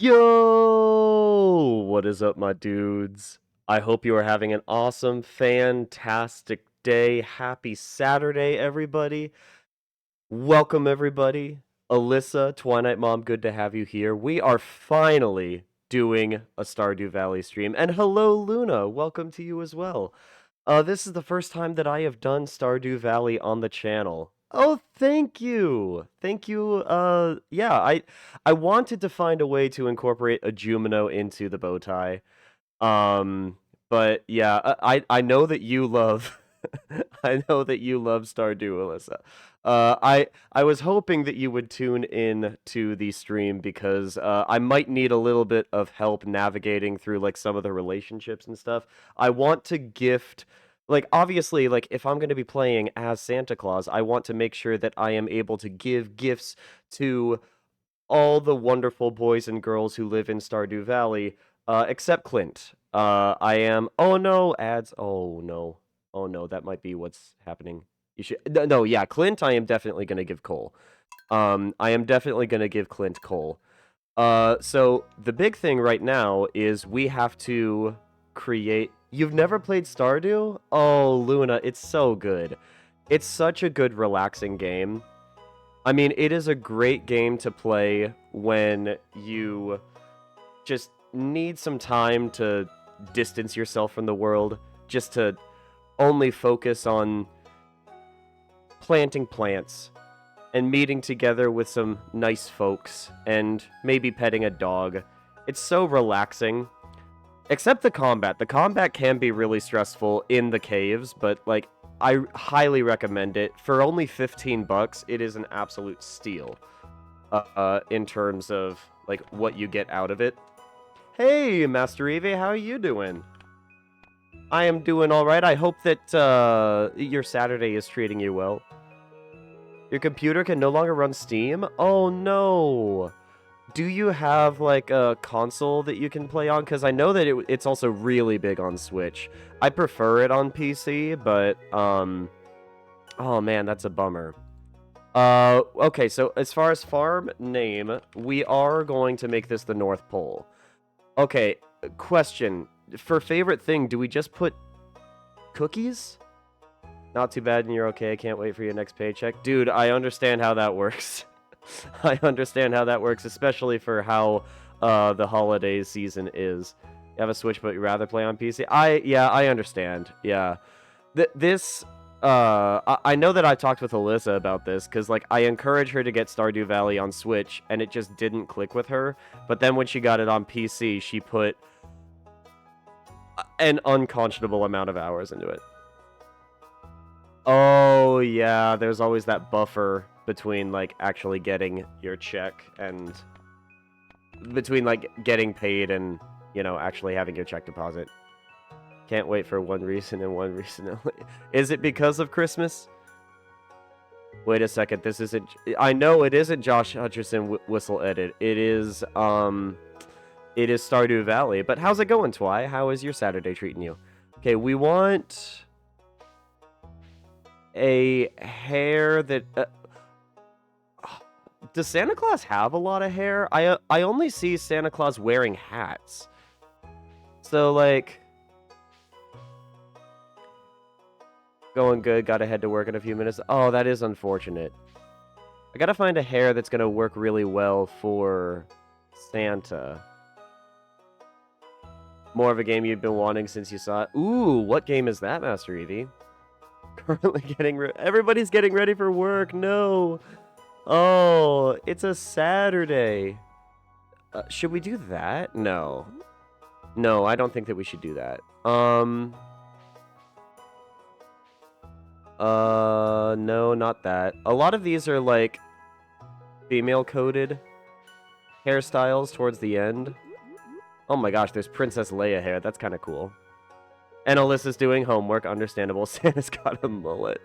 Yo! What is up, my dudes? I hope you are having an awesome, fantastic day. Happy Saturday, everybody. Welcome, everybody. Alyssa, Twilight Mom, good to have you here. We are finally doing a Stardew Valley stream. And hello, Luna. Welcome to you as well. This is the first time that I have done Stardew Valley on the channel. Oh, thank you. Thank you. Yeah, I wanted to find a way to incorporate a Jumino into the bow tie. Um, but yeah, I know that you love I know that you love Stardew, Alyssa. I was hoping that you would tune in to the stream because I might need a little bit of help navigating through like some of the relationships and stuff. I want to gift like obviously like if I'm going to be playing as Santa Claus, I want to make sure that I am able to give gifts to all the wonderful boys and girls who live in Stardew Valley, except Clint. I am. Oh no, ads. Oh no. Oh no, that might be what's happening. You should. No, no, yeah, Clint. I am definitely gonna give coal. I am definitely gonna give Clint coal. So the big thing right now is we have to create. You've never played Stardew? Oh, Luna, it's so good. It's such a good, relaxing game. I mean, it is a great game to play when you just need some time to distance yourself from the world, just to only focus on planting plants and meeting together with some nice folks and maybe petting a dog. It's so relaxing. Except the combat. The combat can be really stressful in the caves, but like I highly recommend it. For only 15 bucks, it is an absolute steal. In terms of like what you get out of it. Hey, Master Evie, how are you doing? I am doing all right. I hope that your Saturday is treating you well. Your computer can no longer run Steam? Oh no. Do you have like a console that you can play on? Because I know that it's also really big on Switch. I prefer it on PC, but oh man, that's a bummer. Okay, so as far as farm name, we are going to make this the North Pole. Okay, question. For favorite thing, do we just put cookies? Not too bad and you're okay. I can't wait for your next paycheck. Dude, I understand how that works. I understand how that works, especially for how the holiday season is. You have a Switch, but you rather play on PC? Yeah, I understand. Yeah. This I know that I talked with Alyssa about this because like I encouraged her to get Stardew Valley on Switch and it just didn't click with her. But then when she got it on PC, she put an unconscionable amount of hours into it. Oh yeah, there's always that buffer between like actually getting your check and between like getting paid and you know actually having your check deposit. Can't wait for one reason and one reason only. Is it because of Christmas? Wait a second, this isn't... I know it isn't Josh Hutcherson Whistle Edit. It is Stardew Valley. But how's it going, Twy? How is your Saturday treating you? Okay, we want... a hair that... does Santa Claus have a lot of hair? I only see Santa Claus wearing hats. So, like... Going good, gotta head to work in a few minutes. Oh, that is unfortunate. I gotta find a hair that's gonna work really well for Santa. More of a game you've been wanting since you saw it. Ooh, what game is that, Master Evie? Currently getting everybody's getting ready for work. No. Oh, it's a Saturday. Should we do that? No. No, I don't think that we should do that. No, not that. A lot of these are, like, female-coded hairstyles towards the end. Oh my gosh, there's Princess Leia hair. That's kind of cool. And Alyssa's doing homework. Understandable. Santa's got a mullet.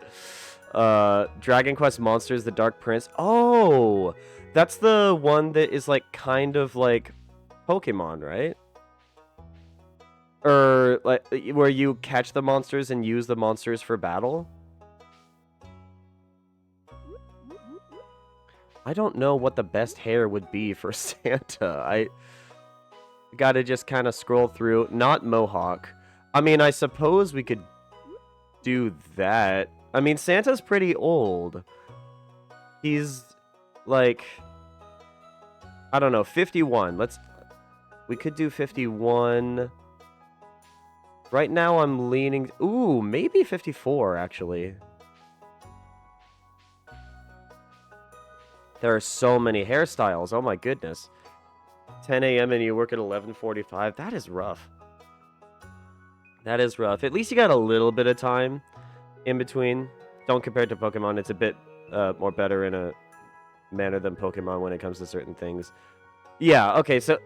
Dragon Quest Monsters, The Dark Prince. Oh! That's the one that is, like, kind of like Pokemon, right? Or, like, where you catch the monsters and use the monsters for battle? I don't know what the best hair would be for Santa. Gotta just kind of scroll through. Not Mohawk. I mean, I suppose we could do that. I mean, Santa's pretty old. He's like, I don't know, 51. We could do 51. Right now I'm leaning, ooh, maybe 54 actually. There are so many hairstyles. Oh my goodness. 10 a.m. and you work at 11:45. That is rough. That is rough. At least you got a little bit of time in between. Don't compare it to Pokemon. It's a bit more better in a manner than Pokemon when it comes to certain things. Yeah, okay, so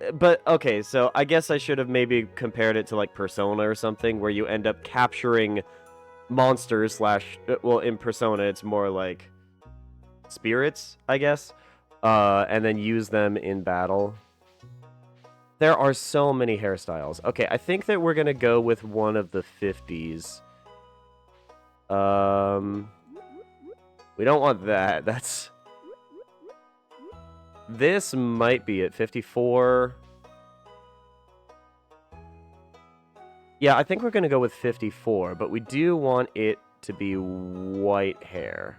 I guess I should have maybe compared it to like Persona or something where you end up capturing monsters slash well, in Persona it's more like spirits, I guess. And then use them in battle. There are so many hairstyles. Okay, I think that we're gonna go with one of the 50s. We don't want that. This might be it. 54. Yeah, I think we're gonna go with 54, but we do want it to be white hair.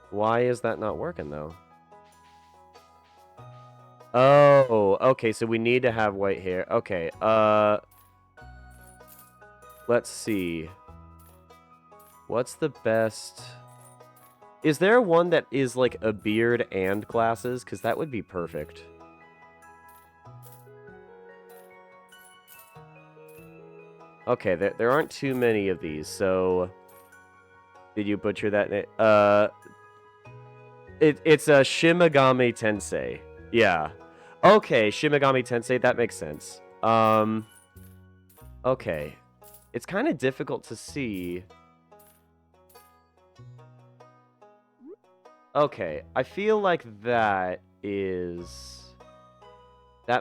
Why is that not working, though? Oh, okay, so we need to have white hair. Okay, let's see. What's the best... Is there one that is like a beard and glasses? Because that would be perfect. Okay, there aren't too many of these, so... Did you butcher that name? It's a Shimigami Tensei. Yeah. Okay, Shimigami Tensei, that makes sense. Okay. It's kind of difficult to see. Okay, I feel like that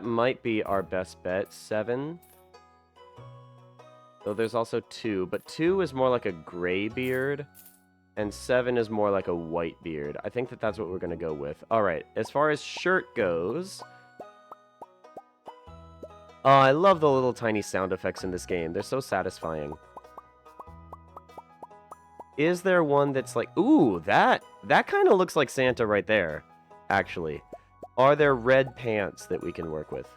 might be our best bet. 7. Though there's also 2, but 2 is more like a gray beard, and 7 is more like a white beard. I think that's what we're going to go with. All right, as far as shirt goes... Oh, I love the little tiny sound effects in this game. They're so satisfying. Is there one that's like... Ooh, that kind of looks like Santa right there, actually. Are there red pants that we can work with?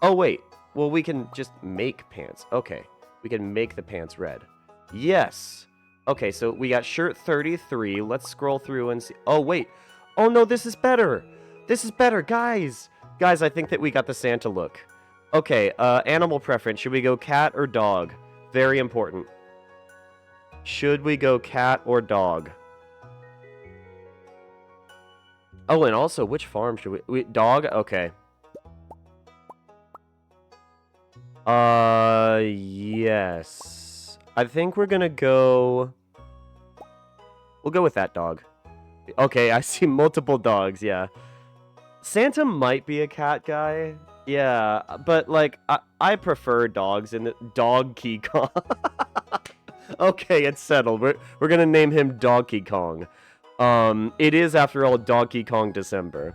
Oh, wait. Well, we can just make pants. Okay. We can make the pants red. Yes. Okay, so we got shirt 33. Let's scroll through and see. Oh, wait. Oh, no, this is better. This is better. Guys, I think that we got the Santa look. Okay, animal preference. Should we go cat or dog? Very important. Should we go cat or dog? Oh, and also, which farm should we... Dog? Okay. Yes. I think we're gonna go... We'll go with that dog. Okay, I see multiple dogs, yeah. Santa might be a cat guy. Yeah, but, like, I prefer dogs in the... Donkey Kong. Okay, it's settled. We're gonna name him Donkey Kong. It is, after all, Donkey Kong December.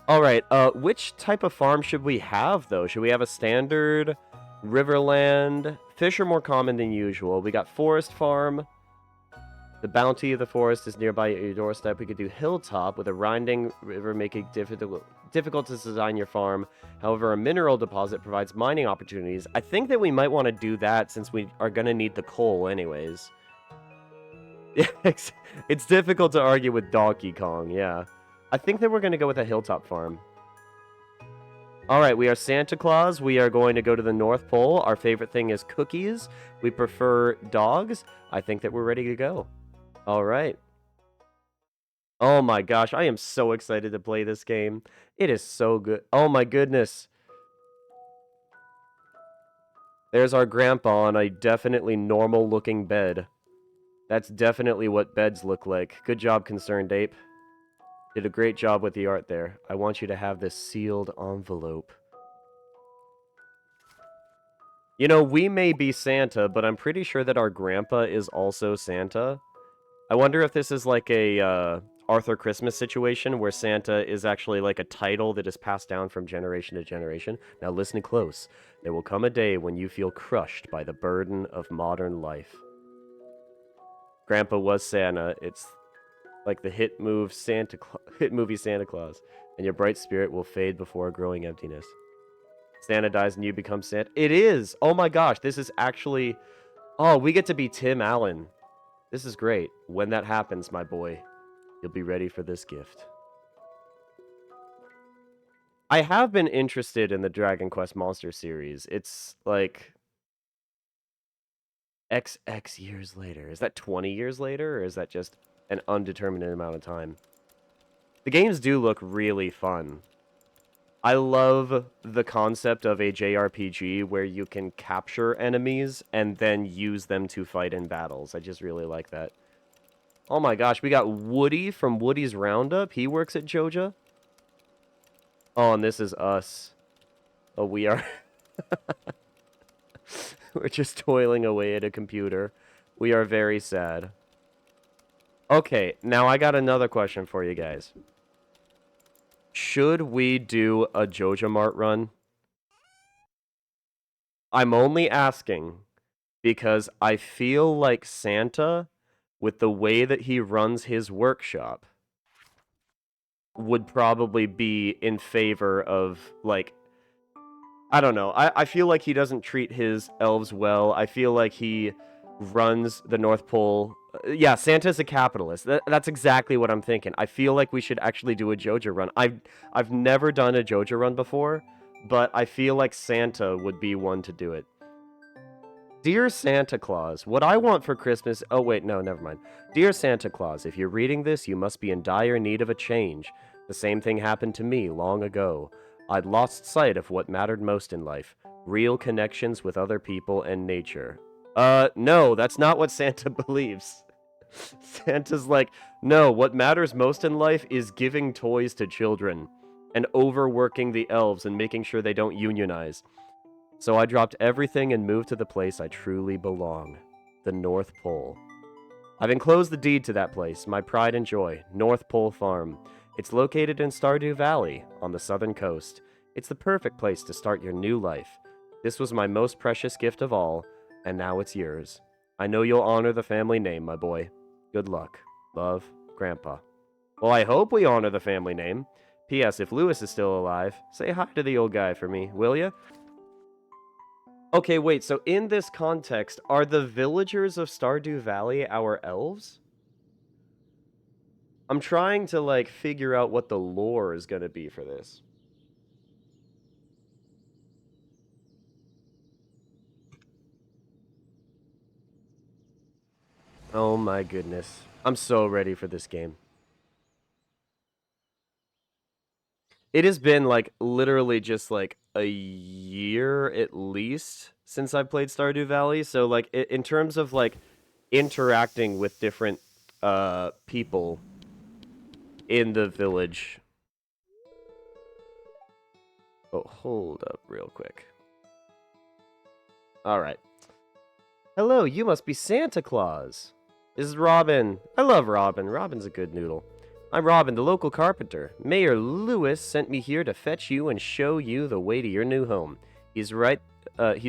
Alright, which type of farm should we have, though? Should we have a standard... Riverland. Fish are more common than usual. We got Forest Farm. The bounty of the forest is nearby at your doorstep. We could do Hilltop with a winding river making difficult to design your farm. However, a mineral deposit provides mining opportunities. I think that we might want to do that since we are going to need the coal anyways. It's difficult to argue with Donkey Kong, yeah. I think that we're going to go with a Hilltop farm. Alright, we are Santa Claus. We are going to go to the North Pole. Our favorite thing is cookies. We prefer dogs. I think that we're ready to go. Alright. Oh my gosh, I am so excited to play this game. It is so good. Oh my goodness. There's our grandpa on a definitely normal looking bed. That's definitely what beds look like. Good job, Concerned Ape. Did a great job with the art there. I want you to have this sealed envelope. You know, we may be Santa, but I'm pretty sure that our grandpa is also Santa. I wonder if this is like a Arthur Christmas situation where Santa is actually like a title that is passed down from generation to generation. Now listen close. There will come a day when you feel crushed by the burden of modern life. Grandpa was Santa. It's like the hit movie Santa Claus, and your bright spirit will fade before a growing emptiness. Santa dies and you become Santa. It is! Oh my gosh, this is actually... Oh, we get to be Tim Allen. This is great. When that happens, my boy, you'll be ready for this gift. I have been interested in the Dragon Quest Monster series. It's like... XX years later. Is that 20 years later, or is that just an undetermined amount of time? The games do look really fun. I love the concept of a JRPG where you can capture enemies and then use them to fight in battles. I just really like that. Oh my gosh, we got Woody from Woody's Roundup. He works at Joja. Oh, and this is us. Oh, we are... We're just toiling away at a computer. We are very sad. Okay, now I got another question for you guys. Should we do a Joja Mart run? I'm only asking because I feel like Santa, with the way that he runs his workshop, would probably be in favor of, like, I don't know. I feel like he doesn't treat his elves well. I feel like he runs the North Pole. Yeah, Santa's a capitalist. That's exactly what I'm thinking. I feel like we should actually do a Joja run. I've never done a Joja run before, but I feel like Santa would be one to do it. Dear Santa Claus, what I want for Christmas... Oh, wait, no, never mind. Dear Santa Claus, if you're reading this, you must be in dire need of a change. The same thing happened to me long ago. I'd lost sight of what mattered most in life. Real connections with other people and nature. No, that's not what Santa believes. Santa's like, no, what matters most in life is giving toys to children. And overworking the elves and making sure they don't unionize. So I dropped everything and moved to the place I truly belong. The North Pole. I've enclosed the deed to that place, my pride and joy, North Pole Farm. It's located in Stardew Valley, on the southern coast. It's the perfect place to start your new life. This was my most precious gift of all, and now it's yours. I know you'll honor the family name, my boy. Good luck. Love, Grandpa. Well, I hope we honor the family name. P.S. If Lewis is still alive, say hi to the old guy for me, will ya? Okay, wait, so in this context, are the villagers of Stardew Valley our elves? I'm trying to, like, figure out what the lore is gonna be for this. Oh my goodness. I'm so ready for this game. It has been, like, literally just, like, a year at least since I played Stardew Valley, so, like, in terms of, like, interacting with different, people in the village. Oh, hold up real quick. Alright. Hello, you must be Santa Claus. This is Robin. I love Robin. Robin's a good noodle. I'm Robin, the local carpenter. Mayor Lewis sent me here to fetch you and show you the way to your new home. He's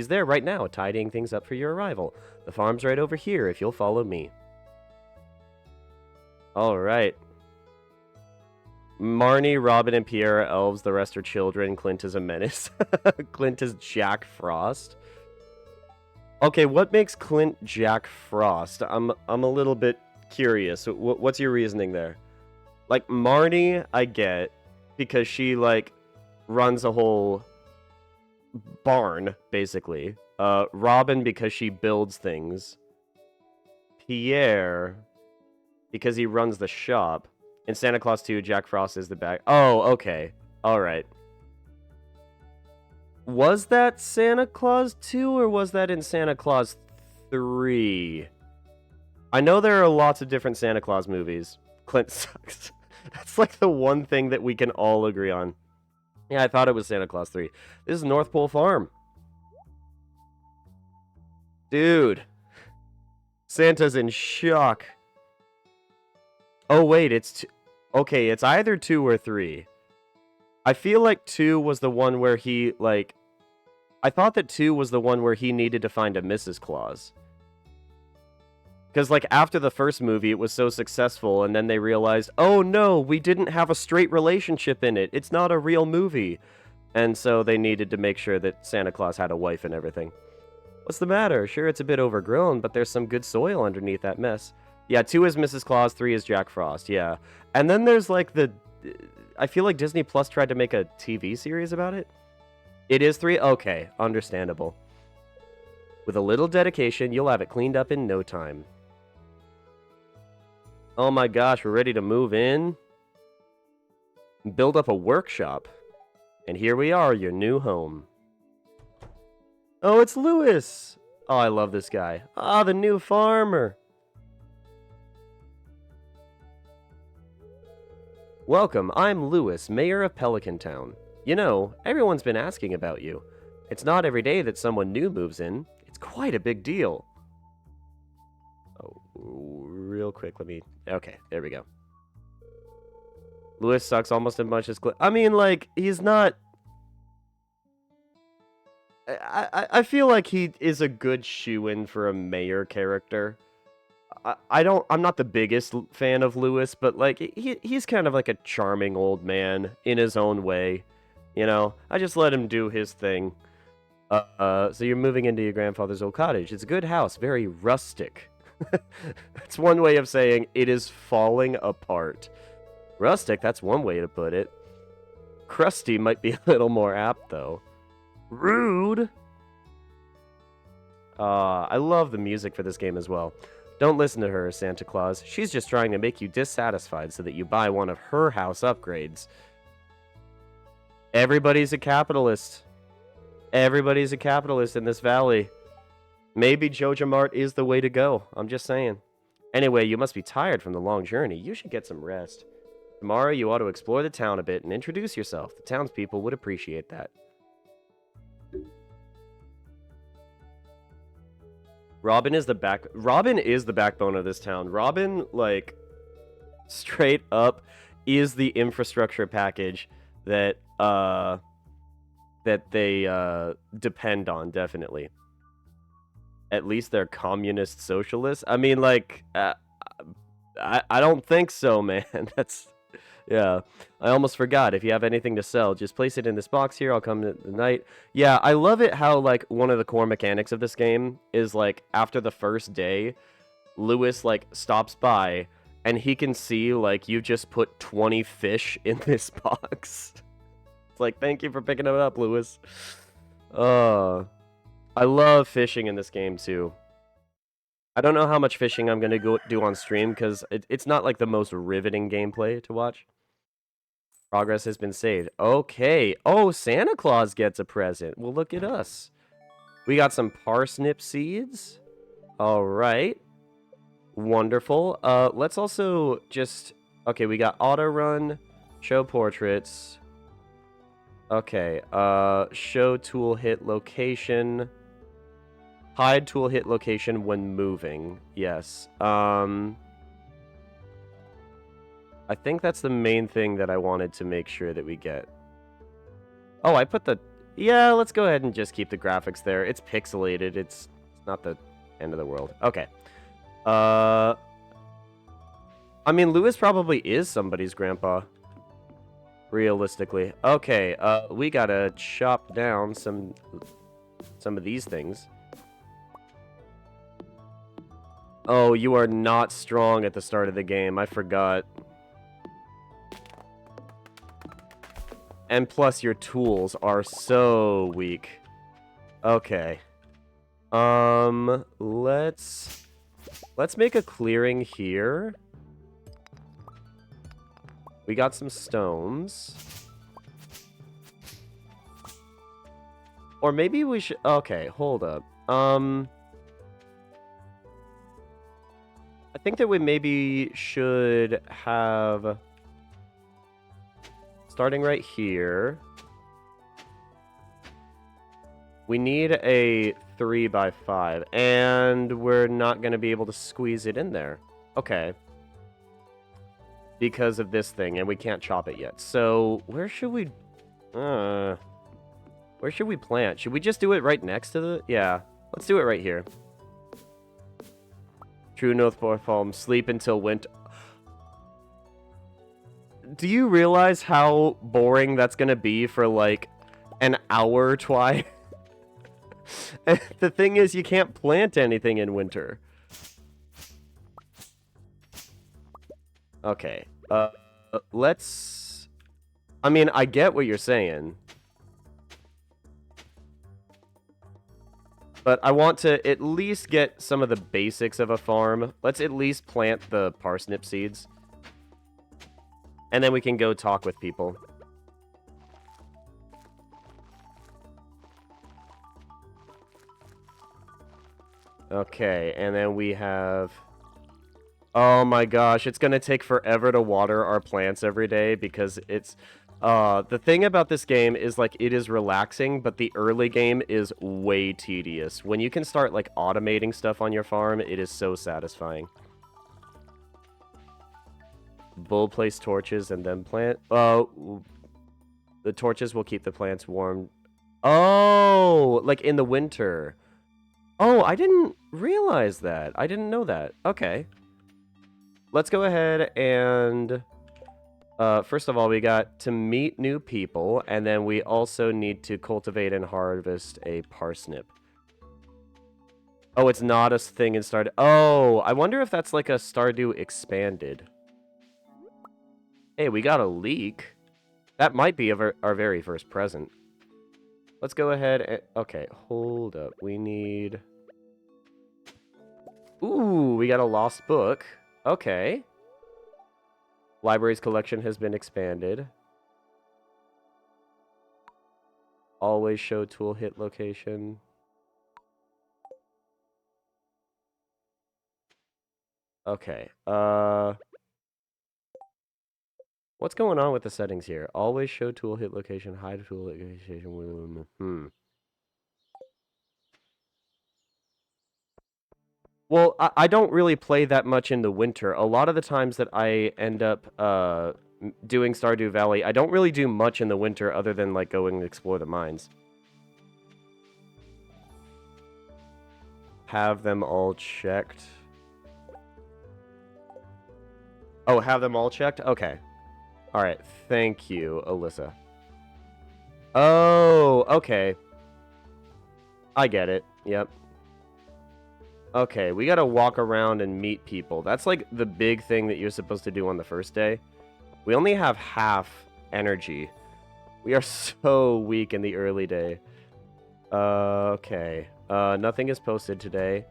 there right now, tidying things up for your arrival. The farm's right over here if you'll follow me. Alright. Marnie, Robin, and Pierre are elves. The rest are children. Clint is a menace. Clint is Jack Frost. Okay, what makes Clint Jack Frost? I'm a little bit curious. What's your reasoning there? Like, Marnie, I get, because she, like, runs a whole barn, basically. Robin, because she builds things. Pierre, because he runs the shop. In Santa Claus 2, Jack Frost is the back. Oh, okay. Alright. Was that Santa Claus 2, or was that in Santa Claus 3? I know there are lots of different Santa Claus movies. Clint sucks. That's like the one thing that we can all agree on. Yeah, I thought it was Santa Claus 3. This is North Pole Farm. Dude. Santa's in shock. Oh, wait, it's... Okay, it's either 2 or 3. I feel like 2 was the one where he, like... I thought that 2 was the one where he needed to find a Mrs. Claus. Because, like, after the first movie, it was so successful, and then they realized, oh no, we didn't have a straight relationship in it. It's not a real movie. And so they needed to make sure that Santa Claus had a wife and everything. What's the matter? Sure, it's a bit overgrown, but there's some good soil underneath that mess. Yeah, 2 is Mrs. Claus, 3 is Jack Frost, yeah. And then there's, like, the... I feel like Disney Plus tried to make a TV series about it. It is 3? Okay, understandable. With a little dedication, you'll have it cleaned up in no time. Oh my gosh, we're ready to move in? Build up a workshop. And here we are, your new home. Oh, it's Lewis! Oh, I love this guy. Ah, the new farmer. Welcome, I'm Lewis, mayor of Pelican Town. You know, everyone's been asking about you. It's not every day that someone new moves in. It's quite a big deal. Oh, real quick, let me... Okay, there we go. Lewis sucks almost as much as... I mean, like, he's not... I feel like he is a good shoo-in for a mayor character. I'm not the biggest fan of Lewis, but like he's kind of like a charming old man in his own way. You know, I just let him do his thing. So you're moving into your grandfather's old cottage. It's a good house, very rustic. That's one way of saying it is falling apart. Rustic, that's one way to put it. Crusty might be a little more apt, though. Rude! I love the music for this game as well. Don't listen to her, Santa Claus. She's just trying to make you dissatisfied so that you buy one of her house upgrades. Everybody's a capitalist. Everybody's a capitalist in this valley. Maybe Joja Mart is the way to go. I'm just saying. Anyway, you must be tired from the long journey. You should get some rest. Tomorrow you ought to explore the town a bit and introduce yourself. The townspeople would appreciate that. Robin is the backbone of this town. Robin, like, straight up is the infrastructure package that they depend on, definitely. At least they're communist socialists. I mean, like, I don't think so, man. That's... Yeah, I almost forgot. If you have anything to sell, just place it in this box here. I'll come at the night. Yeah, I love it how, like, one of the core mechanics of this game is, like, after the first day, Lewis, like, stops by, and he can see, like, you just put 20 fish in this box. It's like, thank you for picking it up, Lewis. I love fishing in this game, too. I don't know how much fishing I'm going to go do on stream, because it's not, like, the most riveting gameplay to watch. Progress has been saved. Okay. Oh, Santa Claus gets a present. Well, look at us. We got some parsnip seeds. All right. Wonderful. Let's also just... Okay, we got auto run, show portraits. Okay. Show tool hit location. Hide tool hit location when moving. Yes. I think that's the main thing that I wanted to make sure that we get. Oh, I put the... Yeah, let's go ahead and just keep the graphics there. It's pixelated. It's not the end of the world. Okay. I mean, Lewis probably is somebody's grandpa. Realistically. Okay, we gotta chop down some of these things. Oh, you are not strong at the start of the game. I forgot. And plus, your tools are so weak. Okay. Let's make a clearing here. We got some stones. Or maybe we should... Okay, hold up. I think that we maybe should have... Starting right here, we need a 3x5, and we're not going to be able to squeeze it in there. Okay. because of this thing, and we can't chop it yet. So, where should we plant? Should we just do it right next to the... Yeah, let's do it right here. True North Farm, sleep until winter. Do you realize how boring that's gonna be for, like, an hour, Twy? The thing is, you can't plant anything in winter. Okay, let's... I mean, I get what you're saying. But I want to at least get some of the basics of a farm. Let's at least plant the parsnip seeds. And then we can go talk with people. Okay, and then we have... Oh my gosh, it's gonna take forever to water our plants every day because it's... the thing about this game is, like, it is relaxing, but the early game is way tedious. When you can start, like, automating stuff on your farm, it is so satisfying. Bull place torches and then plant... the torches will keep the plants warm. Oh, like in the winter. Oh, I didn't realize that. I didn't know that. Okay. Let's go ahead and... first of all, we got to meet new people, and then we also need to cultivate and harvest a parsnip. Oh, it's not a thing in Stardew. Oh, I wonder if that's like a Stardew expanded. Hey, we got a leek. That might be our very first present. Let's go ahead and... Okay, hold up. We need... Ooh, we got a lost book. Okay. Library's collection has been expanded. Always show tool hit location. Okay. What's going on with the settings here? Always show tool hit location, hide tool location. Well, I don't really play that much in the winter. A lot of the times that I end up doing Stardew Valley, I don't really do much in the winter other than, like, going to explore the mines. Have them all checked. Oh, have them all checked? Okay. Alright, thank you, Alyssa. Oh, okay. I get it, yep. Okay, we gotta walk around and meet people. That's like the big thing that you're supposed to do on the first day. We only have half energy. We are so weak in the early day. Okay. Nothing is posted today.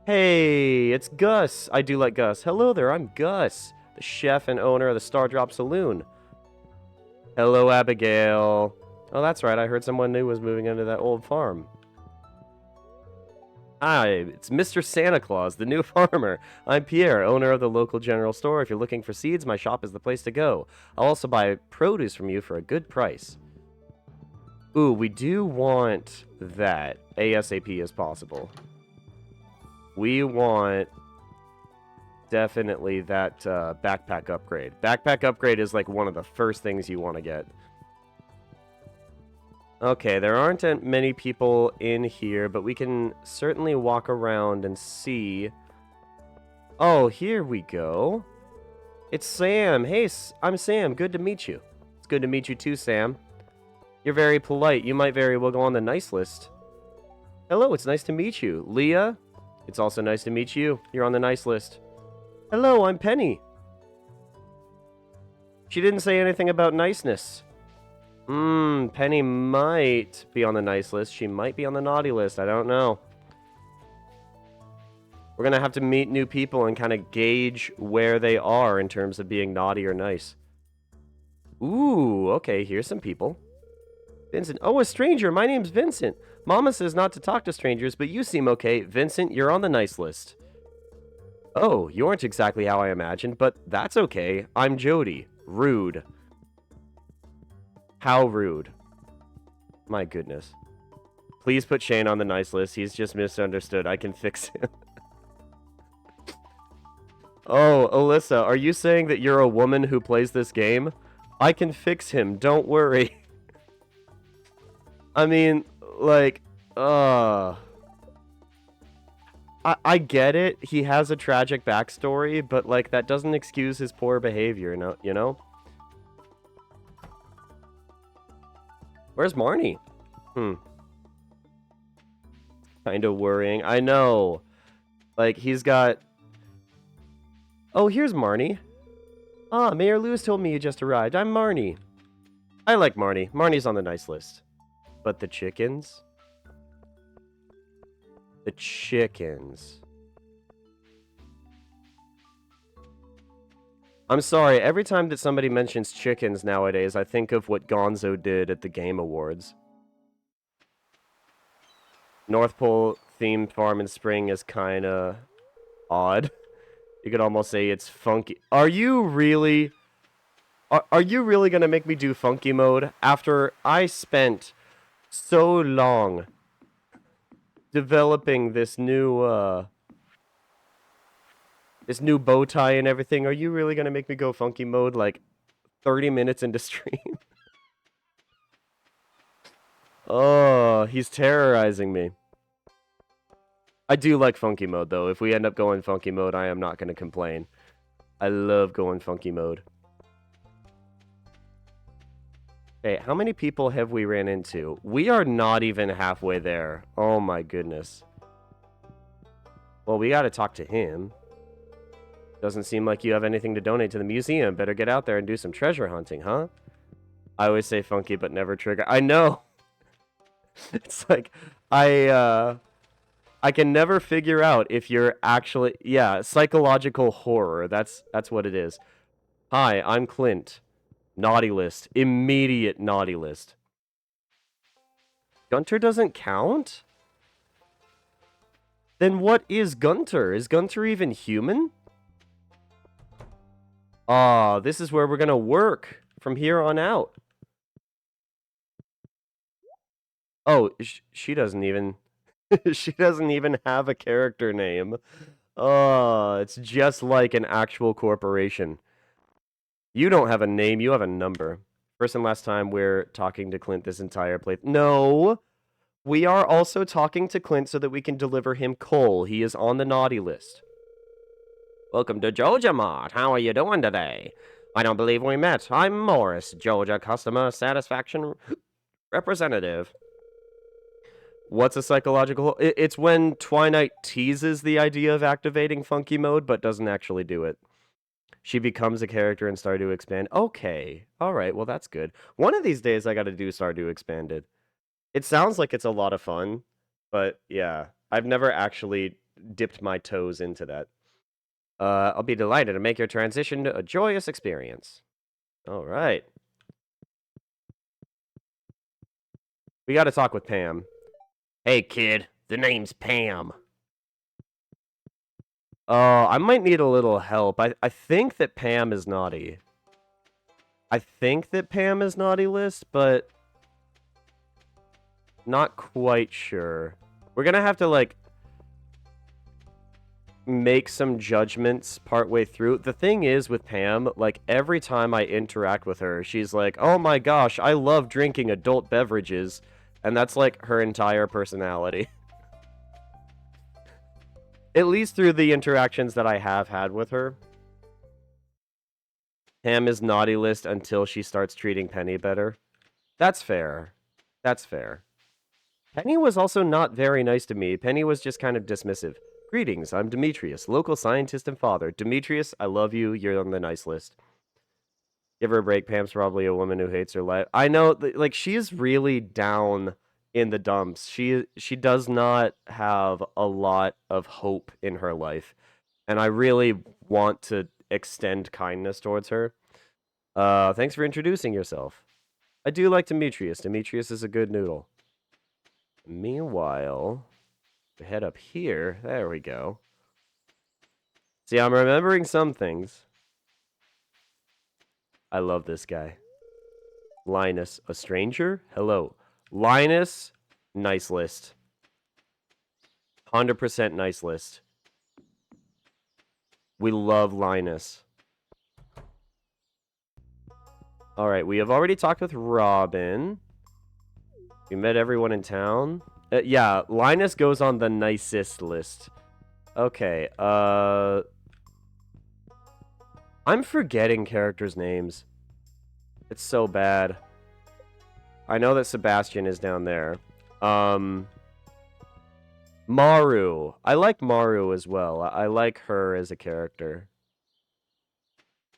Hey, it's Gus. I do like Gus. Hello there, I'm Gus, the chef and owner of the Stardrop Saloon. Hello, Abigail. Oh, that's right. I heard someone new was moving into that old farm. Hi, it's Mr. Santa Claus, the new farmer. I'm Pierre, owner of the local general store. If you're looking for seeds, my shop is the place to go. I'll also buy produce from you for a good price. Ooh, we do want that ASAP as possible. We want definitely that backpack upgrade. Backpack upgrade is like one of the first things you want to get. Okay, there aren't many people in here, but we can certainly walk around and see. Oh, here we go. It's Sam. Hey, I'm Sam. Good to meet you. It's good to meet you too, Sam. You're very polite. You might very well go on the nice list. Hello, it's nice to meet you. Leah, it's also nice to meet you. You're on the nice list. Hello, I'm Penny. She didn't say anything about niceness. Penny might be on the nice list. She might be on the naughty list. I don't know. We're going to have to meet new people and kind of gauge where they are in terms of being naughty or nice. Ooh, okay, here's some people. Vincent. Oh, a stranger. My name's Vincent. Mama says not to talk to strangers, but you seem okay. Vincent, you're on the nice list. Oh, you aren't exactly how I imagined, but that's okay. I'm Jody. Rude. How rude. My goodness. Please put Shane on the nice list. He's just misunderstood. I can fix him. Oh, Alyssa, are you saying that you're a woman who plays this game? I can fix him, don't worry. I mean, like, I get it. He has a tragic backstory, but, like, that doesn't excuse his poor behavior, no, you know? Where's Marnie? Kind of worrying. I know. Like, he's got... Oh, here's Marnie. Ah, Mayor Lewis told me you just arrived. I'm Marnie. I like Marnie. Marnie's on the nice list. But the chickens? The chickens. I'm sorry, every time that somebody mentions chickens nowadays, I think of what Gonzo did at the Game Awards. North Pole themed farm in spring is kinda odd. You could almost say it's funky. Are you really gonna make me do funky mode after I spent so long developing this new bow tie and everything? Are you really gonna make me go funky mode like 30 minutes into stream? Oh, he's terrorizing me. I do like funky mode, though. If we end up going funky mode, I am not going to complain. I love going funky mode. Okay, how many people have we ran into? We are not even halfway there. Oh my goodness. Well, we got to talk to him. Doesn't seem like you have anything to donate to the museum. Better get out there and do some treasure hunting, huh? I always say funky, but never trigger. I know. It's like, I can never figure out if you're actually... Yeah, psychological horror. That's what it is. Hi, I'm Clint. Naughty list. Immediate naughty list. Gunter doesn't count? Then what is Gunter? Is Gunter even human? Ah, this is where we're gonna work from here on out. Oh, she doesn't even... she doesn't even have a character name. Oh, it's just like an actual corporation. You don't have a name, you have a number. First and last time we're talking to Clint this entire play. No! We are also talking to Clint so that we can deliver him coal. He is on the naughty list. Welcome to Georgia Mart. How are you doing today? I don't believe we met. I'm Morris, Georgia Customer Satisfaction Representative. What's a psychological... It's when Twilight teases the idea of activating funky mode, but doesn't actually do it. She becomes a character in Stardew Expand. Okay. Alright, well that's good. One of these days I gotta do Stardew Expanded. It sounds like it's a lot of fun, but yeah. I've never actually dipped my toes into that. I'll be delighted to make your transition a joyous experience. Alright. We gotta talk with Pam. Hey kid, the name's Pam. Oh, I might need a little help. I think that Pam is naughty. I think that Pam is naughty list, but not quite sure. We're gonna have to, like, make some judgments partway through. The thing is with Pam, like, every time I interact with her, she's like, oh my gosh, I love drinking adult beverages. And that's, like, her entire personality. At least through the interactions that I have had with her. Pam is naughty list until she starts treating Penny better. That's fair. That's fair. Penny was also not very nice to me. Penny was just kind of dismissive. Greetings, I'm Demetrius, local scientist and father. Demetrius, I love you. You're on the nice list. Give her a break. Pam's probably a woman who hates her life. I know, like, she is really down in the dumps. She does not have a lot of hope in her life. And I really want to extend kindness towards her. Thanks for introducing yourself. I do like Demetrius. Demetrius is a good noodle. Meanwhile, we head up here. There we go. See, I'm remembering some things. I love this guy. Linus, a stranger? Hello. Linus, nice list. 100% nice list. We love Linus. All right, we have already talked with Robin. We met everyone in town. Yeah, Linus goes on the nicest list. Okay, I'm forgetting characters' names. It's so bad. I know that Sebastian is down there. Maru. I like Maru as well. I like her as a character.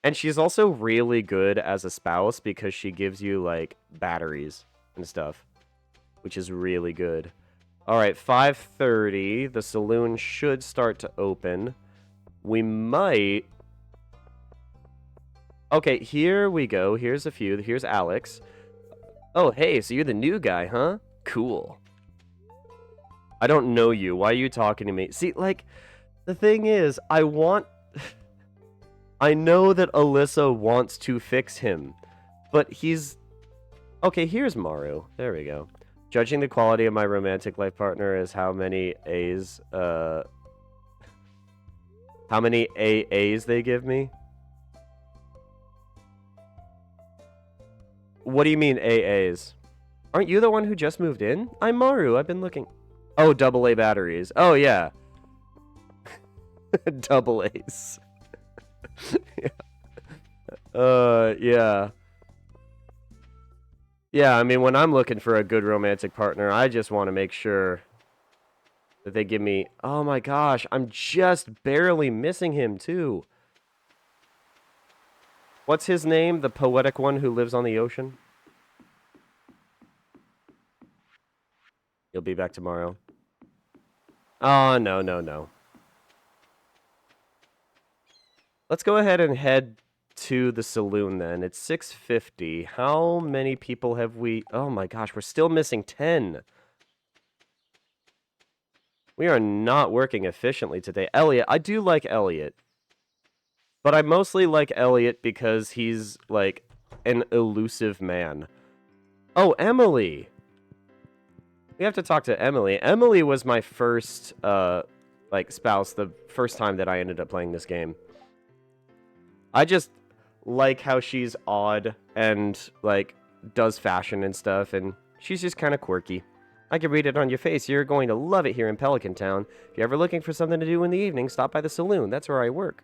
And she's also really good as a spouse because she gives you, like, batteries and stuff, which is really good. All right, 5:30. The saloon should start to open. We might... Okay, here we go. Here's a few. Here's Alex. Oh, hey, so you're the new guy, huh? Cool. I don't know you. Why are you talking to me? See, like, the thing is, I know that Alyssa wants to fix him, but he's... Okay, here's Maru. There we go. Judging the quality of my romantic life partner is how many A's, how many AAs they give me? What do you mean AAs? Aren't you the one who just moved in? I'm Maru. I've been looking. Oh, AA batteries. Oh, yeah. Double A's. Yeah. Yeah, I mean, when I'm looking for a good romantic partner, I just want to make sure that they give me... Oh my gosh, I'm just barely missing him, too. What's his name? The poetic one who lives on the ocean? You'll be back tomorrow. Oh, no, no, no. Let's go ahead and head to the saloon then. It's 6:50. How many people have we... Oh my gosh, we're still missing 10. We are not working efficiently today. Elliot, I do like Elliot. But I mostly like Elliot because he's, like, an elusive man. Oh, Emily! We have to talk to Emily. Emily was my first, like, spouse the first time that I ended up playing this game. I just like how she's odd and, like, does fashion and stuff, and she's just kind of quirky. I can read it on your face. You're going to love it here in Pelican Town. If you're ever looking for something to do in the evening, stop by the saloon. That's where I work.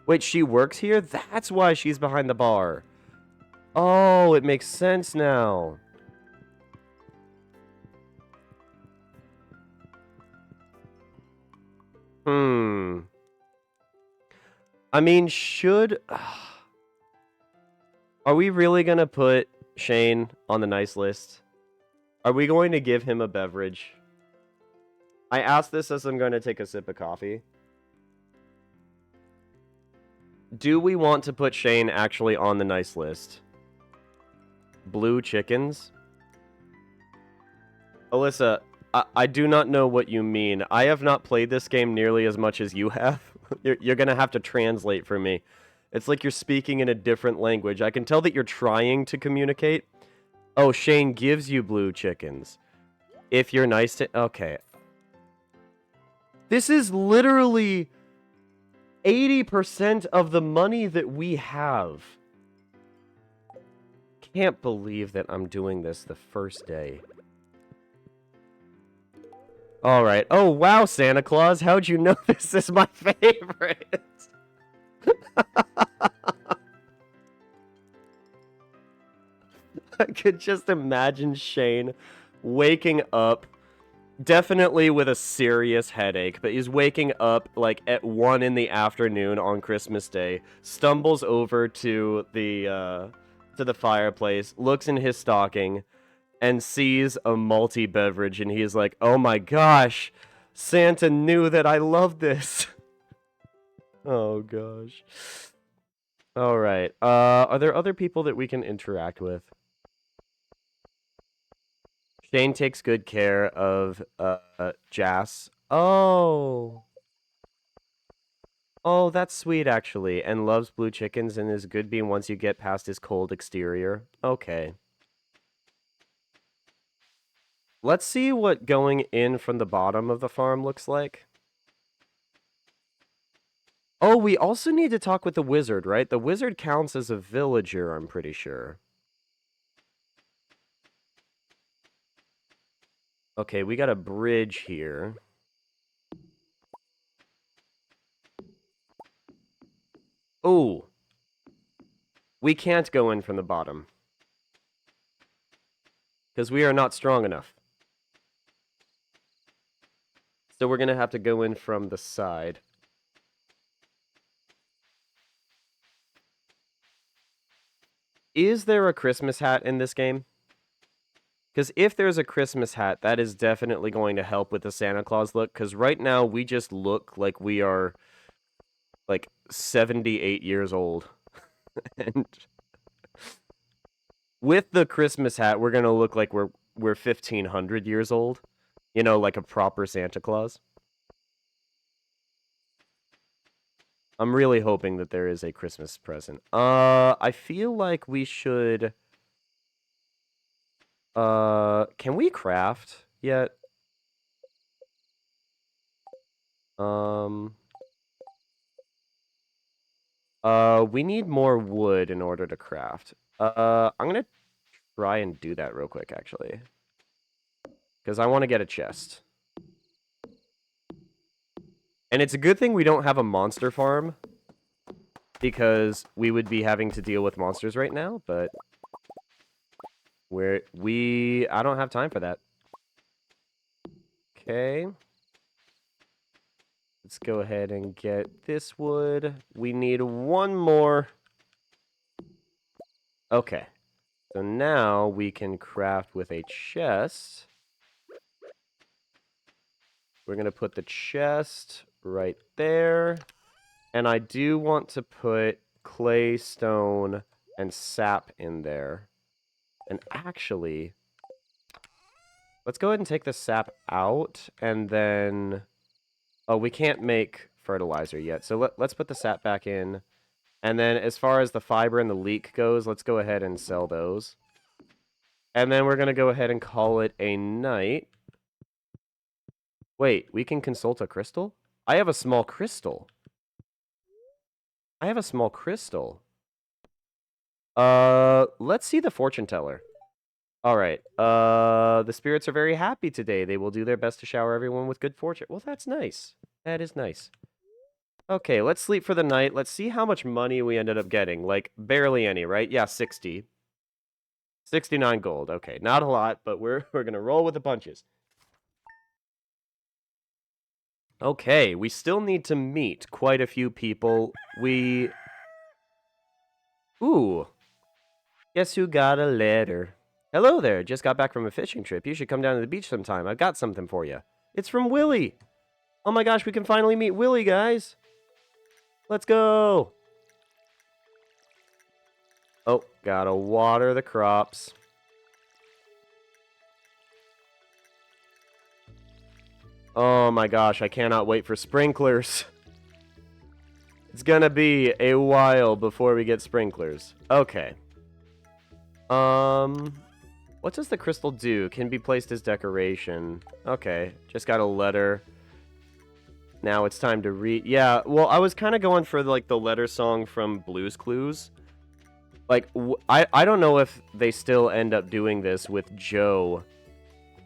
Wait, she works here? That's why she's behind the bar. Oh, it makes sense now. I mean, Are we really gonna put Shane on the nice list? Are we going to give him a beverage? I ask this as I'm going to take a sip of coffee. Do we want to put Shane actually on the nice list? Blue chickens? Alyssa, I do not know what you mean. I have not played this game nearly as much as you have. You're going to have to translate for me. It's like you're speaking in a different language. I can tell that you're trying to communicate. Oh, Shane gives you blue chickens. If you're nice to... Okay. This is literally 80% of the money that we have. Can't believe that I'm doing this the first day. All right. Oh, wow, Santa Claus. How'd you know this is my favorite? I could just imagine Shane waking up, definitely with a serious headache, but he's waking up like at 1 in the afternoon on Christmas Day, stumbles over to the fireplace, looks in his stocking, and sees a malty beverage, and he's like, "Oh my gosh, Santa knew that I love this." Oh gosh. All right. Are there other people that we can interact with? Shane takes good care of Jas. Oh. Oh, that's sweet actually, and loves blue chickens and is good being once you get past his cold exterior. Okay. Let's see what going in from the bottom of the farm looks like. Oh, we also need to talk with the wizard, right? The wizard counts as a villager, I'm pretty sure. Okay, we got a bridge here. Oh, we can't go in from the bottom. Because we are not strong enough. So we're going to have to go in from the side. Is there a Christmas hat in this game? Because if there's a Christmas hat, that is definitely going to help with the Santa Claus look. Because right now, we just look like we are, like, 78 years old. And with the Christmas hat, we're going to look like we're 1,500 years old. You know, like a proper Santa Claus. I'm really hoping that there is a Christmas present. I feel like we should... can we craft yet? We need more wood in order to craft. I'm gonna try and do that real quick, actually. Because I want to get a chest. And it's a good thing we don't have a monster farm. Because we would be having to deal with monsters right now, but... I don't have time for that. Okay. Let's go ahead and get this wood. We need one more. Okay. So now we can craft with a chest. We're going to put the chest right there. And I do want to put clay, stone, and sap in there. And actually, let's go ahead and take the sap out. And then... Oh, we can't make fertilizer yet. So let's put the sap back in. And then as far as the fiber and the leek goes, let's go ahead and sell those. And then we're going to go ahead and call it a night. Wait, we can consult a crystal? I have a small crystal. I have a small crystal. Let's see the fortune teller. All right. The spirits are very happy today. They will do their best to shower everyone with good fortune. Well, that's nice. That is nice. Okay, let's sleep for the night. Let's see how much money we ended up getting. Like, barely any, right? Yeah, 60. 69 gold. Okay, not a lot, but we're going to roll with the punches. Okay, we still need to meet quite a few people. Ooh. Guess who got a letter? Hello there, just got back from a fishing trip. You should come down to the beach sometime. I've got something for you. It's from Willie. Oh my gosh, we can finally meet Willie, guys. Let's go. Oh, gotta water the crops. Oh my gosh, I cannot wait for sprinklers. It's gonna be a while before we get sprinklers. Okay. What does the crystal do? Can be placed as decoration. Okay, just got a letter. Now it's time to read. Yeah, well, I was kind of going for like the letter song from Blue's Clues. Like, I don't know if they still end up doing this with Joe.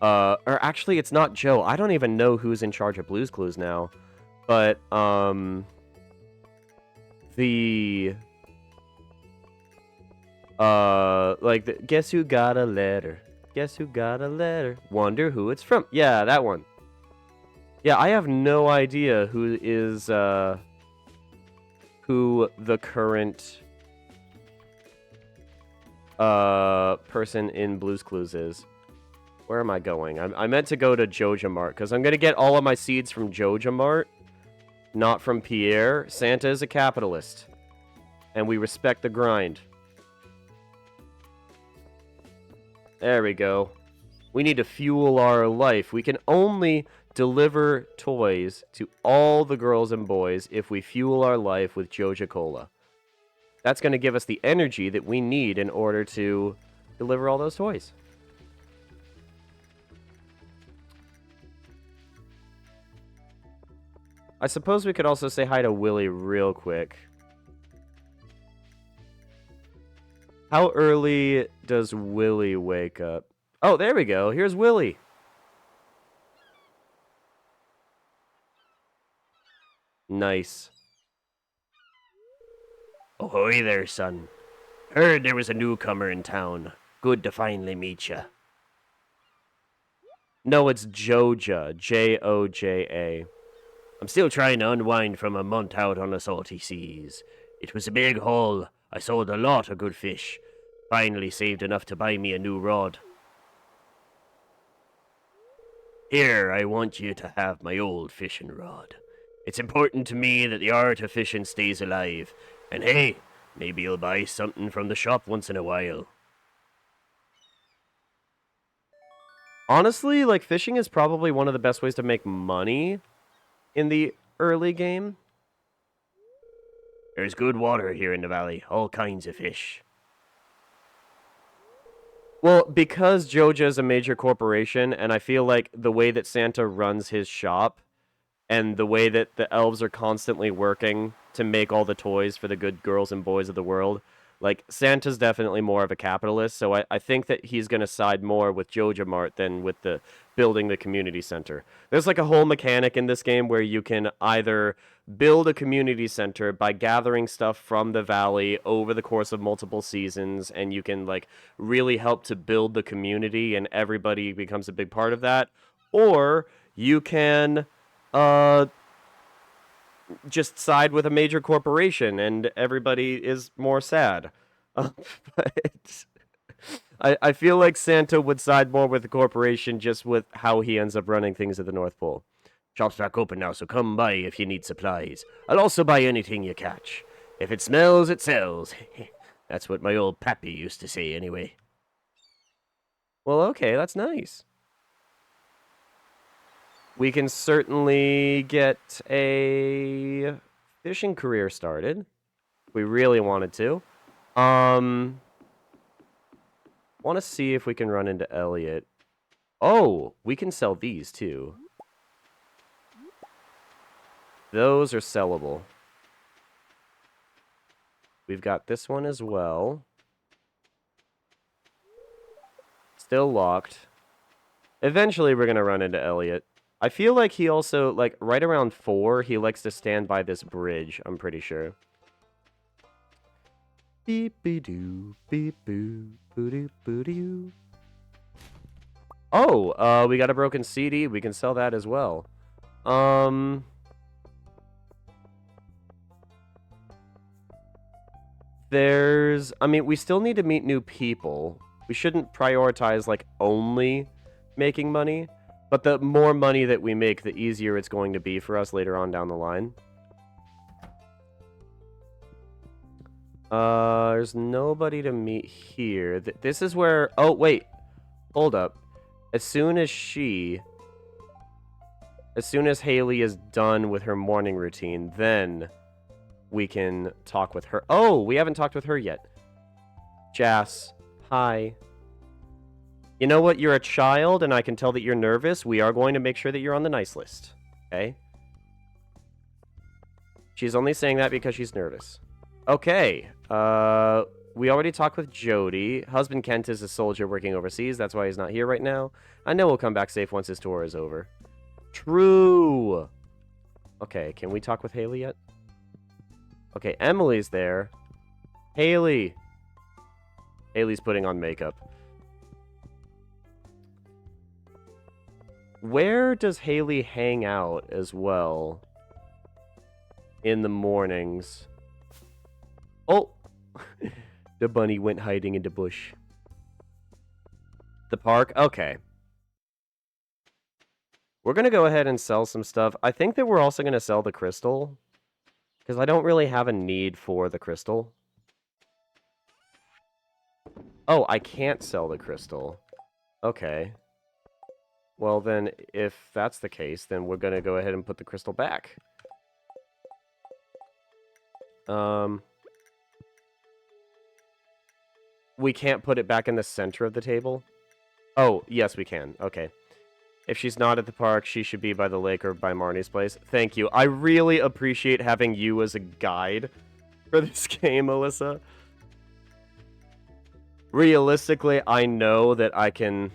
Or actually, it's not Joe. I don't even know who's in charge of Blue's Clues now. But, guess who got a letter? Guess who got a letter? Wonder who it's from. Yeah, that one. Yeah, I have no idea who is, who the current, person in Blue's Clues is. Where am I going? I meant to go to Joja Mart, because I'm going to get all of my seeds from Joja Mart, not from Pierre. Santa is a capitalist, and we respect the grind. There we go. We need to fuel our life. We can only deliver toys to all the girls and boys if we fuel our life with Joja Cola. That's going to give us the energy that we need in order to deliver all those toys. I suppose we could also say hi to Willy real quick. How early does Willy wake up? Oh, there we go. Here's Willy. Nice. Ahoy there, son. Heard there was a newcomer in town. Good to finally meet ya. No, it's Joja. Joja. I'm still trying to unwind from a month out on the salty seas. It was a big haul. I sold a lot of good fish. Finally saved enough to buy me a new rod. Here, I want you to have my old fishing rod. It's important to me that the art of fishing stays alive. And hey, maybe you'll buy something from the shop once in a while. Honestly, like, fishing is probably one of the best ways to make money in the early game. There's good water here in the valley, all kinds of fish. Well, because Joja is a major corporation, and I feel like the way that Santa runs his shop, and the way that the elves are constantly working to make all the toys for the good girls and boys of the world, like, Santa's definitely more of a capitalist, so I think that he's going to side more with Joja Mart than with the building the community center. There's like a whole mechanic in this game where you can either build a community center by gathering stuff from the valley over the course of multiple seasons, and you can like really help to build the community and everybody becomes a big part of that, or you can just side with a major corporation and everybody is more sad. But I feel like Santa would side more with the corporation just with how he ends up running things at the North Pole. Shop's back open now, so come by if you need supplies. I'll also buy anything you catch. If it smells, it sells. That's what my old pappy used to say anyway. Well, okay, that's nice. We can certainly get a fishing career started. If we really wanted to. Want to see if we can run into Elliot. Oh, we can sell these too. Those are sellable. We've got this one as well. Still locked. Eventually, we're going to run into Elliot. I feel like he also, like, right around 4, he likes to stand by this bridge, I'm pretty sure. Beep-be-doo, beep-boo, boo-doo-boo-doo. Oh, we got a broken CD. We can sell that as well. I mean, we still need to meet new people. We shouldn't prioritize, like, only making money. But the more money that we make, the easier it's going to be for us later on down the line. There's nobody to meet here. This is where... Oh, wait. Hold up. As soon as Haley is done with her morning routine, then we can talk with her. Oh, we haven't talked with her yet. Jas, hi. You know what? You're a child, and I can tell that you're nervous. We are going to make sure that you're on the nice list. Okay? She's only saying that because she's nervous. Okay. We already talked with Jody. Husband Kent is a soldier working overseas. That's why he's not here right now. I know he'll come back safe once his tour is over. True. Okay, can we talk with Haley yet? Okay, Emily's there. Haley. Haley's putting on makeup. Where does Haley hang out as well in the mornings? Oh! The bunny went hiding in the bush. The park? Okay. We're going to go ahead and sell some stuff. I think that we're also going to sell the crystal, because I don't really have a need for the crystal. Oh, I can't sell the crystal. Okay. Well, then, if that's the case, then we're going to go ahead and put the crystal back. We can't put it back in the center of the table? Oh, yes, we can. Okay. If she's not at the park, she should be by the lake or by Marnie's place. Thank you. I really appreciate having you as a guide for this game, Alyssa. Realistically, I know that I can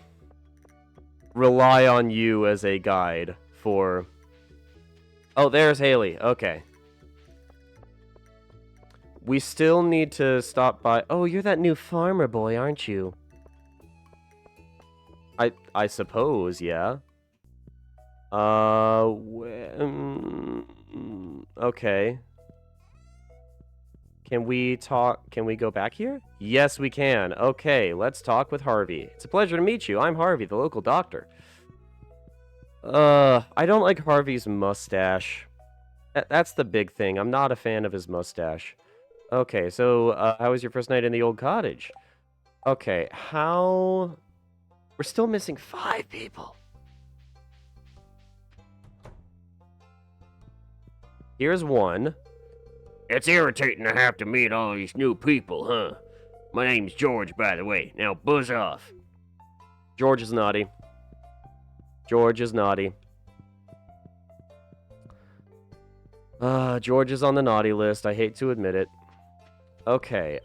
rely on you as a guide for... Oh, there's Haley. Okay. We still need to stop by... Oh, you're that new farmer boy, aren't you? I suppose, yeah. Okay. Can we talk? Can we go back here? Yes, we can. Okay, let's talk with Harvey. It's a pleasure to meet you. I'm Harvey, the local doctor. I don't like Harvey's mustache. That's the big thing. I'm not a fan of his mustache. Okay, so, how was your first night in the old cottage? Okay, how... We're still missing 5 people. Here's one. It's irritating to have to meet all these new people, huh? My name's George, by the way. Now buzz off. George is naughty. George is naughty. George is on the naughty list. I hate to admit it. Okay,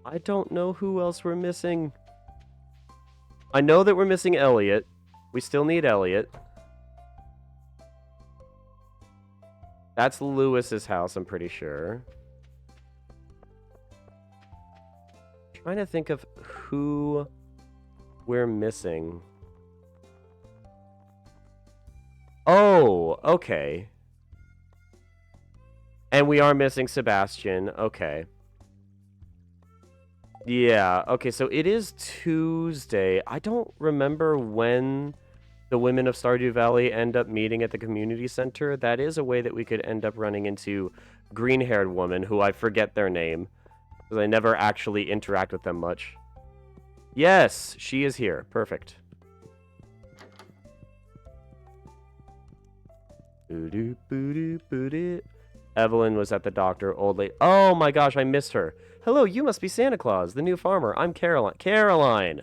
I don't know who else we're missing. I know that we're missing Elliot. We still need Elliot. That's Lewis's house, I'm pretty sure. Trying to think of who we're missing. Oh, okay. And we are missing Sebastian. Okay. Yeah, okay, so it is Tuesday. I don't remember when the women of Stardew Valley end up meeting at the community center. That is a way that we could end up running into green-haired woman, who I forget their name, because I never actually interact with them much. Yes, she is here. Perfect. Evelyn was at the doctor, old lady. Oh my gosh, I missed her. Hello, you must be Santa Claus, the new farmer. I'm Caroline. Caroline!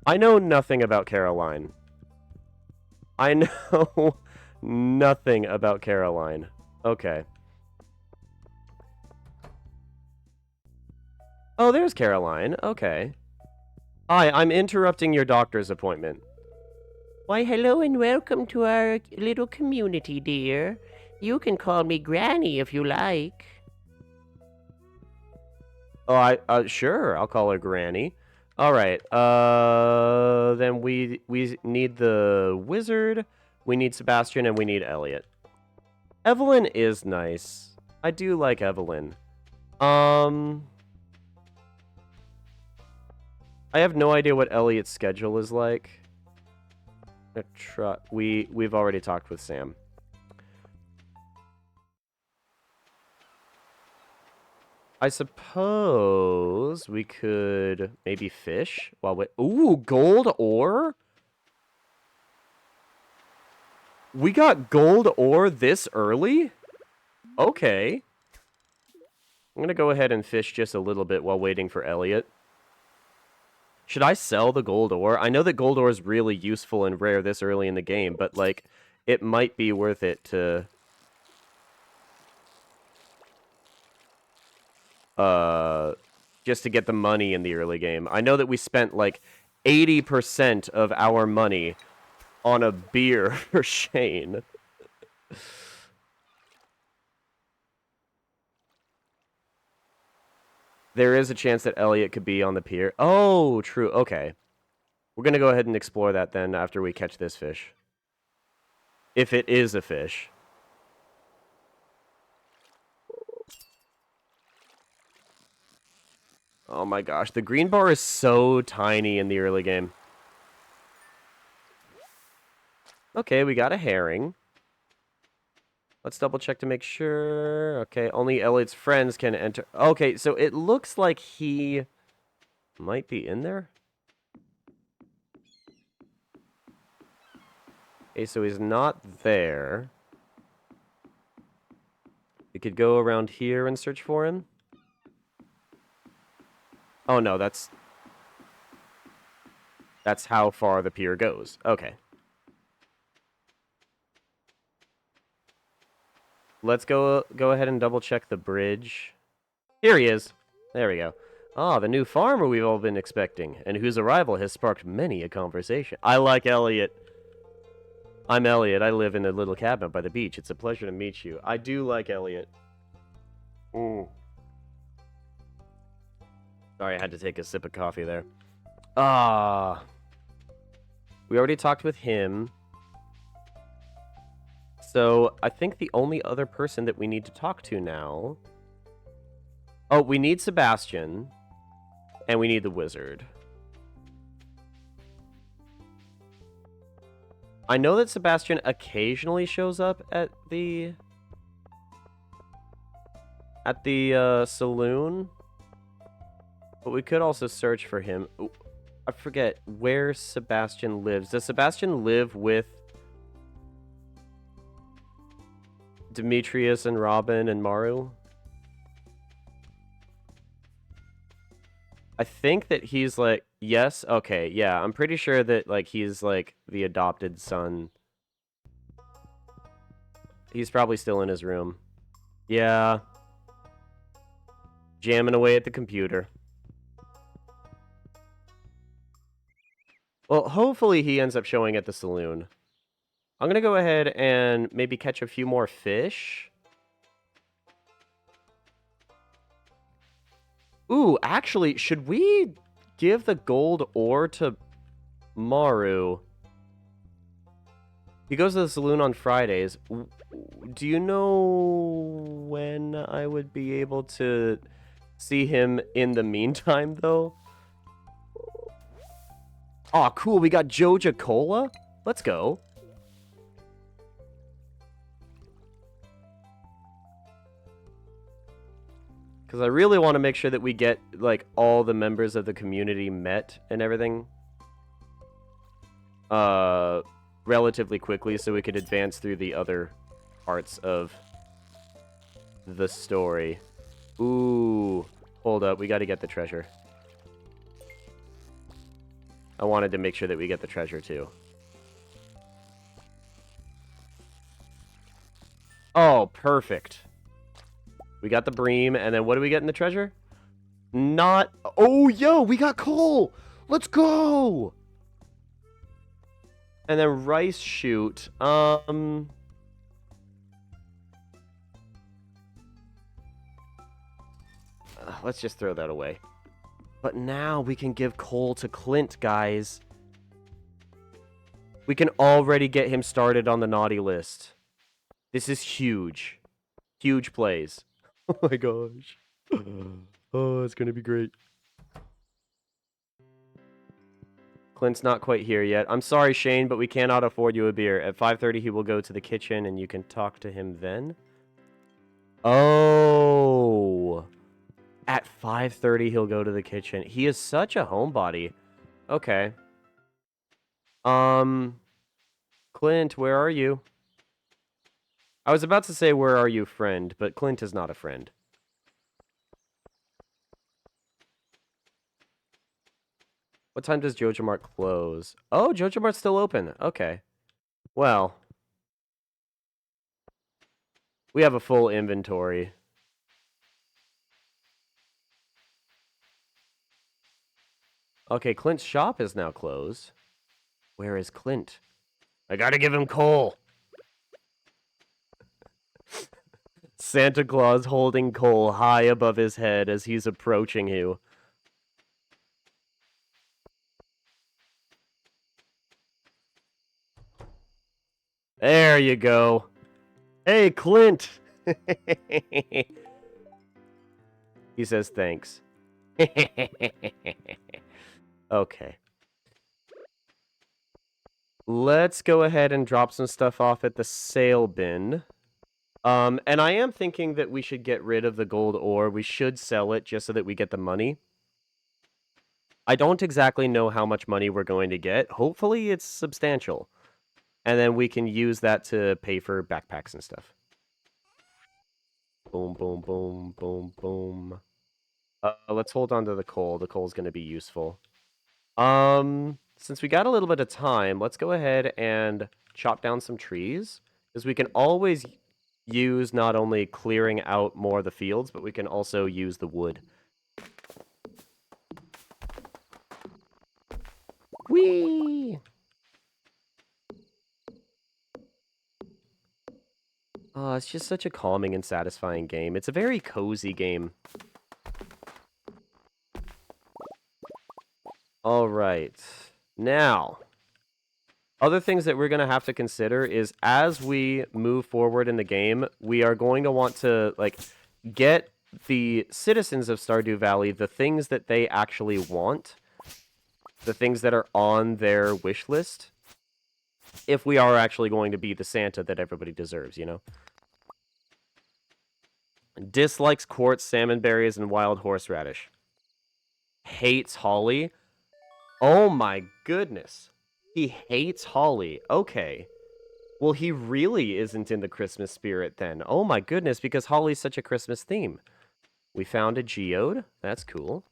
I know nothing about Caroline. I know nothing about Caroline. Okay. Oh, there's Caroline. Okay. Hi, I'm interrupting your doctor's appointment. Why, hello and welcome to our little community, dear. You can call me Granny if you like. Oh, sure, I'll call her Granny. All right, then we need the wizard, we need Sebastian, and we need Elliot. Evelyn is nice. I do like Evelyn. I have no idea what Elliot's schedule is like. We've already talked with Sam. I suppose we could maybe fish while we... Ooh, gold ore? We got gold ore this early? Okay. I'm gonna go ahead and fish just a little bit while waiting for Elliot. Should I sell the gold ore? I know that gold ore is really useful and rare this early in the game, but, like, it might be worth it to... just to get the money in the early game. I know that we spent, like, 80% of our money on a beer for Shane. There is a chance that Elliot could be on the pier. Oh, true. Okay. We're going to go ahead and explore that then after we catch this fish. If it is a fish. Oh my gosh, the green bar is so tiny in the early game. Okay, we got a herring. Let's double check to make sure. Okay, only Elliot's friends can enter. Okay, so it looks like he might be in there. Okay, so he's not there. We could go around here and search for him. Oh no, that's... That's how far the pier goes. Okay. Let's go ahead and double check the bridge. Here he is. There we go. Ah, the new farmer we've all been expecting, and whose arrival has sparked many a conversation. I like Elliot. I'm Elliot. I live in a little cabin by the beach. It's a pleasure to meet you. I do like Elliot. Sorry, I had to take a sip of coffee there. Ah. We already talked with him. So, I think the only other person that we need to talk to now... Oh, we need Sebastian. And we need the wizard. I know that Sebastian occasionally shows up at the saloon. But we could also search for him. Ooh, I forget where Sebastian lives. Does Sebastian live with Demetrius and Robin and Maru? I think that he's like, yes, okay, yeah. I'm pretty sure that like he's like the adopted son. He's probably still in his room. Yeah. Jamming away at the computer. Well, hopefully he ends up showing at the saloon. I'm gonna go ahead and maybe catch a few more fish. Ooh, actually, should we give the gold ore to Maru? He goes to the saloon on Fridays. Do you know when I would be able to see him in the meantime, though? Aw, cool, we got Joja Cola? Let's go. Because I really want to make sure that we get, like, all the members of the community met and everything. Relatively quickly so we could advance through the other parts of the story. Ooh. Hold up, we got to get the treasure. I wanted to make sure that we get the treasure, too. Oh, perfect. We got the bream, and then what do we get in the treasure? Not... Oh, yo, we got coal! Let's go! And then rice shoot. Let's just throw that away. But now we can give coal to Clint, guys. We can already get him started on the naughty list. This is huge. Huge plays. Oh my gosh. Oh, it's gonna be great. Clint's not quite here yet. I'm sorry, Shane, but we cannot afford you a beer. At 5:30, he will go to the kitchen, and you can talk to him then. Oh. At 5:30, he'll go to the kitchen. He is such a homebody. Okay. Clint, where are you? I was about to say, where are you, friend? But Clint is not a friend. What time does Jojo Mart close? Oh, Jojo Mart's still open. Okay. Well. We have a full inventory. Okay, Clint's shop is now closed. Where is Clint? I gotta give him coal. Santa Claus holding coal high above his head as he's approaching you. There you go. Hey, Clint! He says thanks. Okay. Let's go ahead and drop some stuff off at the sale bin. And I am thinking that we should get rid of the gold ore. We should sell it just so that we get the money. I don't exactly know how much money we're going to get. Hopefully it's substantial. And then we can use that to pay for backpacks and stuff. Boom, boom, boom, boom, boom. Let's hold on to the coal. The coal's going to be useful. since we got a little bit of time, let's go ahead and chop down some trees, because we can always use not only clearing out more of the fields, but we can also use the wood. Whee! Oh, it's just such a calming and satisfying game. It's a very cozy game. All right. Now, other things that we're going to have to consider is as we move forward in the game, we are going to want to get the citizens of Stardew Valley the things that they actually want, the things that are on their wish list, if we are actually going to be the Santa that everybody deserves, you know? Dislikes quartz, salmon berries, and wild horseradish. Hates holly. Oh my goodness. He hates holly. Okay. Well, he really isn't in the Christmas spirit then. Oh my goodness, because holly's such a Christmas theme. We found a geode. That's cool.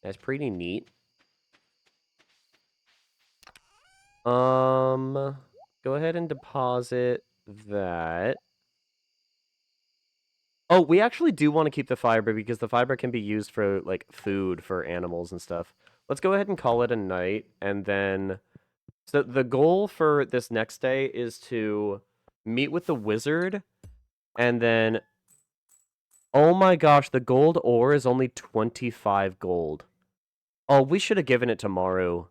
That's pretty neat. Go ahead and deposit that. Oh, we actually do want to keep the fiber because the fiber can be used for like food for animals and stuff. Let's go ahead and call it a night, and then so the goal for this next day is to meet with the wizard, and then oh my gosh, the gold ore is only 25 gold. Oh, we should have given it to Maru.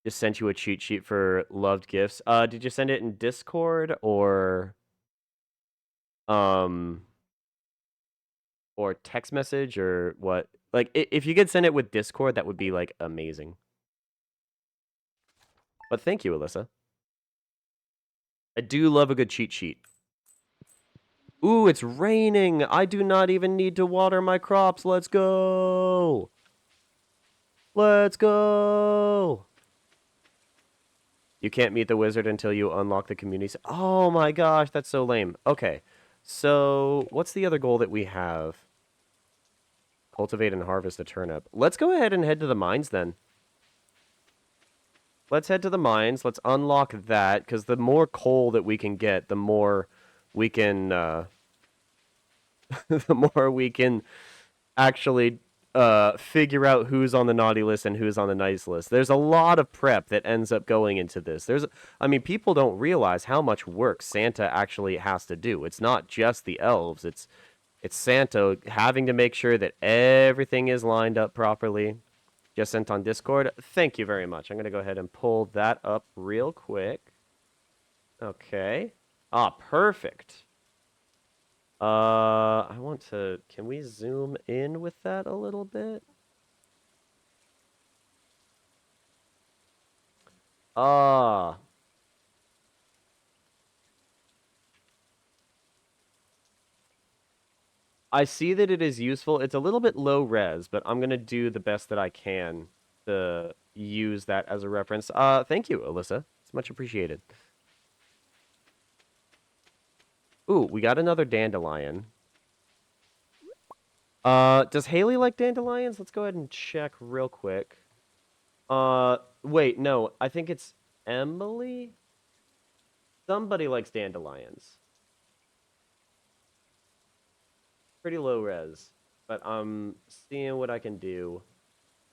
Just sent you a cheat sheet for loved gifts. Did you send it in Discord um or text message or what? Like if you could send it with Discord, that would be like amazing. But thank you, Alyssa. I do love a good cheat sheet. Ooh, it's raining. I do not even need to water my crops. Let's go. Let's go. You can't meet the wizard until you unlock the community. Oh my gosh, that's so lame. Okay. So, what's the other goal that we have? Cultivate and harvest a turnip. Let's go ahead and head to the mines then. Let's head to the mines. Let's unlock that, because the more coal that we can get, the more we can, the more we can actually figure out who's on the naughty list and who's on the nice list. There's a lot of prep that ends up going into this. I mean, people don't realize how much work Santa actually has to do. It's not just the elves. It's Santa having to make sure that everything is lined up properly. Just sent on Discord. Thank you very much. I'm going to go ahead and pull that up real quick. Okay. Ah, perfect. I want to... Can we zoom in with that a little bit? Ah. I see that it is useful. It's a little bit low res, but I'm going to do the best that I can to use that as a reference. Thank you, Alyssa. It's much appreciated. Ooh, we got another dandelion. Does Haley like dandelions? Let's go ahead and check real quick. Wait, no, I think it's Emily? Somebody likes dandelions. Pretty low res, but I'm seeing what I can do.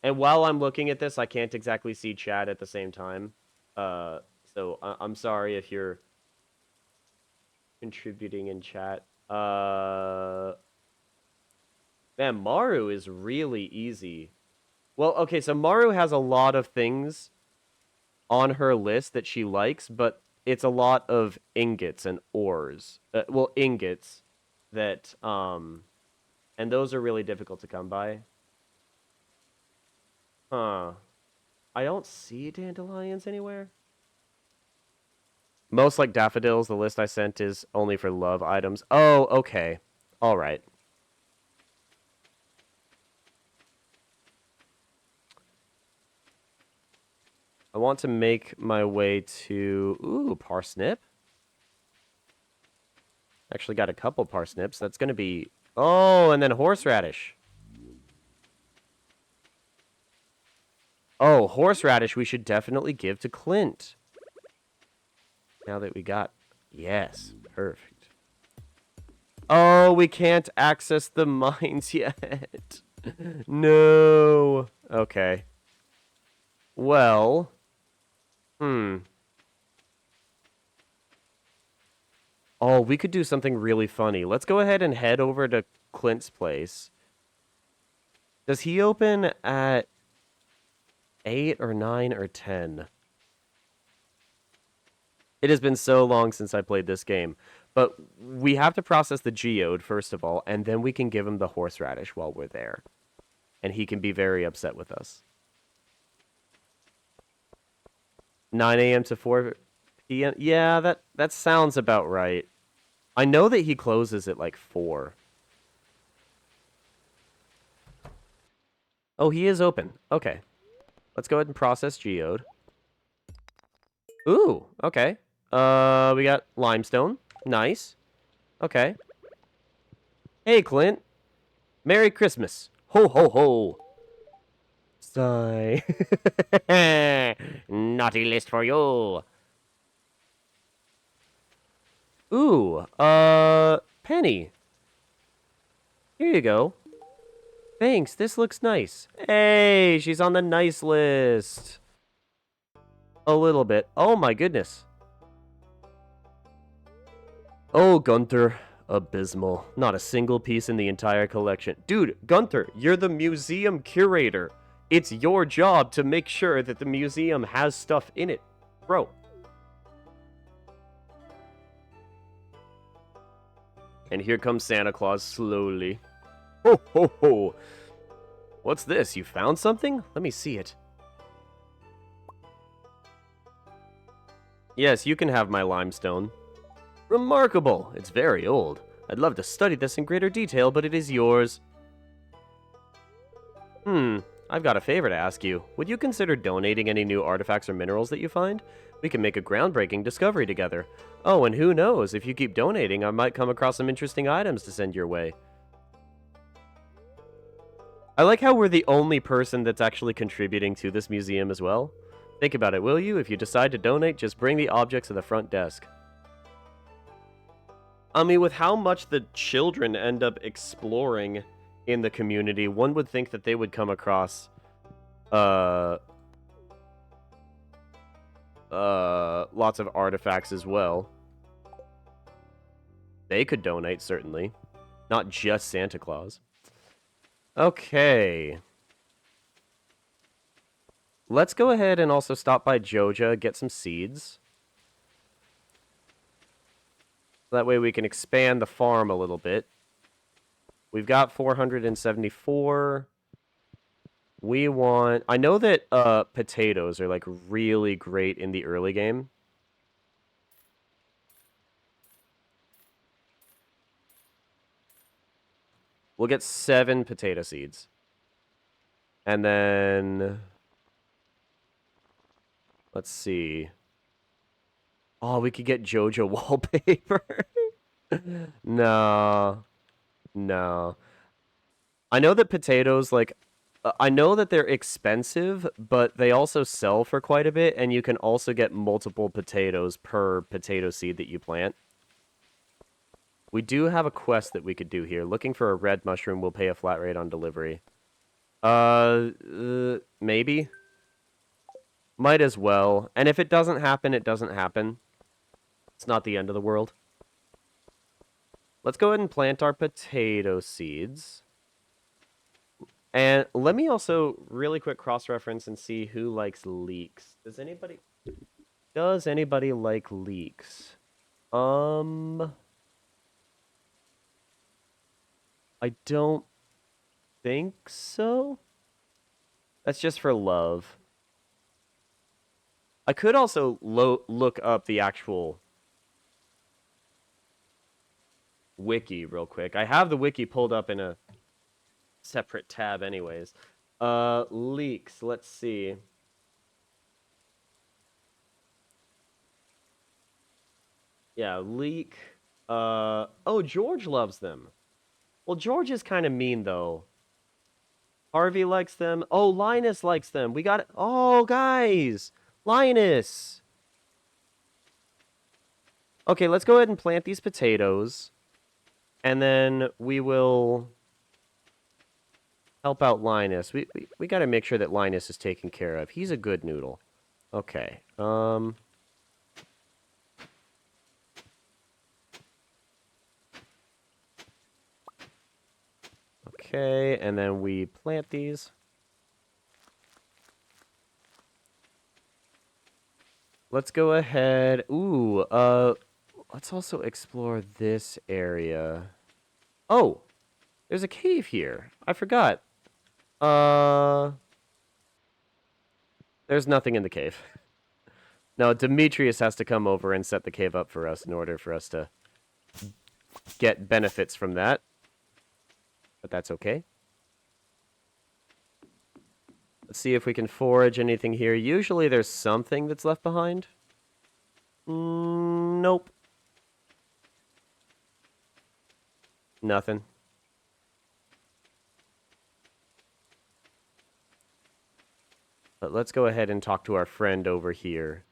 And while I'm looking at this, I can't exactly see chat at the same time. So I'm sorry if you're contributing in chat. Man, Maru is really easy. Well, okay, so Maru has a lot of things on her list that she likes, but it's a lot of ingots and ores. Well, ingots that, and those are really difficult to come by. Huh. I don't see dandelions anywhere. Most like daffodils, the list I sent is only for love items. Oh, okay. All right. I want to make my way to... Ooh, parsnip. Actually got a couple parsnips. That's going to be... Oh, and then horseradish. Oh, horseradish we should definitely give to Clint. Now that we got... Yes, perfect. Oh, we can't access the mines yet. No. Okay. Well. Oh, we could do something really funny. Let's go ahead and head over to Clint's place. Does he open at 8 or 9 or 10? It has been so long since I played this game. But we have to process the geode, first of all, and then we can give him the horseradish while we're there. And he can be very upset with us. 9 a.m. to 4 p.m.? Yeah, that sounds about right. I know that he closes at like 4. Oh, he is open. Okay. Let's go ahead and process geode. Ooh, okay. We got limestone. Nice. Okay. Hey, Clint. Merry Christmas. Ho, ho, ho. Sigh. Naughty list for you. Ooh, Penny. Here you go. Thanks, this looks nice. Hey, she's on the nice list. A little bit. Oh my goodness. Oh, Gunther. Abysmal. Not a single piece in the entire collection. Dude, Gunther, you're the museum curator. It's your job to make sure that the museum has stuff in it. Bro. And here comes Santa Claus slowly. Ho, ho, ho. What's this? You found something? Let me see it. Yes, you can have my limestone. Remarkable. It's very old. I'd love to study this in greater detail, but it is yours. I've got a favor to ask you. Would you consider donating any new artifacts or minerals that you find? We can make a groundbreaking discovery together. Oh, and who knows, if you keep donating, I might come across some interesting items to send your way. I like how we're the only person that's actually contributing to this museum as well. Think about it, will you? If you decide to donate, just bring the objects to the front desk. I mean, with how much the children end up exploring in the community, one would think that they would come across lots of artifacts as well. They could donate, certainly. Not just Santa Claus. Okay. Let's go ahead and also stop by Joja, get some seeds. That way we can expand the farm a little bit. We've got 474. We want... I know that potatoes are like really great in the early game. We'll get 7 potato seeds. And then... Let's see. Oh, we could get Joja wallpaper. No. No. I know that potatoes, like... I know that they're expensive, but they also sell for quite a bit, and you can also get multiple potatoes per potato seed that you plant. We do have a quest that we could do here. Looking for a red mushroom will pay a flat rate on delivery. Maybe. Might as well. And if it doesn't happen, it doesn't happen. It's not the end of the world. Let's go ahead and plant our potato seeds. And let me also really quick cross-reference and see who likes leeks. Does anybody like leeks? I don't think so. That's just for love. I could also look up the actual wiki real quick. I have the wiki pulled up in a separate tab anyways. Leeks, let's see. Yeah, leek. Oh, George loves them. Well, George is kind of mean, though. Harvey likes them. Oh, Linus likes them. We got it. Oh, guys. Linus. Okay, let's go ahead and plant these potatoes. And then we will help out Linus. We got to make sure that Linus is taken care of. He's a good noodle. Okay. Okay, and then we plant these. Let's go ahead. Ooh, let's also explore this area. Oh, there's a cave here. I forgot. There's nothing in the cave. No, Demetrius has to come over and set the cave up for us in order for us to get benefits from that. But that's okay. Let's see if we can forage anything here. Usually there's something that's left behind. Nope. Nothing. But let's go ahead and talk to our friend over here.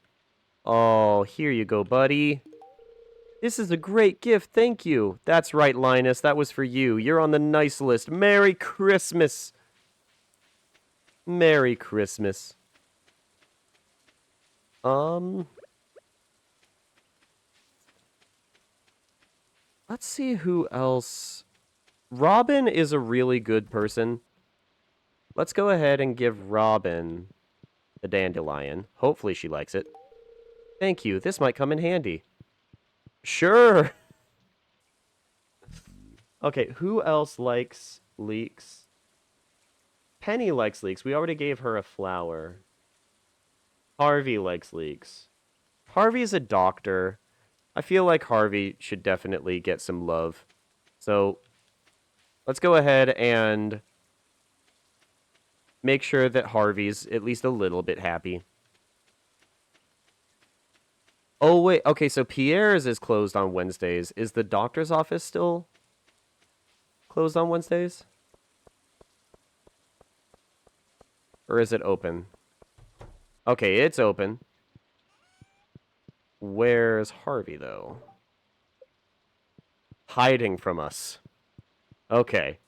Oh, here you go, buddy. This is a great gift, thank you. That's right, Linus, that was for you. You're on the nice list. Merry Christmas. Merry Christmas. Let's see who else. Robin is a really good person. Let's go ahead and give Robin the dandelion. Hopefully she likes it. Thank you. This might come in handy. Sure. Okay, who else likes leeks? Penny likes leeks. We already gave her a flower. Harvey likes leeks. Harvey's a doctor. I feel like Harvey should definitely get some love. So, let's go ahead and make sure that Harvey's at least a little bit happy. Oh, wait. Okay, so Pierre's is closed on Wednesdays. Is the doctor's office still closed on Wednesdays? Or is it open? Okay, it's open. Where's Harvey, though? Hiding from us. Okay.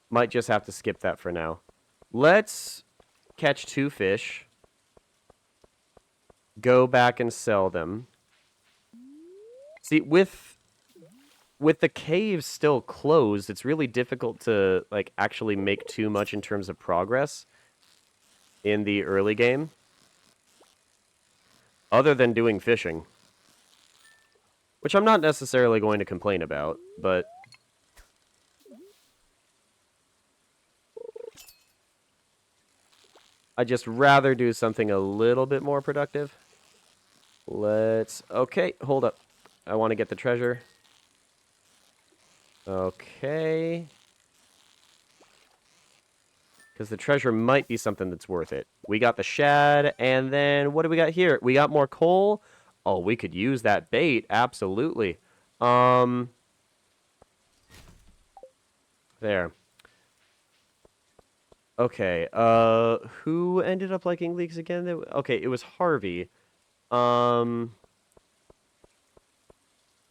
Might just have to skip that for now. Let's catch 2 fish. Go back and sell them. See, with the caves still closed, it's really difficult to like actually make too much in terms of progress in the early game. Other than doing fishing. Which I'm not necessarily going to complain about, but I'd just rather do something a little bit more productive. Okay, hold up. I want to get the treasure. Okay. Because the treasure might be something that's worth it. We got the shad, and then what do we got here? We got more coal. Oh, we could use that bait. Absolutely. There. Okay, who ended up liking leeks again? Okay, it was Harvey. Or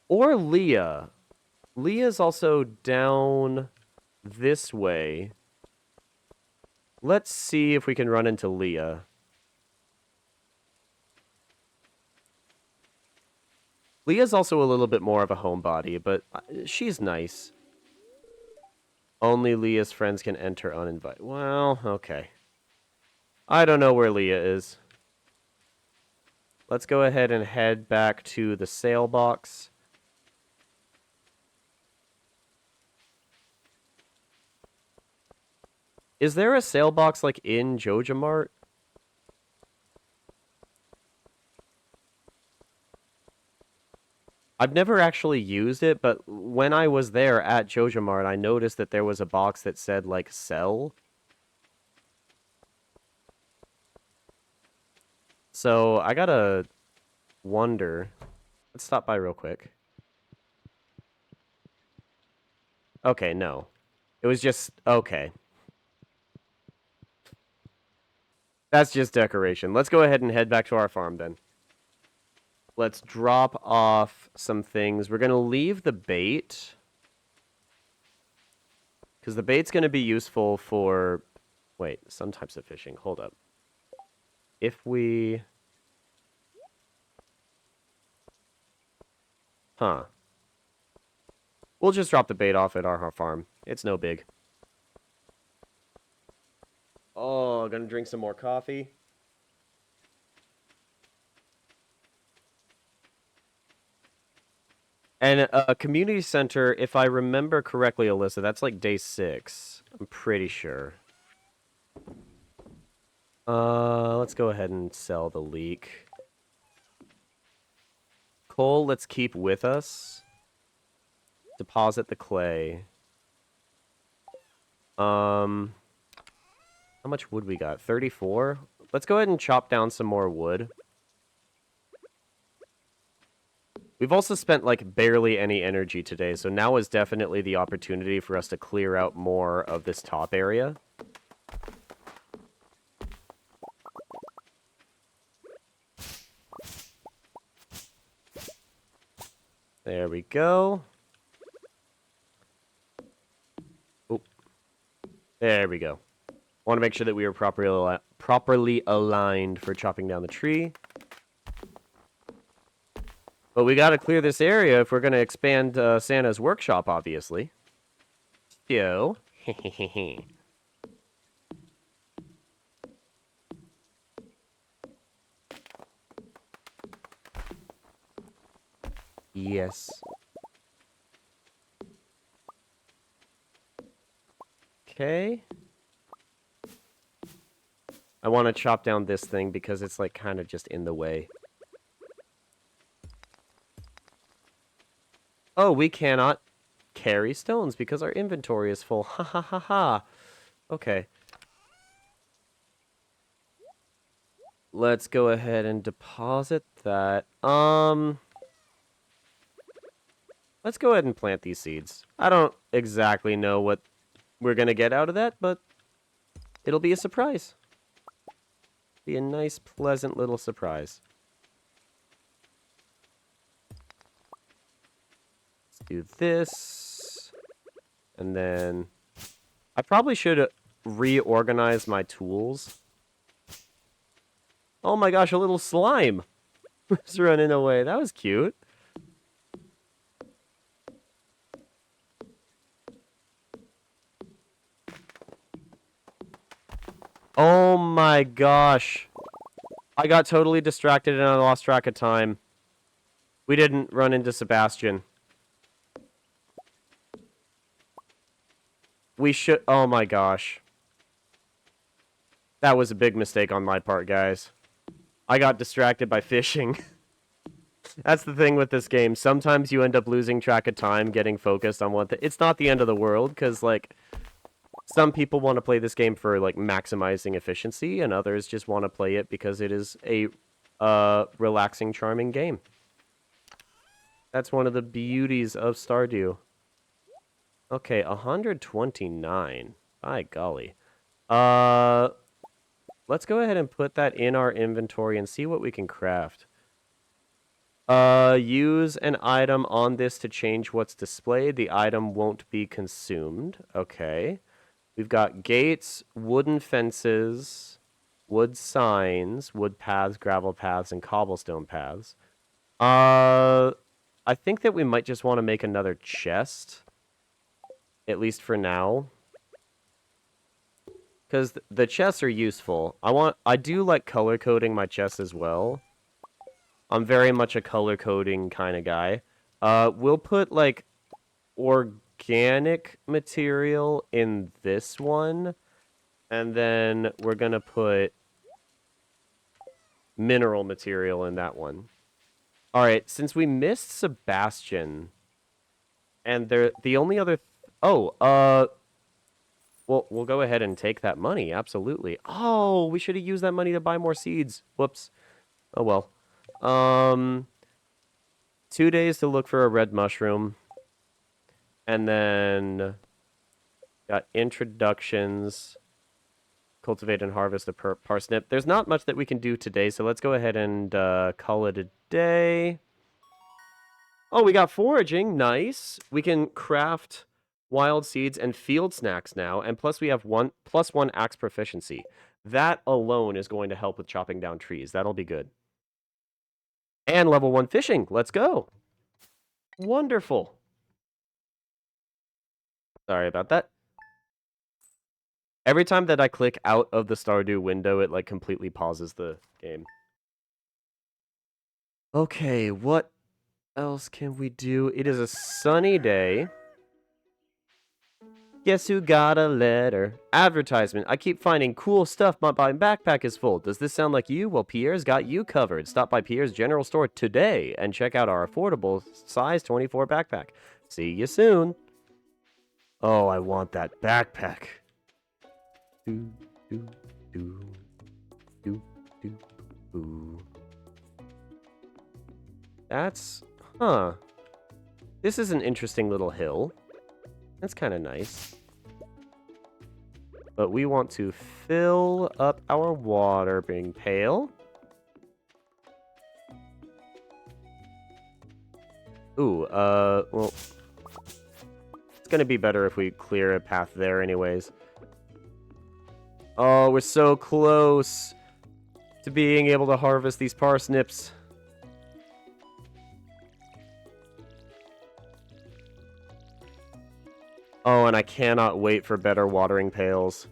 Leah. Leah's also down this way. Let's see if we can run into Leah. Leah's also a little bit more of a homebody, but she's nice. Only Leah's friends can enter uninvited. Well, okay. I don't know where Leah is. Let's go ahead and head back to the sale box. Is there a sale box like in Joja Mart? I've never actually used it, but when I was there at Joja Mart, I noticed that there was a box that said like sell. So I gotta wonder. Let's stop by real quick. Okay, no. It was just... Okay. That's just decoration. Let's go ahead and head back to our farm, then. Let's drop off some things. We're going to leave the bait. Because the bait's going to be useful for... Wait, some types of fishing. Hold up. If we... Huh. We'll just drop the bait off at our farm. It's no big. Oh, gonna drink some more coffee. And a community center, if I remember correctly, Alyssa, that's like day 6. I'm pretty sure. Let's go ahead and sell the leek. Coal, let's keep with us. Deposit the clay. How much wood we got? 34? Let's go ahead and chop down some more wood. We've also spent, like, barely any energy today, so now is definitely the opportunity for us to clear out more of this top area. There we go. Oh. There we go. Want to make sure that we are properly aligned for chopping down the tree. But we got to clear this area if we're going to expand Santa's workshop, obviously. So, yes. Okay. I want to chop down this thing because it's like kind of just in the way. Oh, we cannot carry stones because our inventory is full. Ha ha ha ha. Okay. Let's go ahead and deposit that. Let's go ahead and plant these seeds. I don't exactly know what we're going to get out of that, but it'll be a surprise. Be a nice, pleasant little surprise. Let's do this. And then I probably should reorganize my tools. Oh my gosh, a little slime was running away. That was cute. Oh my gosh. I got totally distracted and I lost track of time. We didn't run into Sebastian. We should... Oh my gosh. That was a big mistake on my part, guys. I got distracted by fishing. That's the thing with this game. Sometimes you end up losing track of time getting focused on one thing. It's not the end of the world, because, like... Some people want to play this game for, like, maximizing efficiency, and others just want to play it because it is a relaxing, charming game. That's one of the beauties of Stardew. Okay, 129. By golly. Let's go ahead and put that in our inventory and see what we can craft. Use an item on this to change what's displayed. The item won't be consumed. Okay. We've got gates, wooden fences, wood signs, wood paths, gravel paths, and cobblestone paths. I think that we might just want to make another chest. At least for now. Because the chests are useful. I do like color coding my chests as well. I'm very much a color coding kind of guy. We'll put, like, organic material in this one, and then we're gonna put mineral material in that one. All right, since we missed Sebastian, and the only other well, we'll go ahead and take that money, absolutely. Oh, we should have used that money to buy more seeds. Whoops. Oh well. 2 days to look for a red mushroom. And then Got introductions. Cultivate and harvest a parsnip. There's not much that we can do today, so let's go ahead and call it a day. Oh, we got foraging. Nice. We can craft wild seeds and field snacks now, and plus we have +1 axe proficiency. That alone is going to help with chopping down trees. That'll be good. And level 1 fishing. Let's go. Wonderful. Sorry about that. Every time that I click out of the Stardew window, it like completely pauses the game. Okay, what else can we do? It is a sunny day. Guess who got a letter? Advertisement. I keep finding cool stuff, but my backpack is full. Does this sound like you? Well, Pierre's got you covered. Stop by Pierre's General Store today and check out our affordable size 24 backpack. See you soon. Oh, I want that backpack. Do, do, do, do, do, do. That's... Huh. This is an interesting little hill. That's kind of nice. But we want to fill up our watering pail. Ooh, well... It's gonna be better if we clear a path there anyways. Oh, we're so close to being able to harvest these parsnips. Oh, and I cannot wait for better watering pails.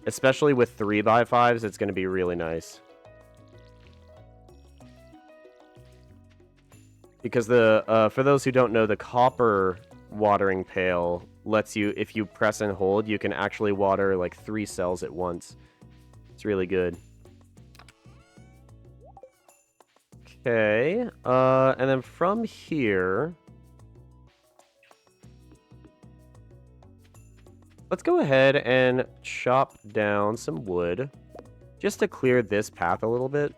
Especially with 3x5s, it's going to be really nice. Because for those who don't know, the copper watering pail lets you, if you press and hold, you can actually water like 3 cells at once. It's really good. Okay, and then from here... Let's go ahead and chop down some wood, just to clear this path a little bit.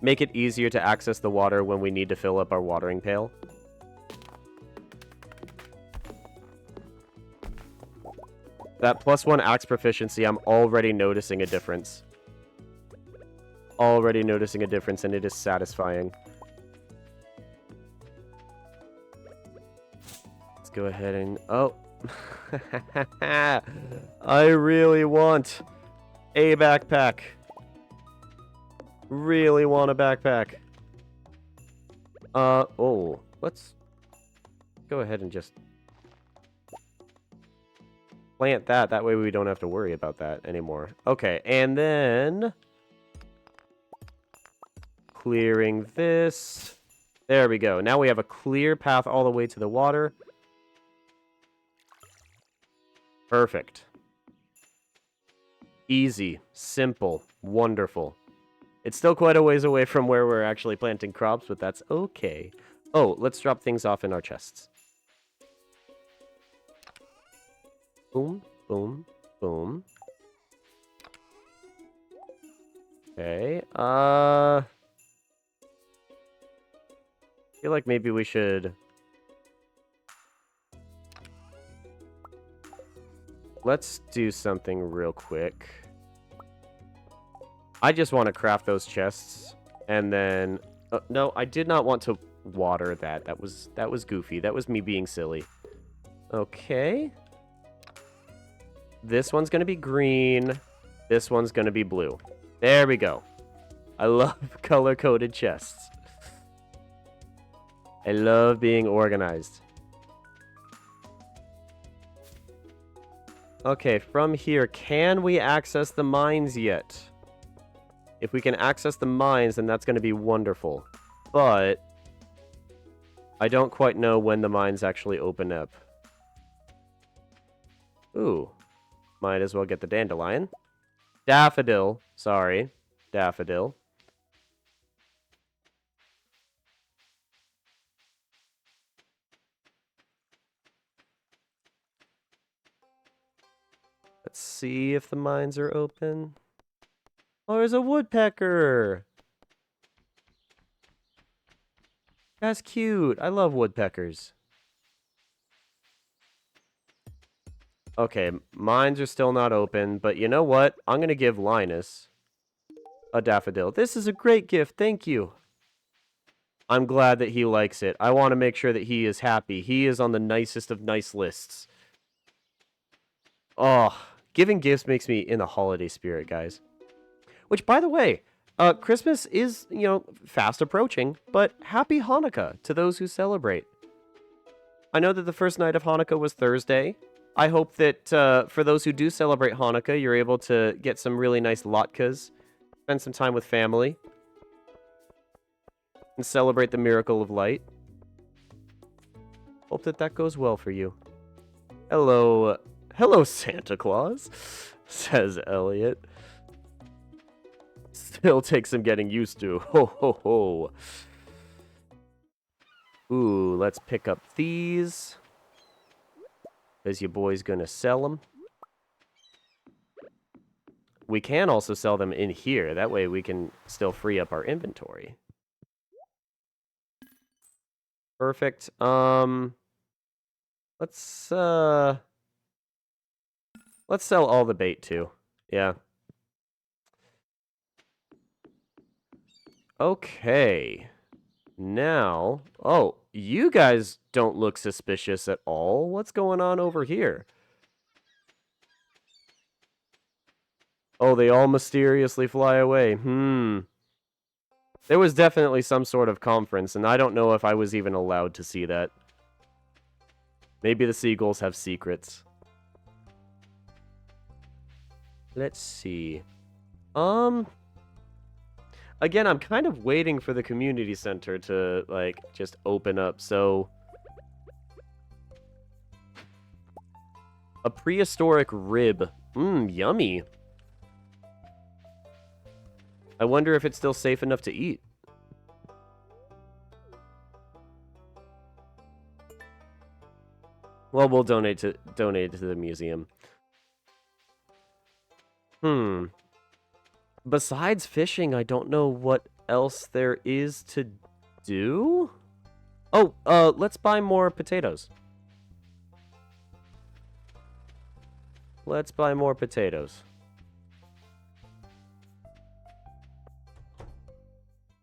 Make it easier to access the water when we need to fill up our watering pail. That +1 axe proficiency, I'm already noticing a difference. Already noticing a difference, and it is satisfying. Go ahead and... Oh. I really want a backpack. Really want a backpack. Oh. Let's go ahead and just plant that. That way we don't have to worry about that anymore. Okay, and then... Clearing this. There we go. Now we have a clear path all the way to the water. Perfect. Easy, simple, wonderful. It's still quite a ways away from where we're actually planting crops, but that's okay. Oh, let's drop things off in our chests. Boom, boom, boom. Okay, I feel like maybe we should... Let's do something real quick. I just want to craft those chests, and then... no, I did not want to water that. That was goofy. That was me being silly. Okay. This one's going to be green. This one's going to be blue. There we go. I love color-coded chests. I love being organized. Okay, from here, can we access the mines yet? If we can access the mines, then that's going to be wonderful. But I don't quite know when the mines actually open up. Ooh. Might as well get the dandelion. Daffodil. Sorry. Daffodil. Let's see if the mines are open. Oh, there's a woodpecker! That's cute. I love woodpeckers. Okay, mines are still not open, but you know what? I'm going to give Linus a daffodil. This is a great gift. Thank you. I'm glad that he likes it. I want to make sure that he is happy. He is on the nicest of nice lists. Oh, giving gifts makes me in the holiday spirit, guys. Which, by the way, Christmas is, fast approaching, but happy Hanukkah to those who celebrate. I know that the first night of Hanukkah was Thursday. I hope that for those who do celebrate Hanukkah, you're able to get some really nice latkes, spend some time with family, and celebrate the miracle of light. Hope that that goes well for you. Hello, Santa Claus, says Elliot. Still takes some getting used to. Ho, ho, ho. Ooh, let's pick up these. Because your boy's gonna sell them. We can also sell them in here. That way we can still free up our inventory. Perfect. Let's sell all the bait too. Yeah. Okay. Now, oh, you guys don't look suspicious at all. What's going on over here? Oh, they all mysteriously fly away. There was definitely some sort of conference, and I don't know if I was even allowed to see that. Maybe the seagulls have secrets. Let's see. Again, I'm kind of waiting for the community center to, like, just open up, so... A prehistoric rib. Yummy. I wonder if it's still safe enough to eat. Well, we'll donate it to the museum. Besides fishing, I don't know what else there is to do. Oh, let's buy more potatoes. Let's buy more potatoes.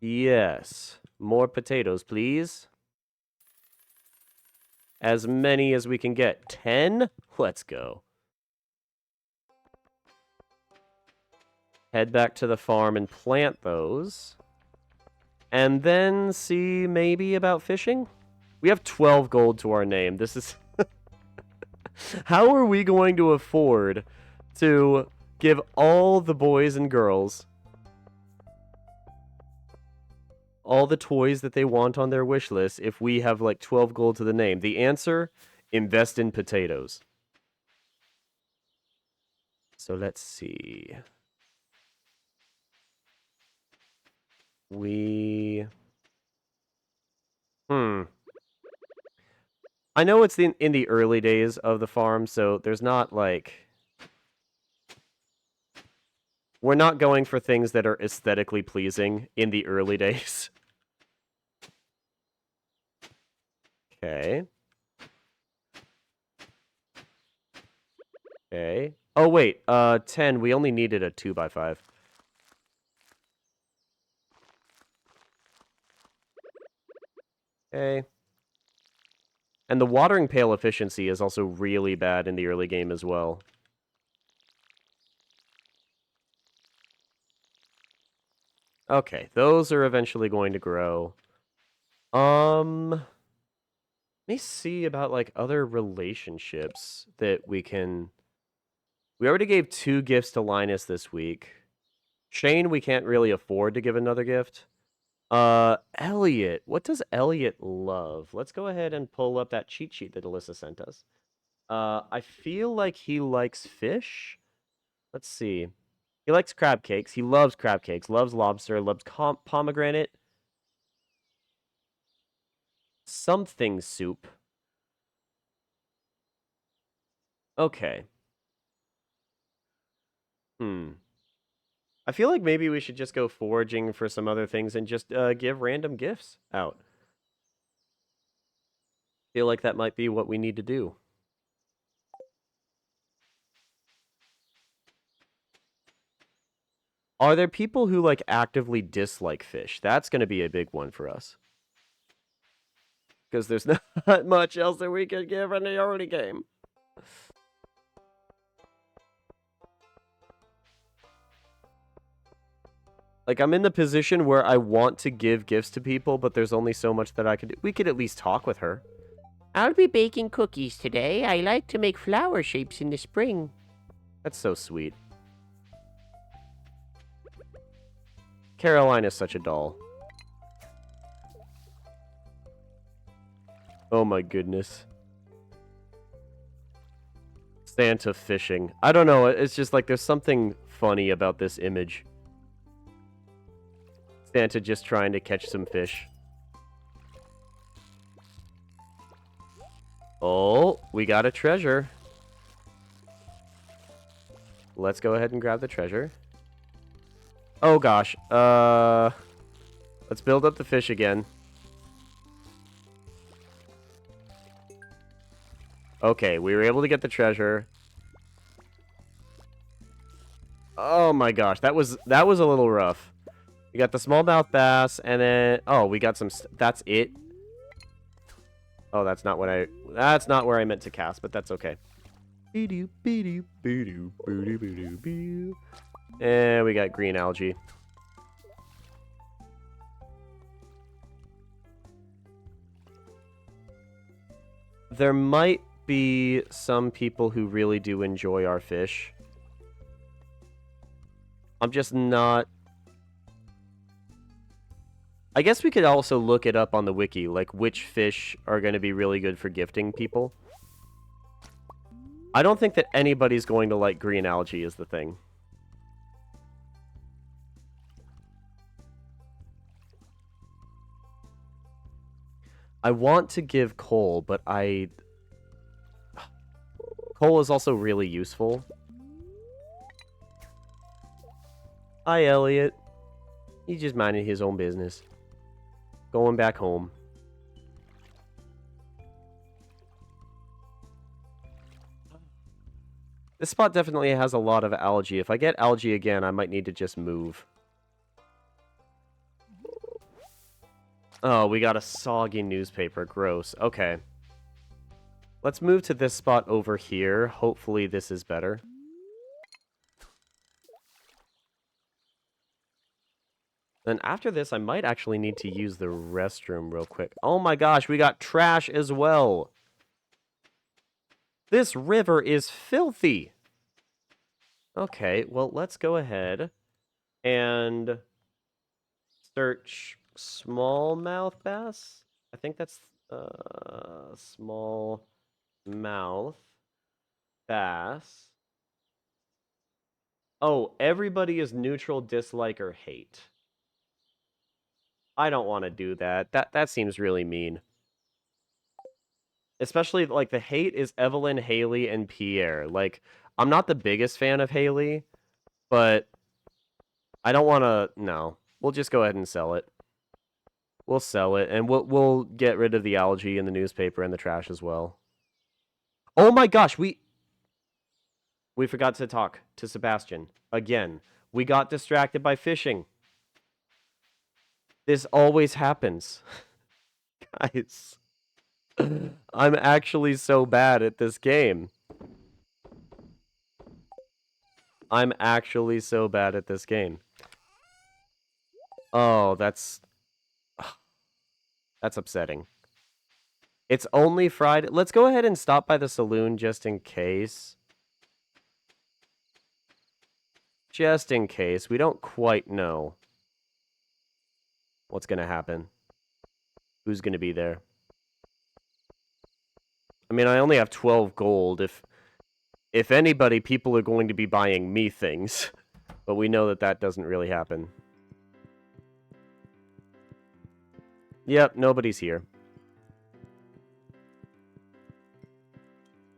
Yes. More potatoes, please. As many as we can get. 10? Let's go. Head back to the farm and plant those. And then see maybe about fishing? We have 12 gold to our name. This is... How are we going to afford to give all the boys and girls all the toys that they want on their wish list if we have like 12 gold to the name? The answer, invest in potatoes. So let's see. I know it's in the early days of the farm, so there's not like... We're not going for things that are aesthetically pleasing in the early days. Okay. Okay. Oh, wait. 10. We only needed a 2x5. Okay. And the watering pail efficiency is also really bad in the early game as well. Okay, those are eventually going to grow. Let me see about, like, other relationships that we can... We already gave 2 gifts to Linus this week. Shane, we can't really afford to give another gift. Elliot. What does Elliot love? Let's go ahead and pull up that cheat sheet that Alyssa sent us. I feel like he likes fish. Let's see. He likes crab cakes. He loves crab cakes. Loves lobster. Loves pomegranate. Something soup. Okay. I feel like maybe we should just go foraging for some other things and just give random gifts out. Feel like that might be what we need to do. Are there people who, like, actively dislike fish? That's gonna be a big one for us. Because there's not much else that we could give in the early game. Like, I'm in the position where I want to give gifts to people, but there's only so much that I could do. We could at least talk with her. I'll be baking cookies today. I like to make flower shapes in the spring. That's so sweet. Caroline is such a doll. Oh my goodness. Santa fishing. I don't know, it's just like there's something funny about this image. Santa just trying to catch some fish. Oh, we got a treasure. Let's go ahead and grab the treasure. Oh gosh. Let's build up the fish again. Okay, we were able to get the treasure. Oh my gosh, that was a little rough. We got the smallmouth bass, and then we got some. That's it. Oh, that's not where I meant to cast, but that's okay. And we got green algae. There might be some people who really do enjoy our fish. I'm just not... I guess we could also look it up on the wiki, like which fish are going to be really good for gifting people. I don't think that anybody's going to like green algae is the thing. I want to give coal, but coal is also really useful. Hi, Elliot. He's just minding his own business. Going back home. This spot definitely has a lot of algae. If I get algae again, I might need to just move. Oh, we got a soggy newspaper. Gross. Okay. Let's move to this spot over here. Hopefully this is better. Then after this, I might actually need to use the restroom real quick. Oh my gosh, we got trash as well. This river is filthy. Okay, well, let's go ahead and search smallmouth bass. I think that's smallmouth bass. Oh, everybody is neutral, dislike, or hate. I don't want to do that. That seems really mean. Especially, like, the hate is Evelyn, Haley, and Pierre. Like, I'm not the biggest fan of Haley, but I don't want to... No. We'll just go ahead and sell it. We'll sell it, and we'll get rid of the algae in the newspaper and the trash as well. Oh my gosh, we forgot to talk to Sebastian. Again, we got distracted by fishing. This always happens. Guys, I'm actually so bad at this game. I'm actually so bad at this game. Oh, that's upsetting. It's only Friday. Let's go ahead and stop by the saloon just in case. Just in case. We don't quite know what's going to happen. Who's going to be there? I mean, I only have 12 gold. If anybody, people are going to be buying me things. But we know that that doesn't really happen. Yep, nobody's here.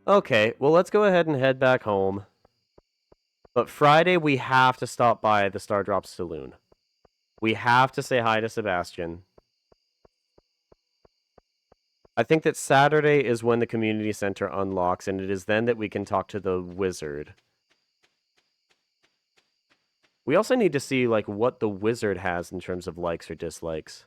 Okay, well, let's go ahead and head back home. But Friday, we have to stop by the Stardrop Saloon. We have to say hi to Sebastian. I think that Saturday is when the community center unlocks, and it is then that we can talk to the wizard. We also need to see, like, what the wizard has in terms of likes or dislikes.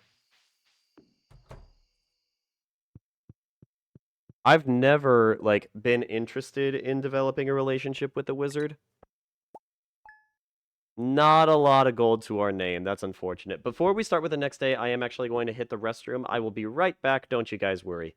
I've never, like, been interested in developing a relationship with the wizard. Not a lot of gold to our name. That's unfortunate. Before we start with the next day, I am actually going to hit the restroom. I will be right back. Don't you guys worry.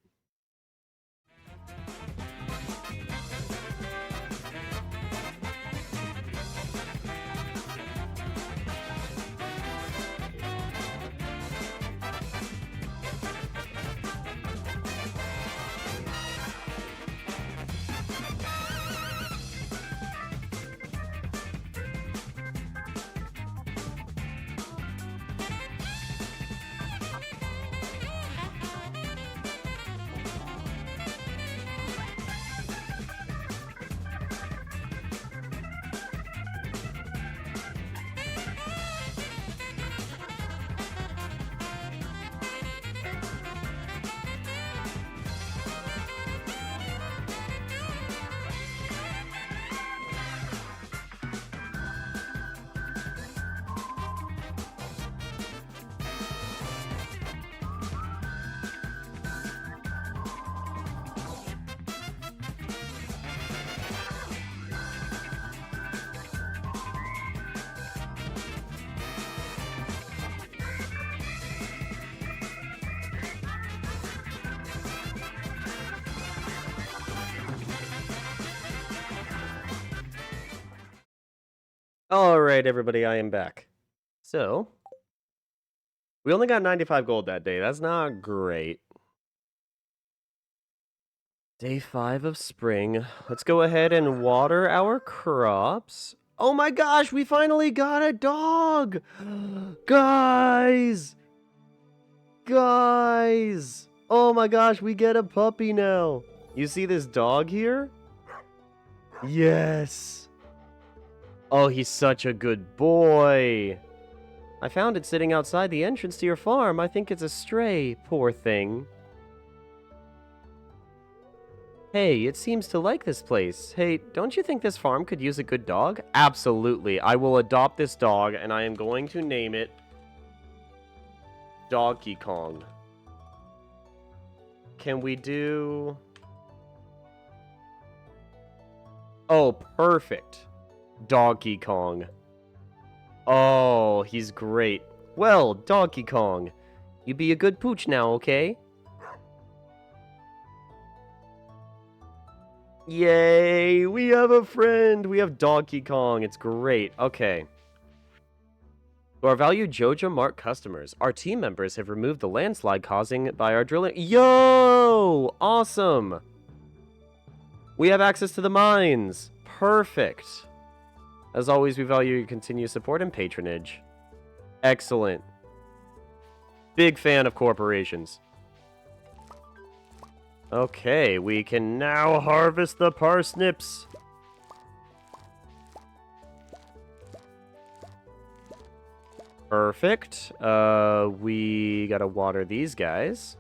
All right, everybody, I am back. So, we only got 95 gold that day. That's not great. Day 5 of spring. Let's go ahead and water our crops. Oh my gosh, we finally got a dog! Guys! Guys! Oh my gosh, we get a puppy now. You see this dog here? Yes! Oh, he's such a good boy. I found it sitting outside the entrance to your farm. I think it's a stray, poor thing. Hey, it seems to like this place. Hey, don't you think this farm could use a good dog? Absolutely. I will adopt this dog, and I am going to name it Donkey Kong. Can we do... Oh, perfect. Donkey Kong. Oh, he's great. Well, Donkey Kong, you be a good pooch now, okay? Yay, we have a friend. We have Donkey Kong. It's great. Okay. To our valued Joja Mart customers, our team members have removed the landslide causing by our drilling. Yo! Awesome! We have access to the mines. Perfect. As always, we value your continued support and patronage. Excellent. Big fan of corporations. Okay, we can now harvest the parsnips. Perfect. We gotta water these guys.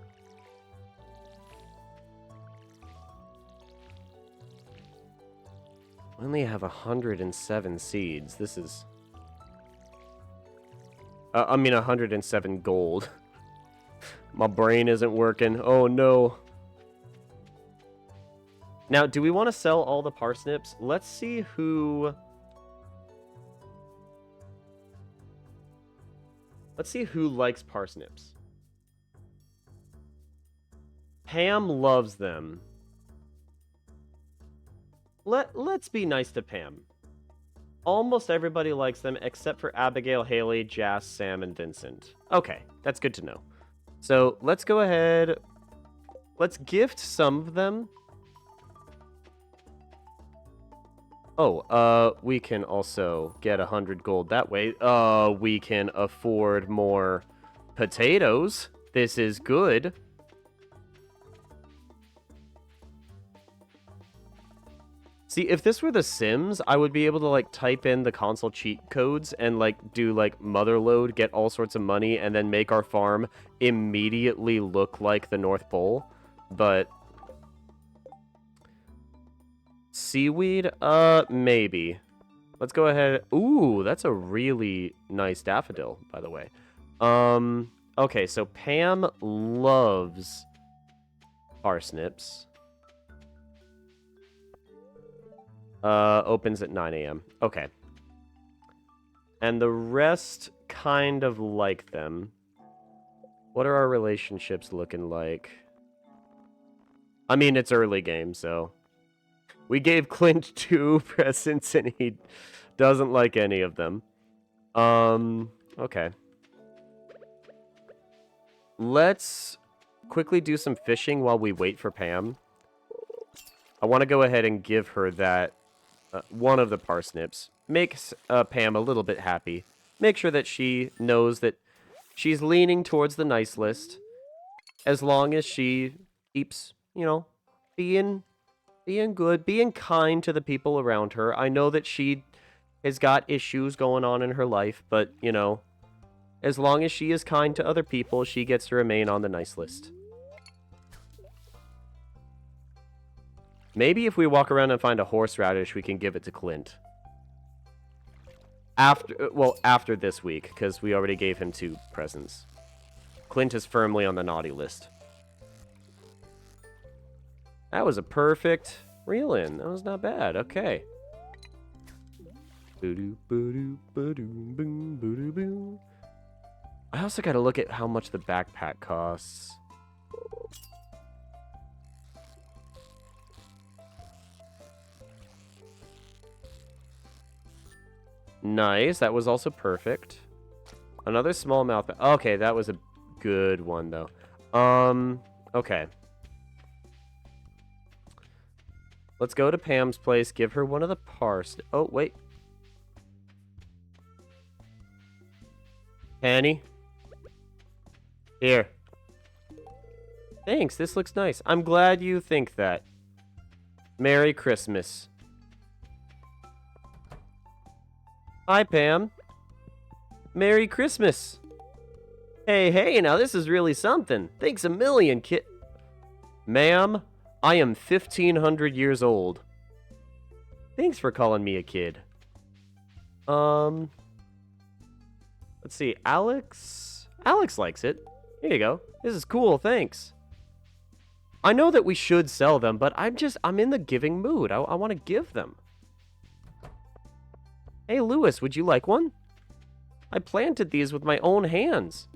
We only have 107 seeds. This is... I mean 107 gold. My brain isn't working. Oh no. Now, do we want to sell all the parsnips? Let's see who... Let's see who likes parsnips. Pam loves them. Let's be nice to Pam. Almost everybody likes them except for Abigail, Haley, Jas, Sam, and Vincent. Okay, that's good to know. So let's go ahead. Let's gift some of them. Oh, we can also get 100 gold that way. We can afford more potatoes. This is good. See, if this were The Sims, I would be able to, like, type in the console cheat codes and, like, do, like, motherload, get all sorts of money, and then make our farm immediately look like the North Pole. But... seaweed? Maybe. let's go ahead. Ooh, that's a really nice daffodil, by the way. Okay, so Pam loves parsnips. Opens at 9 a.m. Okay. And the rest kind of like them. What are our relationships looking like? I mean, it's early game, so... We gave Clint 2 presents, and he doesn't like any of them. Okay. Let's quickly do some fishing while we wait for Pam. I want to go ahead and give her that one of the parsnips. Makes Pam a little bit happy. Make sure that she knows that she's leaning towards the nice list. As long as she keeps, you know, being good, being kind to the people around her. I know that she has got issues going on in her life, but, you know, as long as she is kind to other people, she gets to remain on the nice list. Maybe if we walk around and find a horseradish, we can give it to Clint. After this week, because we already gave him 2 presents. Clint is firmly on the naughty list. That was a perfect reel-in. That was not bad. Okay. I also gotta look at how much the backpack costs. Nice. That was also perfect. Another smallmouth. Okay, that was a good one, though. Okay. Let's go to Pam's place, give her one of the parsnips. Oh, wait. Penny? Here. Thanks, this looks nice. I'm glad you think that. Merry Christmas. Hi, Pam. Merry Christmas. Hey, now this is really something. Thanks a million, kid. Ma'am, I am 1,500 years old. Thanks for calling me a kid. Let's see, Alex? Alex likes it. Here you go. This is cool, thanks. I know that we should sell them, but I'm in the giving mood. I want to give them. Hey, Lewis, would you like one? I planted these with my own hands.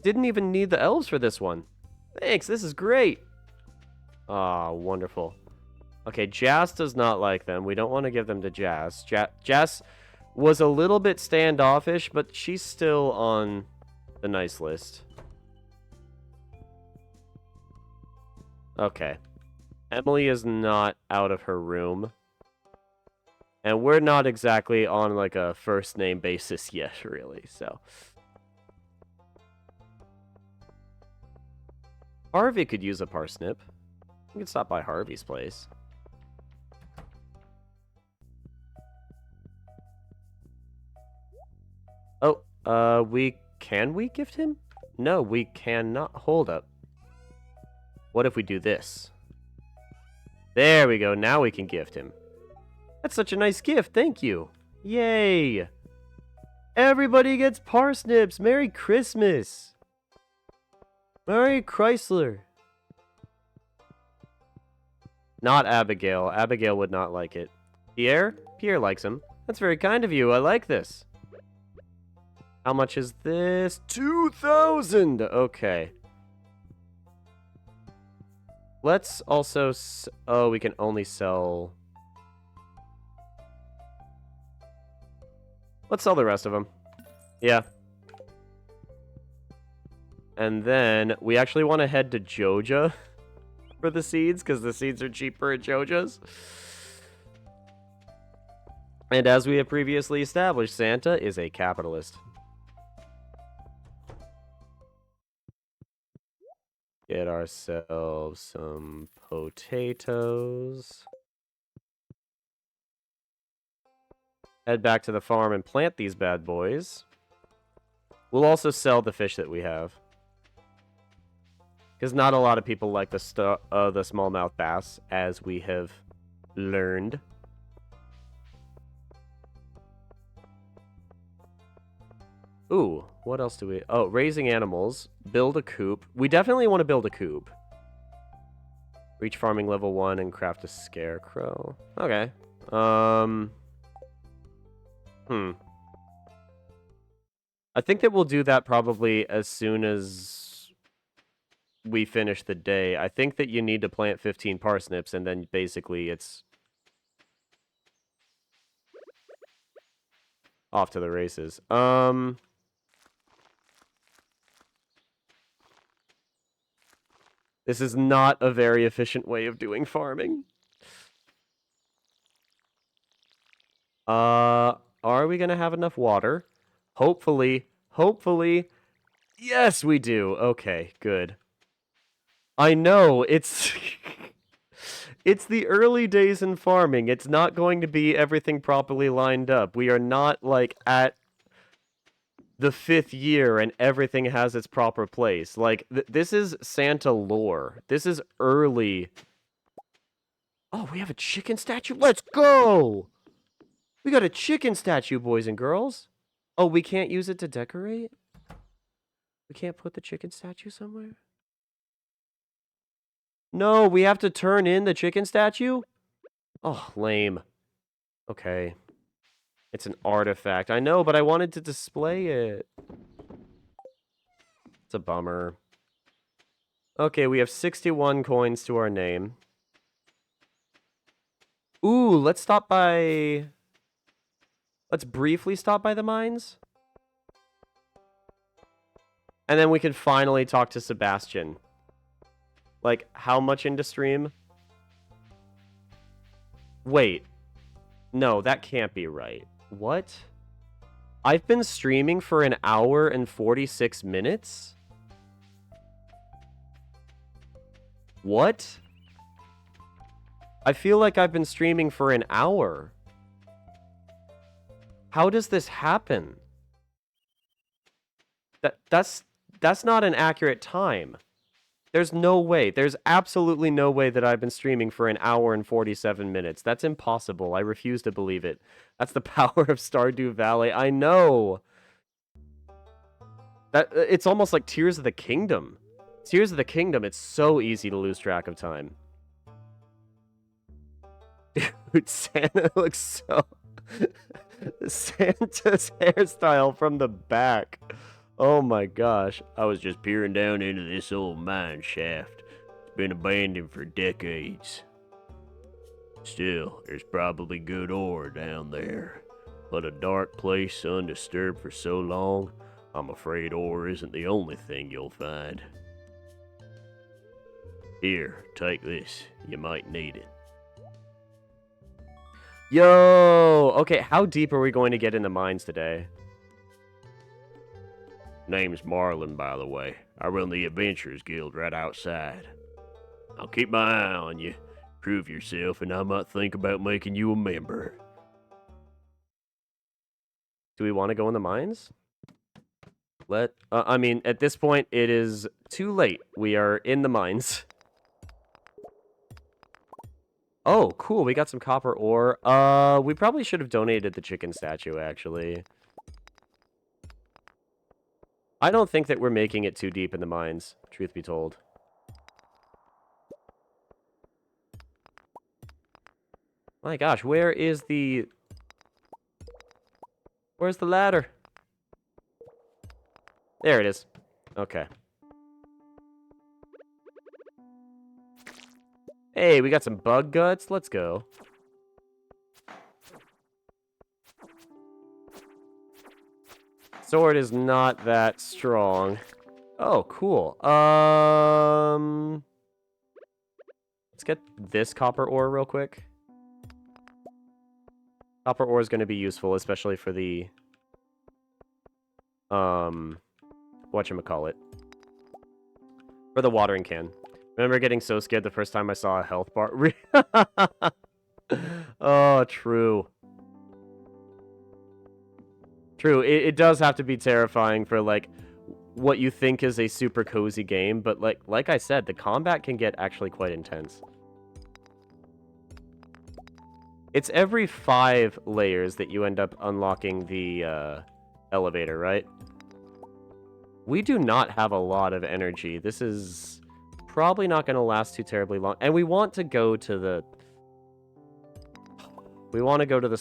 Didn't even need the elves for this one. Thanks, this is great. Ah, wonderful. Okay, Jas does not like them. We don't want to give them to Jas. Jas was a little bit standoffish, but she's still on the nice list. Okay. Emily is not out of her room. And we're not exactly on, like, a first-name basis yet, really, so... Harvey could use a parsnip. We could stop by Harvey's place. Oh, can we gift him? No, we cannot. Hold up. What if we do this? There we go, now we can gift him. That's such a nice gift, thank you. Yay! Everybody gets parsnips! Merry Christmas! Merry Chrysler! Not Abigail. Abigail would not like it. Pierre? Pierre likes him. That's very kind of you, I like this. How much is this? 2,000! Okay. Let's also... Oh, we can only sell... Let's sell the rest of them. Yeah. And then we actually want to head to Joja for the seeds, because the seeds are cheaper at Joja's. And as we have previously established, Santa is a capitalist. Get ourselves some potatoes. Head back to the farm and plant these bad boys. We'll also sell the fish that we have. Because not a lot of people like the smallmouth bass, as we have learned. Ooh, what else do we... Oh, raising animals. Build a coop. We definitely want to build a coop. Reach farming level 1 and craft a scarecrow. Okay. I think that we'll do that probably as soon as we finish the day. I think that you need to plant 15 parsnips, and then basically it's off to the races. This is not a very efficient way of doing farming. Are we gonna have enough water? Hopefully. Hopefully. Yes, we do. Okay, good. I know, it's... It's the early days in farming. It's not going to be everything properly lined up. We are not, like, at the 5th year and everything has its proper place. Like, this is Santa lore. This is early... Oh, we have a chicken statue? Let's go! We got a chicken statue, boys and girls. Oh, we can't use it to decorate? We can't put the chicken statue somewhere? No, we have to turn in the chicken statue? Oh, lame. Okay. It's an artifact. I know, but I wanted to display it. It's a bummer. Okay, we have 61 coins to our name. Ooh, let's stop by... Let's briefly stop by the mines. And then we can finally talk to Sebastian. Like, how much into stream? Wait. No, that can't be right. What? I've been streaming for an hour and 46 minutes? What? I feel like I've been streaming for an hour. How does this happen? That's not an accurate time. There's no way. There's absolutely no way that I've been streaming for an hour and 47 minutes. That's impossible. I refuse to believe it. That's the power of Stardew Valley. I know. It's almost like Tears of the Kingdom. Tears of the Kingdom, it's so easy to lose track of time. Dude, Santa looks so... Santa's hairstyle from the back. Oh my gosh. I was just peering down into this old mine shaft. It's been abandoned for decades. Still, there's probably good ore down there. But a dark place undisturbed for so long, I'm afraid ore isn't the only thing you'll find. Here, take this. You might need it. Yo! Okay, how deep are we going to get in the mines today? Name's Marlin, by the way. I run the Adventurers Guild right outside. I'll keep my eye on you. Prove yourself, and I might think about making you a member. Do we want to go in the mines? I mean, at this point, it is too late. We are in the mines. Oh, cool. We got some copper ore. We probably should have donated the chicken statue, actually. I don't think that we're making it too deep in the mines, truth be told. My gosh, where's the ladder? There it is. Okay. Hey, we got some bug guts. Let's go. Sword is not that strong. Oh, cool. Let's get this copper ore real quick. Copper ore is going to be useful, especially for the whatchamacallit. For the watering can. Remember getting so scared the first time I saw a health bar? Oh, true. True, it does have to be terrifying for, like, what you think is a super cozy game, but like I said, the combat can get actually quite intense. It's every 5 layers that you end up unlocking the elevator, right? We do not have a lot of energy. This is probably not going to last too terribly long. And we want to go to the... We want to go to the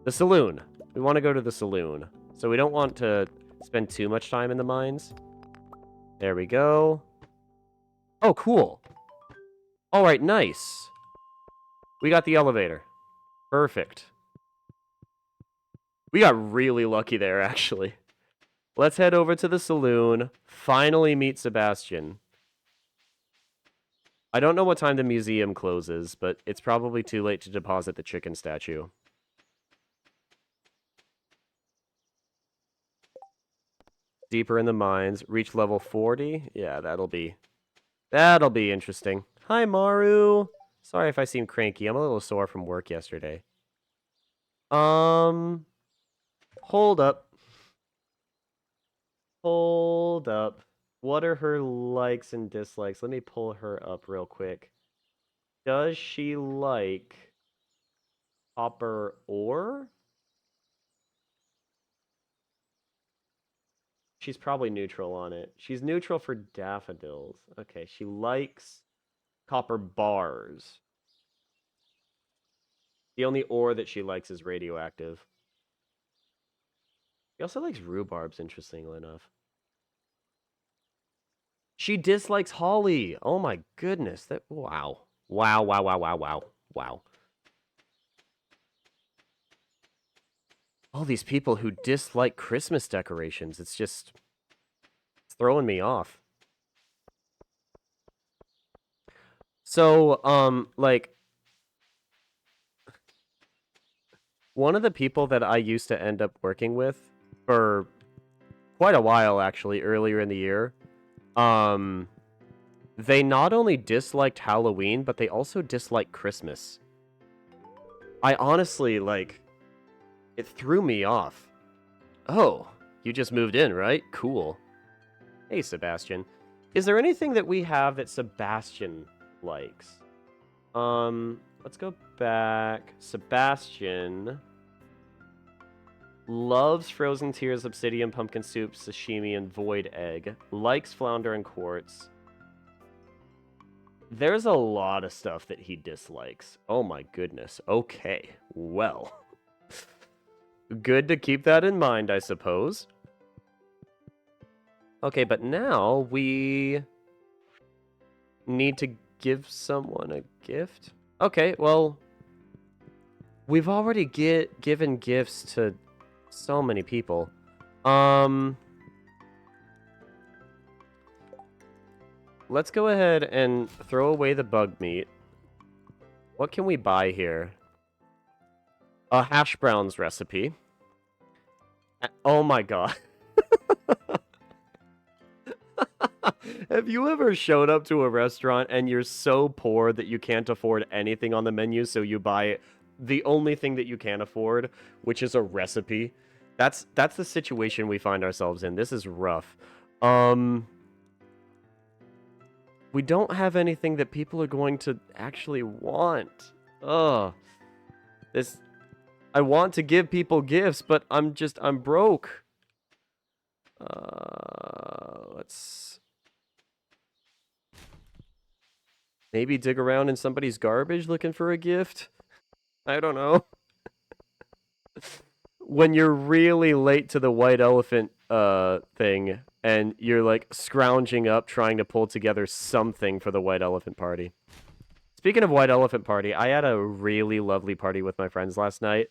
the saloon. We want to go to the saloon. So we don't want to spend too much time in the mines. There we go. Oh, cool. All right, nice. We got the elevator. Perfect. We got really lucky there, actually. Let's head over to the saloon. Finally meet Sebastian. I don't know what time the museum closes, but it's probably too late to deposit the chicken statue. Deeper in the mines. Reach level 40. Yeah, that'll be interesting. Hi, Maru. Sorry if I seem cranky. I'm a little sore from work yesterday. Hold up. Hold up. What are her likes and dislikes? Let me pull her up real quick. Does she like copper ore? She's probably neutral on it. She's neutral for daffodils. Okay, she likes copper bars. The only ore that she likes is radioactive. She also likes rhubarbs, interestingly enough. She dislikes holly. Oh my goodness. Wow. Wow, wow, wow, wow, wow. Wow. All these people who dislike Christmas decorations. It's throwing me off. So, like, one of the people that I used to end up working with for quite a while, actually, earlier in the year, they not only disliked Halloween, but they also disliked Christmas. I honestly, like, it threw me off. Oh, you just moved in, right? Cool. Hey, Sebastian. Is there anything that we have that Sebastian likes? Let's go back. Sebastian loves frozen tears, obsidian, pumpkin soup, sashimi, and void egg. Likes flounder and quartz. There's a lot of stuff that he dislikes. Oh my goodness. Okay, well. Good to keep that in mind, I suppose. Okay, but now we need to give someone a gift. Okay, well, we've already given gifts to so many people. Let's go ahead and throw away the bug meat. What can we buy here? A hash browns recipe. Oh my god. Have you ever showed up to a restaurant and you're so poor that you can't afford anything on the menu, so you buy the only thing that you can afford, which is a recipe? That's the situation we find ourselves in. This is rough. We don't have anything that people are going to actually want. Ugh. I want to give people gifts, but I'm broke. Let's maybe dig around in somebody's garbage looking for a gift. I don't know. When you're really late to the white elephant thing, and you're like scrounging up trying to pull together something for the white elephant party. Speaking of white elephant party, I had a really lovely party with my friends last night,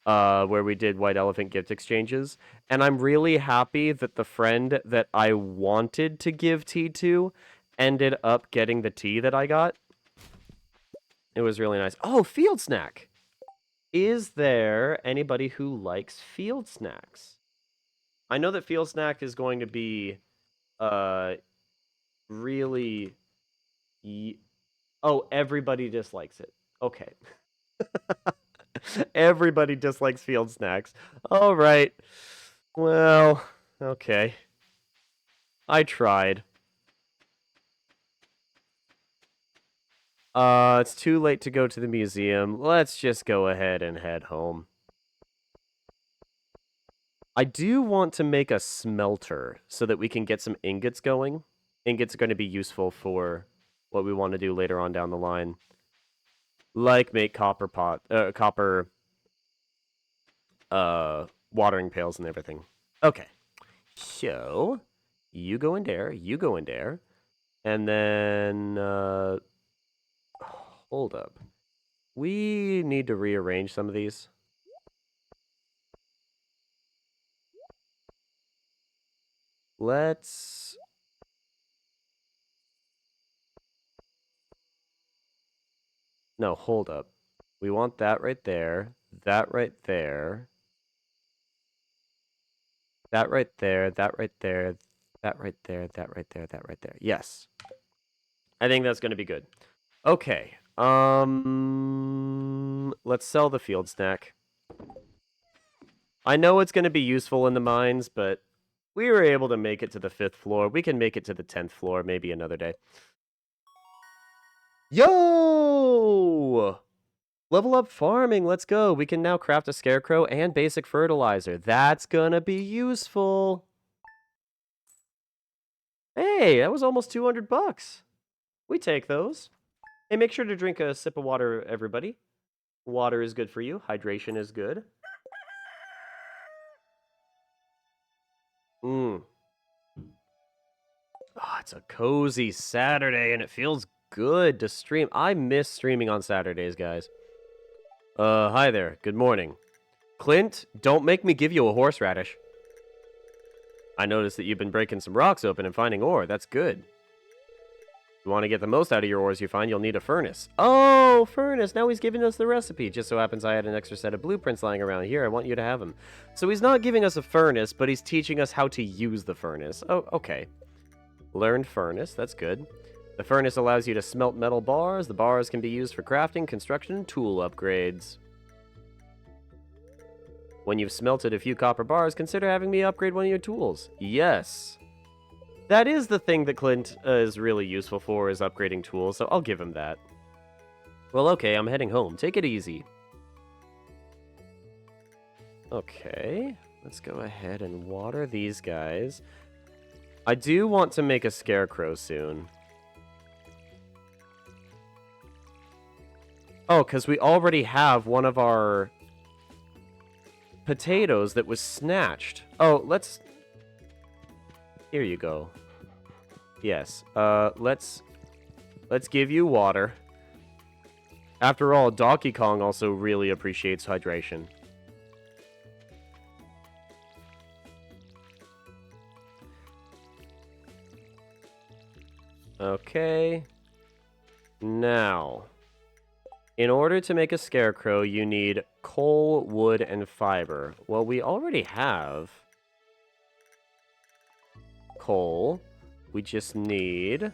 where we did white elephant gift exchanges, and I'm really happy that the friend that I wanted to give tea to ended up getting the tea that I got. It was really nice. Oh, field snack. Is there anybody who likes field snacks? I know that field snack is going to be really oh, everybody dislikes it. Okay. Everybody dislikes field snacks. All right. Well, okay. I tried. It's too late to go to the museum. Let's just go ahead and head home. I do want to make a smelter so that we can get some ingots going. Ingots are going to be useful for what we want to do later on down the line. Like make copper watering pails and everything. Okay. So, you go in there, you go in there, and then hold up. We need to rearrange some of these. Let's... No, hold up. We want that right there, that right there, that right there, that right there, that right there, that right there, that right there. Yes. I think that's going to be good. Okay. Let's sell the field snack. I know it's going to be useful in the mines, but we were able to make it to the 5th floor. We can make it to the 10th floor maybe another day. Yo! Level up farming. Let's go. We can now craft a scarecrow and basic fertilizer. That's going to be useful. Hey, that was almost 200 bucks. We take those. Hey, make sure to drink a sip of water, everybody. Water is good for you. Hydration is good. Oh, it's a cozy Saturday, and it feels good to stream. I miss streaming on Saturdays, guys. Hi there. Good morning. Clint, don't make me give you a horseradish. I noticed that you've been breaking some rocks open and finding ore. That's good. If you want to get the most out of your ores you find, you'll need a furnace. Oh, furnace. Now he's giving us the recipe. Just so happens I had an extra set of blueprints lying around here. I want you to have them. So he's not giving us a furnace, but he's teaching us how to use the furnace. Oh, okay. Learned furnace. That's good. The furnace allows you to smelt metal bars. The bars can be used for crafting, construction, and tool upgrades. When you've smelted a few copper bars, consider having me upgrade one of your tools. Yes. That is the thing that Clint is really useful for, is upgrading tools, so I'll give him that. Well, okay, I'm heading home. Take it easy. Okay, let's go ahead and water these guys. I do want to make a scarecrow soon. Oh, because we already have one of our potatoes that was snatched. Oh, let's... Here you go. Yes, let's give you water. After all, Donkey Kong also really appreciates hydration. Okay. Now, in order to make a scarecrow, you need coal, wood, and fiber. Well, we already have coal. We just need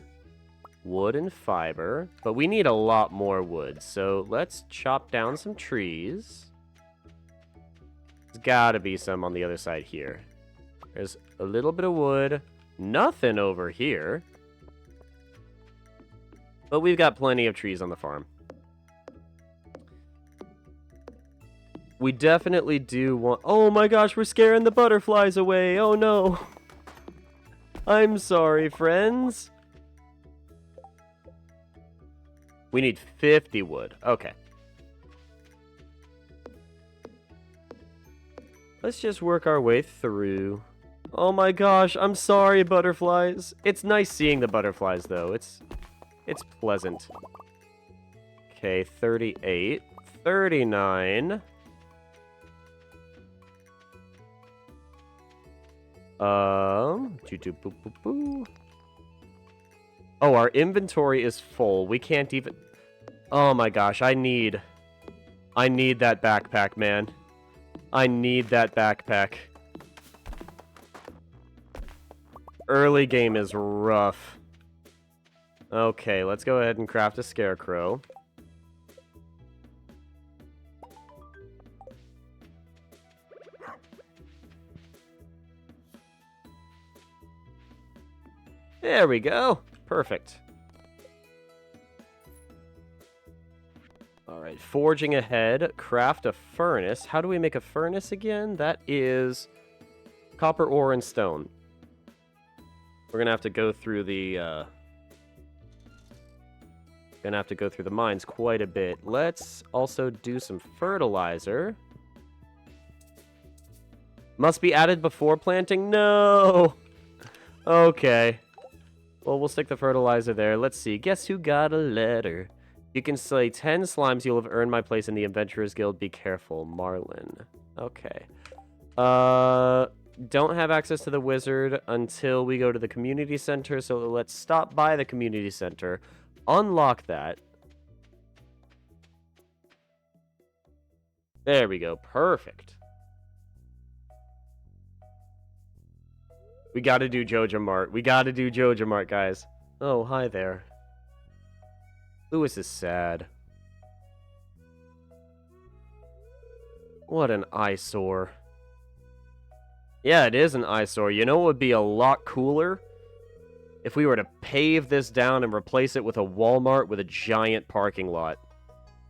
wood and fiber, but we need a lot more wood. So let's chop down some trees. There's gotta be some on the other side here. There's a little bit of wood. Nothing over here. But we've got plenty of trees on the farm. We definitely do want... Oh my gosh, we're scaring the butterflies away. Oh no. I'm sorry, friends. We need 50 wood. Okay. Let's just work our way through. Oh my gosh, I'm sorry, butterflies. It's nice seeing the butterflies, though. It's pleasant. Okay, 38. 39. Oh, our inventory is full. We can't even... Oh my gosh, I need that backpack, man. I need that backpack. Early game is rough. Okay, let's go ahead and craft a scarecrow. There we go. Perfect. Alright, forging ahead. Craft a furnace. How do we make a furnace again? That is Copper, ore, and stone. We're gonna have to go through the mines quite a bit. Let's also do some fertilizer. Must be added before planting? No! Okay. Well, we'll stick the fertilizer there. Let's see. Guess who got a letter? You can slay 10 slimes. You'll have earned my place in the Adventurers Guild. Be careful. Marlin. Okay. Don't have access to the wizard until we go to the community center, so let's stop by the community center. Unlock that. There we go. Perfect. We gotta do Joja Mart. We gotta do Joja Mart, guys. Oh, hi there. Lewis is sad. What an eyesore. Yeah, it is an eyesore. You know what would be a lot cooler? If we were to pave this down and replace it with a Walmart with a giant parking lot.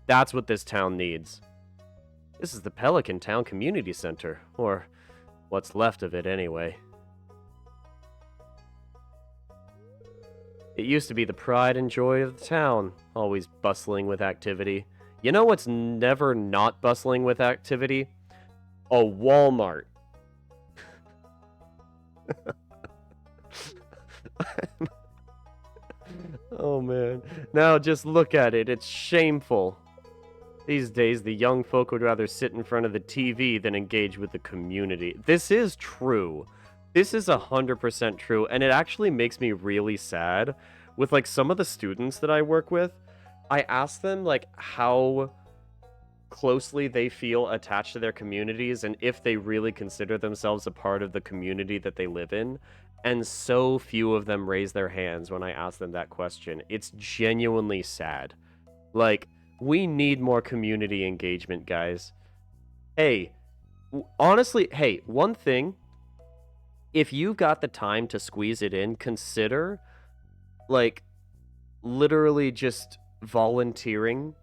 That's what this town needs. This is the Pelican Town Community Center. Or what's left of it, anyway. It used to be the pride and joy of the town, always bustling with activity. You know what's never not bustling with activity? A Walmart. Oh man. Now just look at it. It's shameful. These days, the young folk would rather sit in front of the TV than engage with the community. This is true. This is 100% true, and it actually makes me really sad. With, like, some of the students that I work with, I ask them, like, how closely they feel attached to their communities and if they really consider themselves a part of the community that they live in. And so few of them raise their hands when I ask them that question. It's genuinely sad. Like, we need more community engagement, guys. Hey, honestly, hey, one thing. If you've got the time to squeeze it in, consider, like, literally just volunteering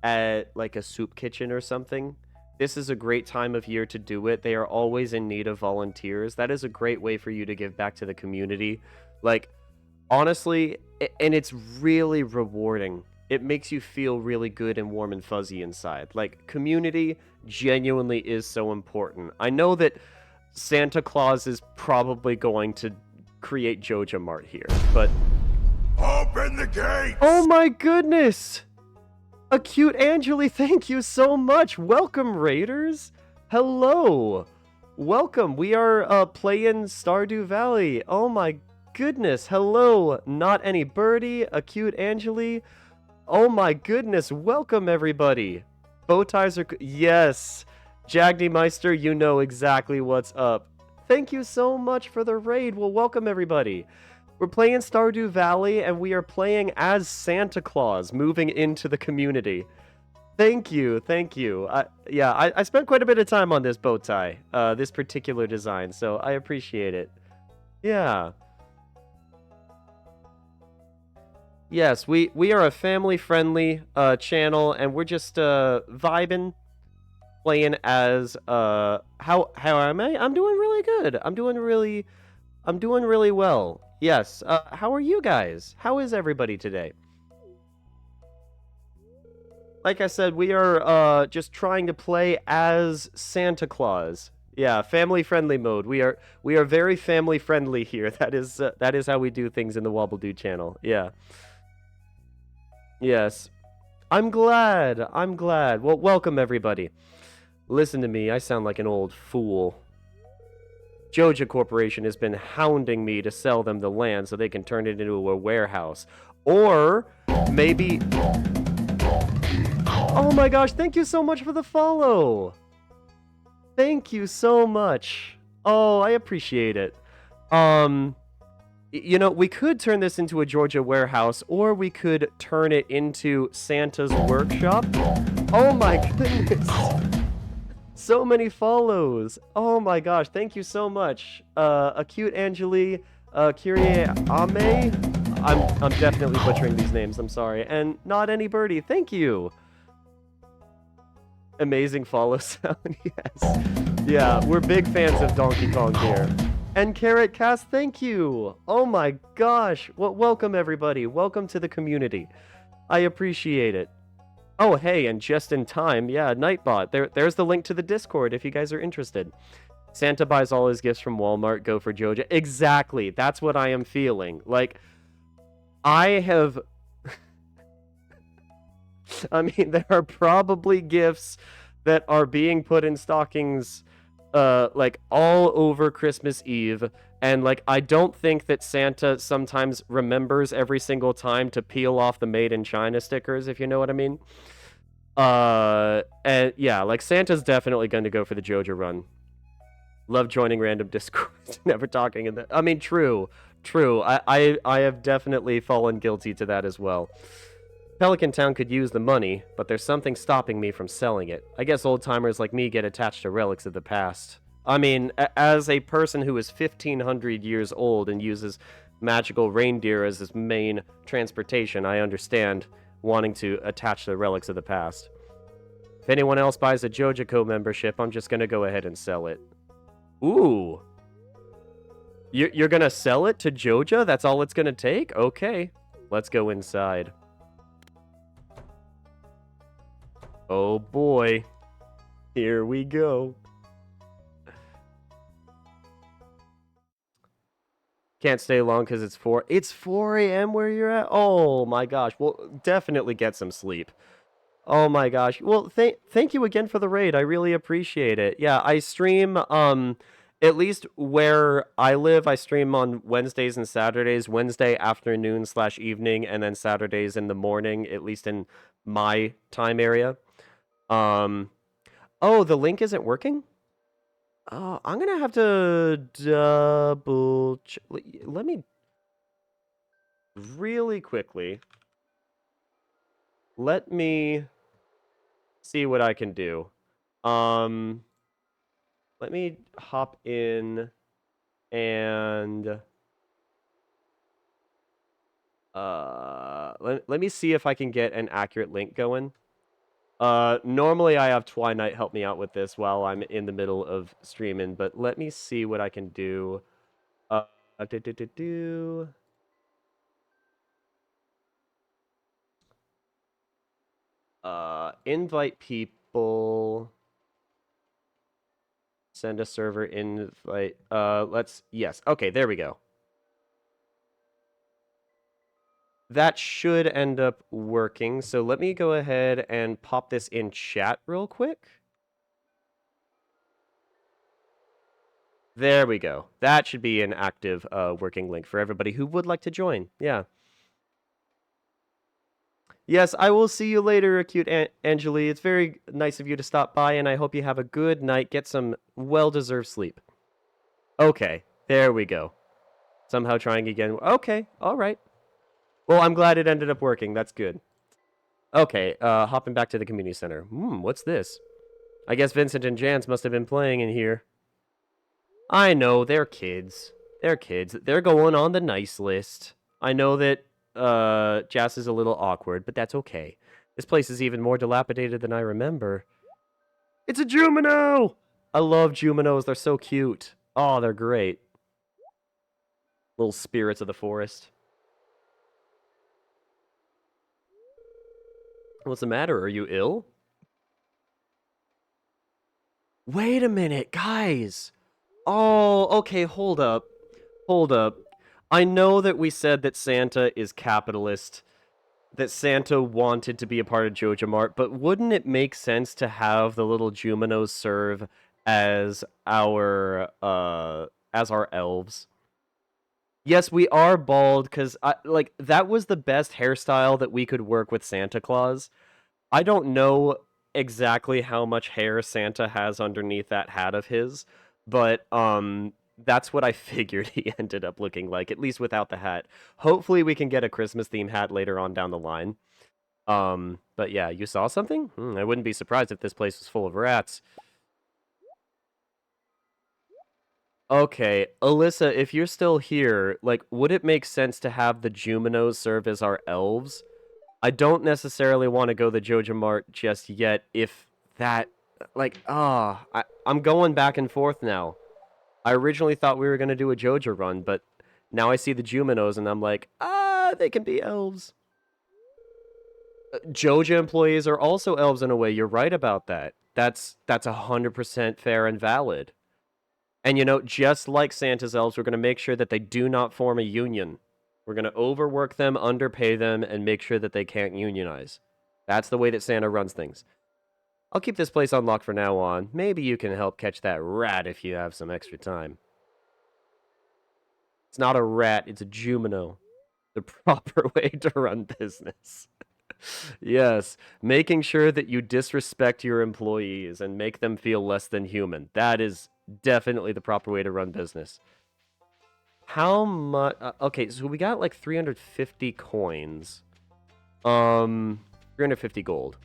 at, like, a soup kitchen or something. This is a great time of year to do it. They are always in need of volunteers. That is a great way for you to give back to the community. Like, honestly, and it's really rewarding. It makes you feel really good and warm and fuzzy inside. Like, community genuinely is so important. I know that Santa Claus is probably going to create Joja Mart here, but... Open the gate! Oh my goodness! Acute Angeli, thank you so much! Welcome, Raiders! Hello! Welcome, we are playing Stardew Valley. Oh my goodness, hello! Not Any Birdie, Acute Angeli. Oh my goodness, welcome everybody! Bow ties are... Yes! Jagny Meister, you know exactly what's up. Thank you so much for the raid. Well, welcome everybody. We're playing Stardew Valley, and we are playing as Santa Claus, moving into the community. Thank you, thank you. I spent quite a bit of time on this bow tie, this particular design, so I appreciate it. Yeah. Yes, we are a family-friendly channel, and we're just vibing. Playing as how am I? I'm doing really good. I'm doing really well. Yes. How are you guys? How is everybody today? Like I said, we are just trying to play as Santa Claus. Yeah, family-friendly mode. We are very family-friendly here. That is how we do things in the Wobbledoo channel. Yeah. Yes. I'm glad. Well, welcome everybody. Listen to me, I sound like an old fool. Joja Corporation has been hounding me to sell them the land so they can turn it into a warehouse. Or maybe... Oh my gosh, thank you so much for the follow! Thank you so much. Oh, I appreciate it. You know, we could turn this into a Georgia warehouse, or we could turn it into Santa's workshop. Oh my goodness. So many follows. Oh my gosh, thank you so much. Acute Angeli, Kyrie Ame. I'm definitely butchering these names, I'm sorry. And Not Any Birdie, thank you. Amazing follow sound, yes. Yeah, we're big fans of Donkey Kong here. And Carrot Cast, thank you. Oh my gosh. Well, welcome everybody. Welcome to the community. I appreciate it. Oh, hey, and just in time, yeah, Nightbot. There's the link to the Discord if you guys are interested. Santa buys all his gifts from Walmart, go for Joja. Exactly. That's what I am feeling. Like, I have... I mean, there are probably gifts that are being put in stockings, like, all over Christmas Eve. And, like, I don't think that Santa sometimes remembers every single time to peel off the Made in China stickers, if you know what I mean. And yeah, like, Santa's definitely going to go for the Joja run. Love joining random Discords, never talking in the... I mean, true. I have definitely fallen guilty to that as well. Pelican Town could use the money, but there's something stopping me from selling it. I guess old-timers like me get attached to relics of the past. I mean, as a person who is 1,500 years old and uses magical reindeer as his main transportation, I understand wanting to attach the relics of the past. If anyone else buys a Jojaco membership, I'm just gonna go ahead and sell it. Ooh. You're gonna sell it to Joja? That's all it's gonna take? Okay. Let's go inside. Oh boy. Here we go. Can't stay long because it's 4. It's 4 a.m. where you're at? Oh my gosh. Well, definitely get some sleep. Oh my gosh. Well, thank you again for the raid. I really appreciate it. Yeah, I stream at least where I live, I stream on Wednesdays and Saturdays, Wednesday afternoon/evening, and then Saturdays in the morning, at least in my time area. Oh, the link isn't working? Oh, I'm gonna have to double check. Let me really quickly. Let me see what I can do. Let me hop in and let me see if I can get an accurate link going. Normally I have Twilight help me out with this while I'm in the middle of streaming, but let me see what I can do. Do, do, do, do. Invite people. Send a server invite. Yes. Okay, there we go. That should end up working. So let me go ahead and pop this in chat real quick. There we go. That should be an active working link for everybody who would like to join. Yeah. Yes, I will see you later, Acute Angeli. It's very nice of you to stop by, and I hope you have a good night. Get some well-deserved sleep. Okay, there we go. Somehow trying again. Okay, all right. Well, I'm glad it ended up working. That's good. Okay, hopping back to the community center. What's this? I guess Vincent and Jans must have been playing in here. I know, they're kids. They're kids. They're going on the nice list. I know that Jas is a little awkward, but that's okay. This place is even more dilapidated than I remember. It's a Jumino! I love Juminos. They're so cute. Oh, they're great. Little spirits of the forest. What's the matter? Are you ill? Wait a minute, guys. Oh, okay, hold up. Hold up. I know that we said that Santa is capitalist, that Santa wanted to be a part of Joja Mart, but wouldn't it make sense to have the little Juminos serve as our elves? Yes, we are bald because that was the best hairstyle that we could work with Santa Claus. I don't know exactly how much hair Santa has underneath that hat of his, but that's what I figured he ended up looking like, at least without the hat. Hopefully we can get a Christmas theme hat later on down the line. But yeah, you saw something? I wouldn't be surprised if this place was full of rats. Okay, Alyssa, if you're still here, like, would it make sense to have the Juminos serve as our elves? I don't necessarily want to go the Joja Mart just yet if that like, I'm going back and forth now. I originally thought we were going to do a Joja run, but now I see the Juminos and I'm like, they can be elves. Joja employees are also elves in a way. You're right about that. That's 100% fair and valid. And you know, just like Santa's elves, we're going to make sure that they do not form a union. We're going to overwork them, underpay them, and make sure that they can't unionize. That's the way that Santa runs things. I'll keep this place unlocked for now on. Maybe you can help catch that rat if you have some extra time. It's not a rat, it's a Jumino. The proper way to run business. Yes, making sure that you disrespect your employees and make them feel less than human. That is definitely the proper way to run business. How much? Okay, so we got like 350 coins. 350 gold.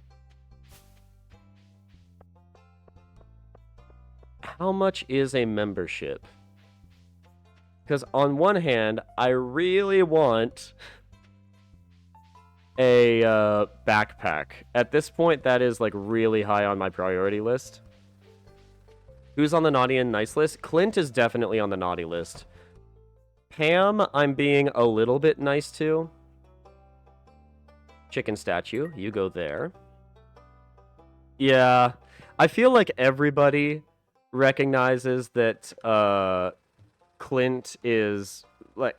How much is a membership? Because on one hand, I really want a backpack. At this point, that is like really high on my priority list. Who's on the naughty and nice list? Clint is definitely on the naughty list. Pam, I'm being a little bit nice to. Chicken statue, you go there. Yeah, I feel like everybody recognizes that Clint is like,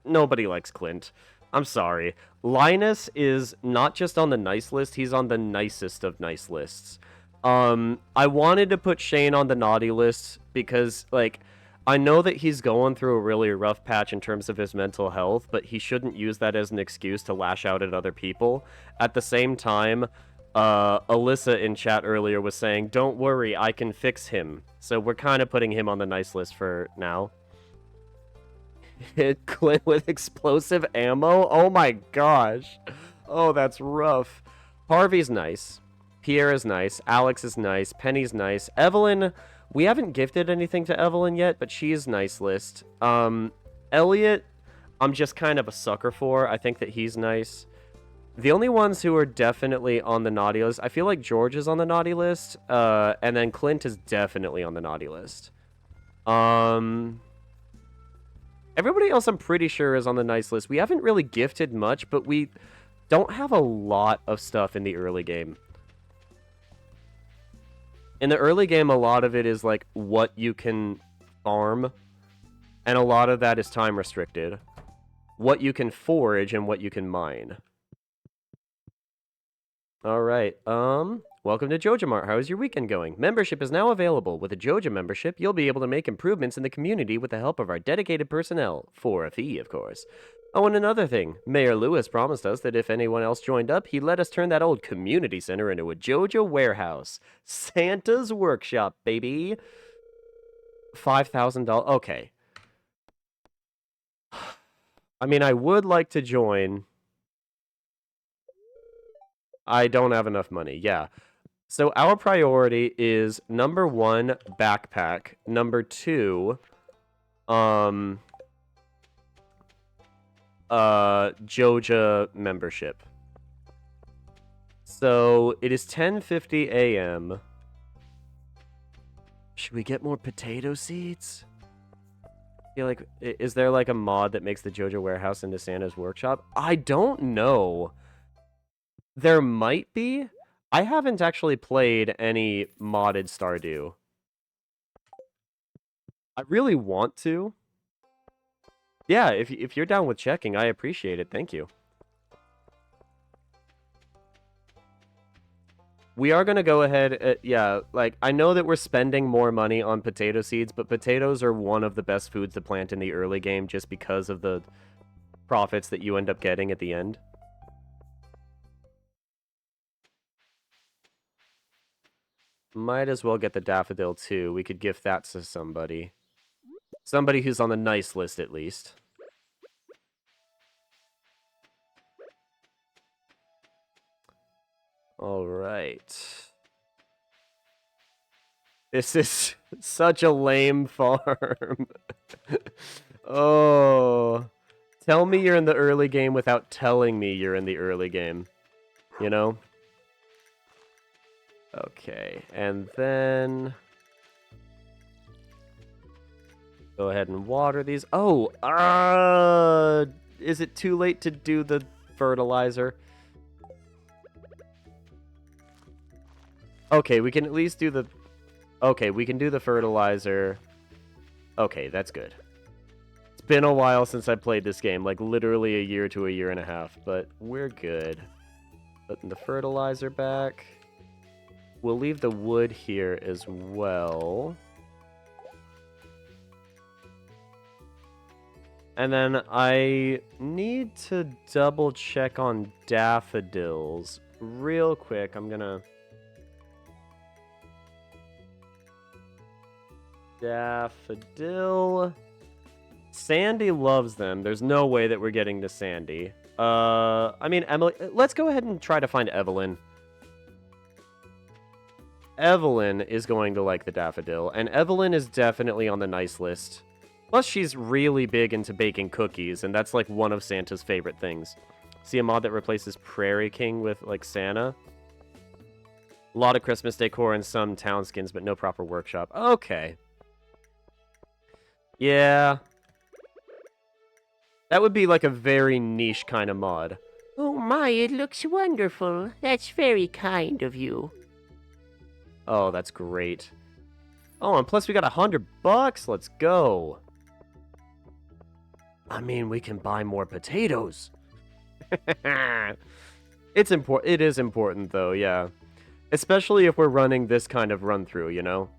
nobody likes Clint. I'm sorry. Linus is not just on the nice list, he's on the nicest of nice lists. I wanted to put Shane on the naughty list because, like, I know that he's going through a really rough patch in terms of his mental health, but he shouldn't use that as an excuse to lash out at other people. At the same time, Alyssa in chat earlier was saying, don't worry, I can fix him. So we're kind of putting him on the nice list for now. Hit Clint with explosive ammo? Oh my gosh. Oh, that's rough. Harvey's nice. Pierre is nice. Alex is nice. Penny's nice. Evelyn, we haven't gifted anything to Evelyn yet, but she's nice list. Elliot, I'm just kind of a sucker for. I think that he's nice. The only ones who are definitely on the naughty list, I feel like George is on the naughty list, and then Clint is definitely on the naughty list. Everybody else I'm pretty sure is on the nice list. We haven't really gifted much, but we don't have a lot of stuff in the early game. In the early game, a lot of it is like what you can farm, and a lot of that is time restricted. What you can forage and what you can mine. All right. Welcome to Joja Mart. How is your weekend going? Membership is now available. With a Joja membership, you'll be able to make improvements in the community with the help of our dedicated personnel, for a fee, of course. Oh, and another thing. Mayor Lewis promised us that if anyone else joined up, he'd let us turn that old community center into a Joja warehouse. Santa's workshop, baby. $5,000. Okay. I mean, I would like to join. I don't have enough money. Yeah. So our priority is number 1, backpack. Number 2, Joja membership. So it is 10:50 a.m. Should we get more potato seeds? I feel like, is there like a mod that makes the Joja warehouse into Santa's workshop? I don't know. There might be. I haven't actually played any modded Stardew. I really want to. Yeah, if you're down with checking, I appreciate it. Thank you. We are going to go ahead, yeah, like, I know that we're spending more money on potato seeds, but potatoes are one of the best foods to plant in the early game just because of the profits that you end up getting at the end. Might as well get the daffodil, too. We could gift that to somebody. Somebody who's on the nice list, at least. Alright. This is such a lame farm. Oh. Tell me you're in the early game without telling me you're in the early game. You know? Okay, and then go ahead and water these. Oh, is it too late to do the fertilizer? Okay, we can at least do the... Okay, we can do the fertilizer. Okay, that's good. It's been a while since I played this game, like literally a year to a year and a half, but we're good. Putting the fertilizer back. We'll leave the wood here as well. And then I need to double check on daffodils real quick. I'm gonna... Daffodil. Sandy loves them. There's no way that we're getting to Sandy. I mean, Emily, let's go ahead and try to find Evelyn. Evelyn is going to like the daffodil, and Evelyn is definitely on the nice list. Plus, she's really big into baking cookies, and that's like one of Santa's favorite things. See a mod that replaces Prairie King with like Santa? A lot of Christmas decor and some town skins, but no proper workshop. Okay. Yeah. That would be like a very niche kind of mod. Oh my, it looks wonderful. That's very kind of you. Oh, that's great. Oh, and plus we got $100. Let's go. I mean, we can buy more potatoes. It's important. It is important, though, yeah. Especially if we're running this kind of run-through, you know?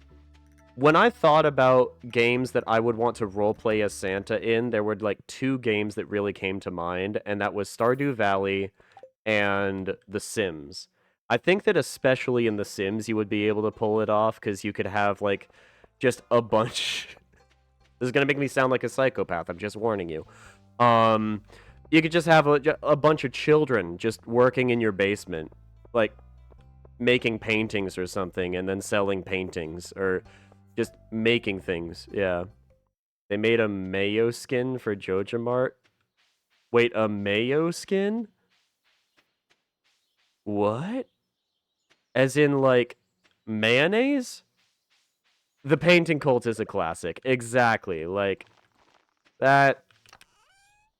When I thought about games that I would want to roleplay as Santa in, there were like 2 games that really came to mind, and that was Stardew Valley and The Sims. I think that especially in The Sims, you would be able to pull it off, because you could have, like, just a bunch... This is going to make me sound like a psychopath, I'm just warning you. You could just have a bunch of children just working in your basement, like, making paintings or something, and then selling paintings, or... just making things, yeah. They made a mayo skin for Joja Mart. Wait, a mayo skin? What? As in, like, mayonnaise? The painting cult is a classic. Exactly. Like, that...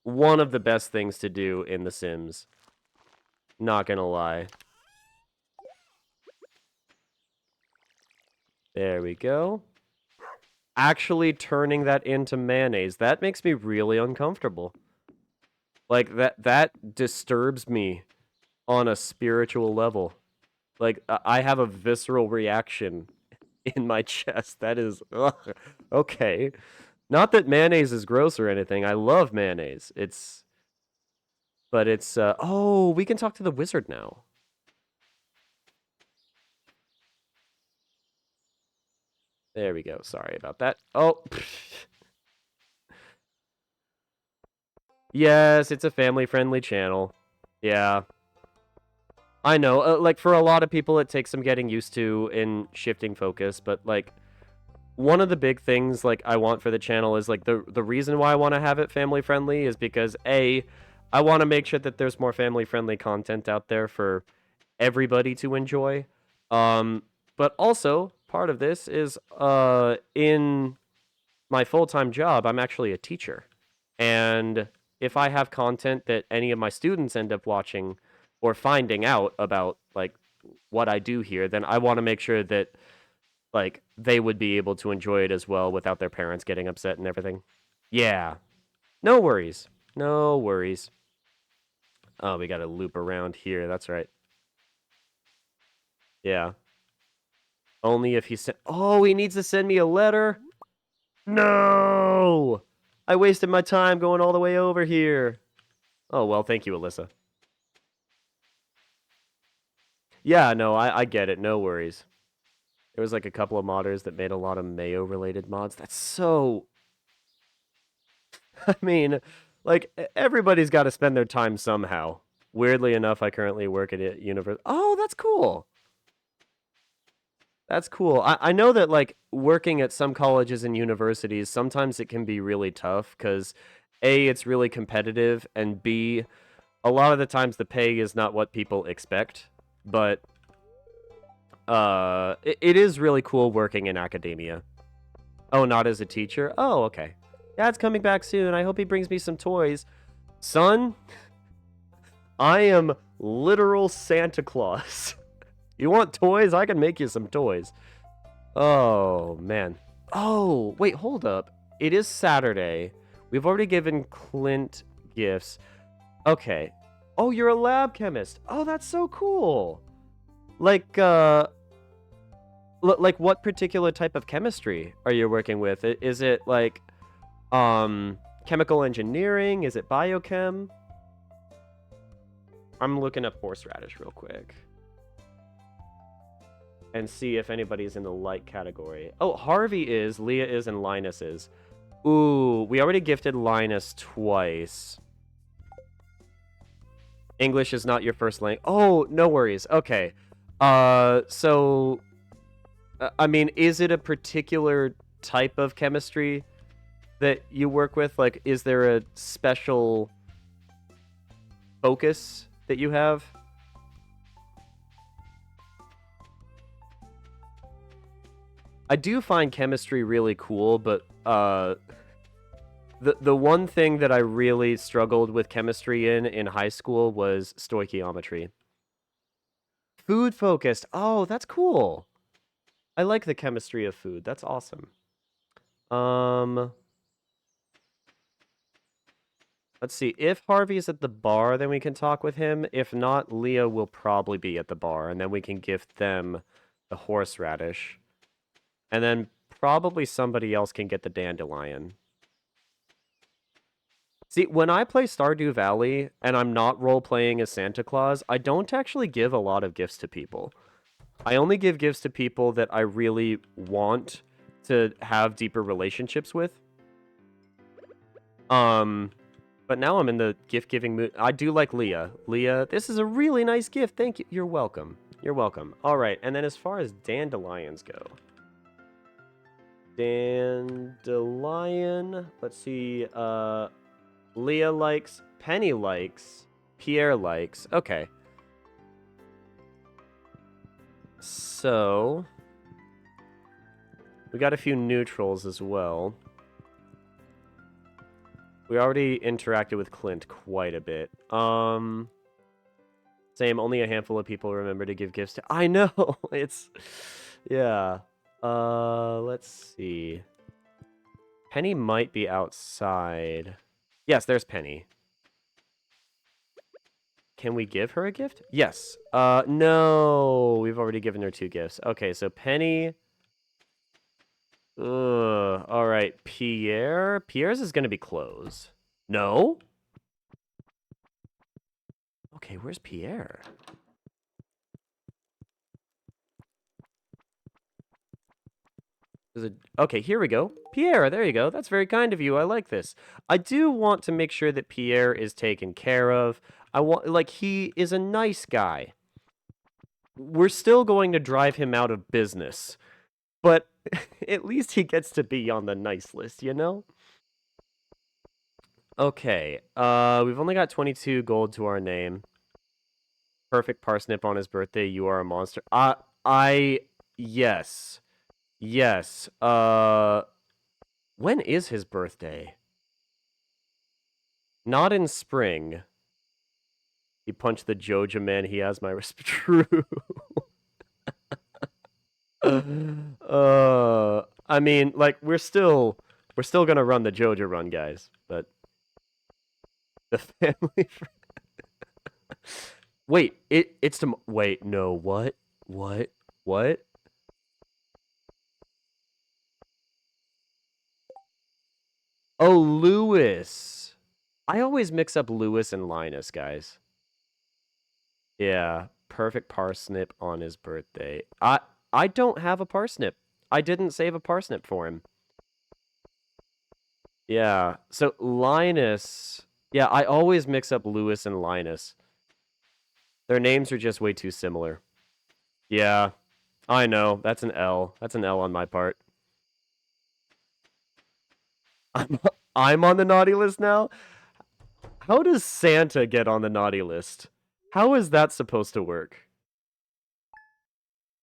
One of the best things to do in The Sims. Not gonna lie. There we go. Actually turning that into mayonnaise, that makes me really uncomfortable. Like, that disturbs me on a spiritual level. Like, I have a visceral reaction in my chest. That is, ugh, okay. Not that mayonnaise is gross or anything. I love mayonnaise. But it's, oh, we can talk to the wizard now. There we go. Sorry about that. Oh. Yes, it's a family-friendly channel. Yeah. I know. Like, for a lot of people, it takes some getting used to in shifting focus, but, like, one of the big things, like, I want for the channel is, like, the reason why I want to have it family-friendly is because, A, I want to make sure that there's more family-friendly content out there for everybody to enjoy. But also, part of this is, in my full-time job, I'm actually a teacher. And if I have content that any of my students end up watching or finding out about, like, what I do here, then I want to make sure that, like, they would be able to enjoy it as well without their parents getting upset and everything. Yeah. No worries. No worries. Oh, we got to loop around here. That's right. Yeah. Only if he sent... Oh, he needs to send me a letter? No! I wasted my time going all the way over here. Oh, well, thank you, Alyssa. Yeah, no, I get it. No worries. There was like a couple of modders that made a lot of mayo-related mods. That's so... I mean, like, everybody's got to spend their time somehow. Weirdly enough, I currently work at a university. Oh, that's cool. That's cool. I know that, like, working at some colleges and universities, sometimes it can be really tough because, A, it's really competitive, and B, a lot of the times the pay is not what people expect. But it is really cool working in academia. Oh, not as a teacher? Oh, okay. Dad's coming back soon. I hope he brings me some toys. Son, I am literal Santa Claus. You want toys? I can make you some toys. Oh, man. Oh, wait, hold up. It is Saturday. We've already given Clint gifts. Okay. Oh, you're a lab chemist. Oh, that's so cool. Like, like what particular type of chemistry are you working with? Is it like, chemical engineering? Is it biochem? I'm looking up horseradish real quick. And see if anybody's in the light category. Oh, Harvey is, Leah is, and Linus is. Ooh, we already gifted Linus twice. English is not your first language. Oh, no worries. Okay. So, I mean, is it a particular type of chemistry that you work with? Like, is there a special focus that you have? I do find chemistry really cool, but the one thing that I really struggled with chemistry in high school was stoichiometry. Food focused. Oh, that's cool. I like the chemistry of food. That's awesome. Let's see. If Harvey's at the bar, then we can talk with him. If not, Leah will probably be at the bar, and then we can gift them the horseradish. And then probably somebody else can get the dandelion. See, when I play Stardew Valley and I'm not role-playing as Santa Claus, I don't actually give a lot of gifts to people. I only give gifts to people that I really want to have deeper relationships with. But now I'm in the gift-giving mood. I do like Leah. Leah, this is a really nice gift. Thank you. You're welcome. You're welcome. All right, and then as far as dandelions go. Dandelion. Let's see. Leah likes. Penny likes. Pierre likes. Okay. So, we got a few neutrals as well. We already interacted with Clint quite a bit. Same, only a handful of people remember to give gifts to. I know! It's... Yeah. Let's see. Penny might be outside. Yes, there's Penny. Can we give her a gift? Yes. No. We've already given her 2 gifts. Okay, so Penny. Ugh. All right, Pierre. Pierre's is going to be closed. No? Okay, where's Pierre? Okay, here we go. Pierre, there you go. That's very kind of you. I like this. I do want to make sure that Pierre is taken care of. He is a nice guy. We're still going to drive him out of business. But at least he gets to be on the nice list, you know? Okay, we've only got 22 gold to our name. Perfect parsnip on his birthday. You are a monster. Yes. Yes. When is his birthday? Not in spring. He punched the Joja man. He has my respect. True. I mean, like, we're still gonna run the Joja run, guys, but the family. Wait, it's to wait. No, what? Oh, Lewis. I always mix up Lewis and Linus, guys. Yeah, perfect parsnip on his birthday. I don't have a parsnip. I didn't save a parsnip for him. Yeah, so Linus... Yeah, I always mix up Lewis and Linus. Their names are just way too similar. Yeah, I know. That's an L. That's an L on my part. I'm on the naughty list now? How does Santa get on the naughty list? How is that supposed to work?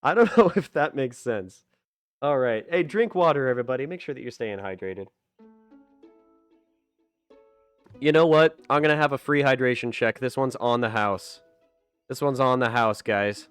I don't know if that makes sense. All right. Hey, drink water, everybody. Make sure that you're staying hydrated. You know what? I'm going to have a free hydration check. This one's on the house. This one's on the house, guys.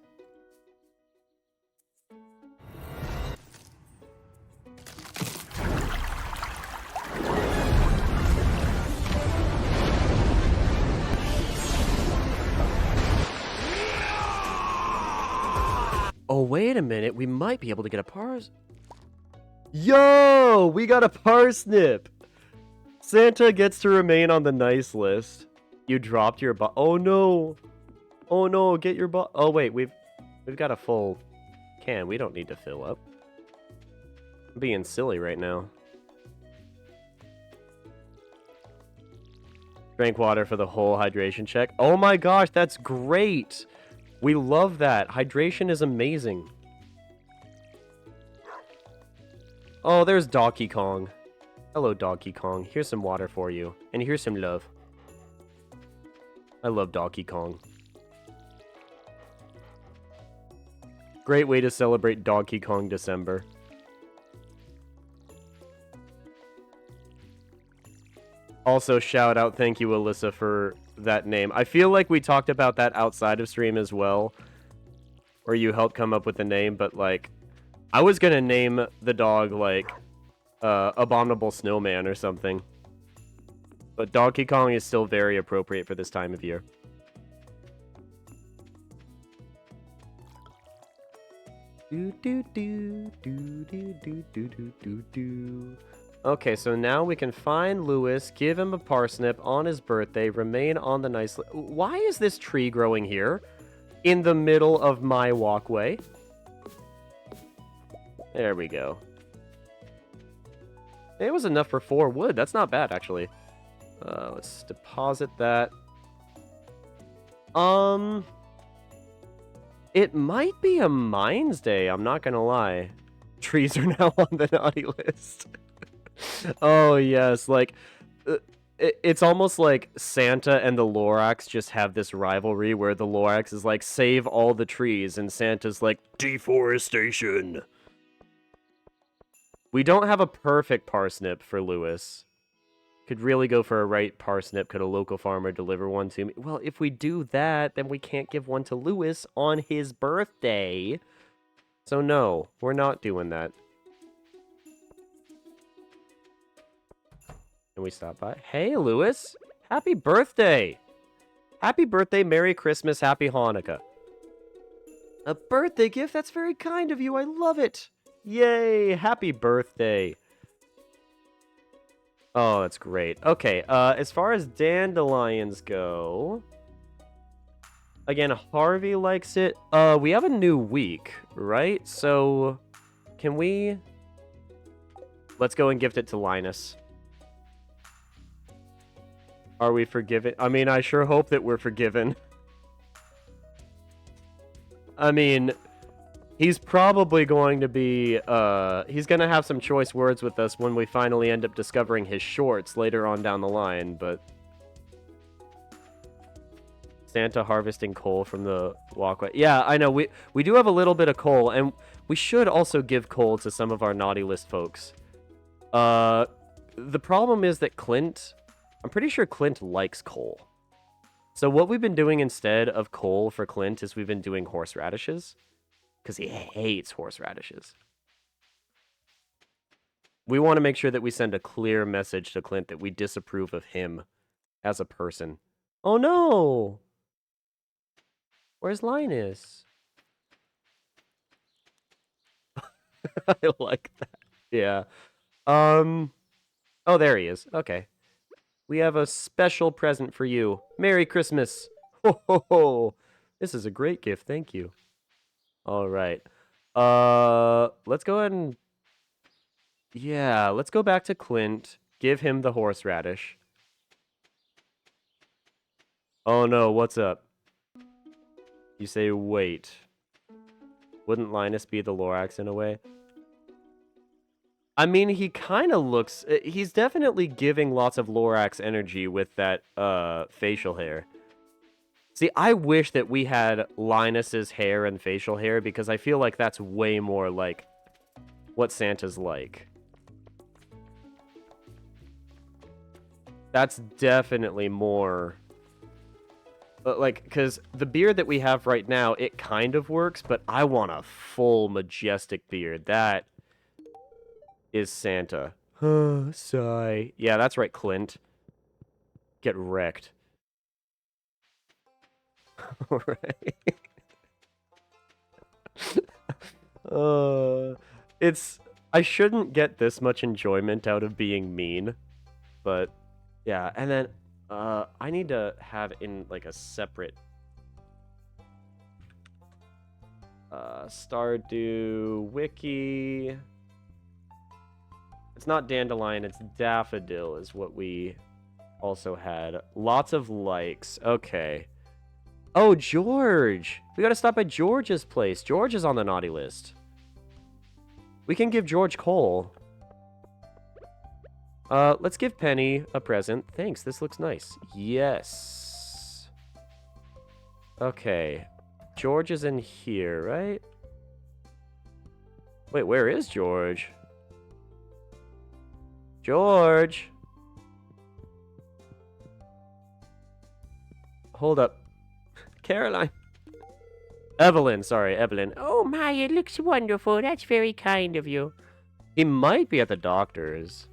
Oh, wait a minute. We might be able to get a pars. Yo! We got a parsnip! Santa gets to remain on the nice list. You dropped your Oh no! Oh no, get your Oh wait, we've got a full can. We don't need to fill up. I'm being silly right now. Drank water for the whole hydration check. Oh my gosh, that's great! We love that. Hydration is amazing. Oh, there's Donkey Kong. Hello, Donkey Kong. Here's some water for you. And here's some love. I love Donkey Kong. Great way to celebrate Donkey Kong December. Also, shout out, thank you, Alyssa, for that name. I feel like we talked about that outside of stream as well, where you helped come up with the name, but, like, I was gonna name the dog, like, Abominable Snowman or something. But Donkey Kong is still very appropriate for this time of year. Okay, so now we can find Lewis, give him a parsnip on his birthday, remain on the nice... Why is this tree growing here? In the middle of my walkway? There we go. It was enough for 4 wood. That's not bad, actually. Let's deposit that. It might be a Mines Day, I'm not gonna lie. Trees are now on the naughty list. Oh, yes, like, it's almost like Santa and the Lorax just have this rivalry where the Lorax is like, save all the trees, and Santa's like, deforestation. We don't have a perfect parsnip for Lewis. Could really go for a right parsnip. Could a local farmer deliver one to me? Well, if we do that, then we can't give one to Lewis on his birthday. So no, we're not doing that. Can we stop by? Hey, Lewis. Happy birthday. Happy birthday, Merry Christmas, Happy Hanukkah. A birthday gift? That's very kind of you. I love it. Yay, happy birthday. Oh, that's great. Okay, as far as dandelions go... Again, Harvey likes it. We have a new week, right? So, can we... Let's go and gift it to Linus. Are we forgiven? I mean, I sure hope that we're forgiven. I mean... He's probably going to be, he's going to have some choice words with us when we finally end up discovering his shorts later on down the line, but... Santa harvesting coal from the walkway. Yeah, I know, we do have a little bit of coal, and we should also give coal to some of our naughty list folks. The problem is that Clint, I'm pretty sure Clint likes coal. So what we've been doing instead of coal for Clint is we've been doing horseradishes. Because he hates horseradishes. We want to make sure that we send a clear message to Clint that we disapprove of him as a person. Oh no! Where's Linus? I like that. Yeah. Oh, there he is. Okay. We have a special present for you. Merry Christmas! Ho ho ho! This is a great gift, thank you. All right. Let's go ahead and... Yeah, let's go back to Clint. Give him the horseradish. Oh no, what's up? You say, wait. Wouldn't Linus be the Lorax in a way? I mean, he kind of looks... He's definitely giving lots of Lorax energy with that, facial hair. See, I wish that we had Linus's hair and facial hair because I feel like that's way more like what Santa's like. That's definitely more... like, because the beard that we have right now, it kind of works, but I want a full majestic beard. That is Santa. Sigh. Yeah, that's right, Clint. Get wrecked. Alright. It's... I shouldn't get this much enjoyment out of being mean, but yeah, and then I need to have in like a separate Stardew Wiki. It's not Dandelion, it's Daffodil is what we also had. Lots of likes. Okay. Oh, George! We gotta stop at George's place. George is on the naughty list. We can give George coal. Let's give Penny a present. Thanks, this looks nice. Yes. Okay. George is in here, right? Wait, where is George? George! Hold up. Caroline. Evelyn, sorry, Evelyn. Oh my, it looks wonderful. That's very kind of you. He might be at the doctor's.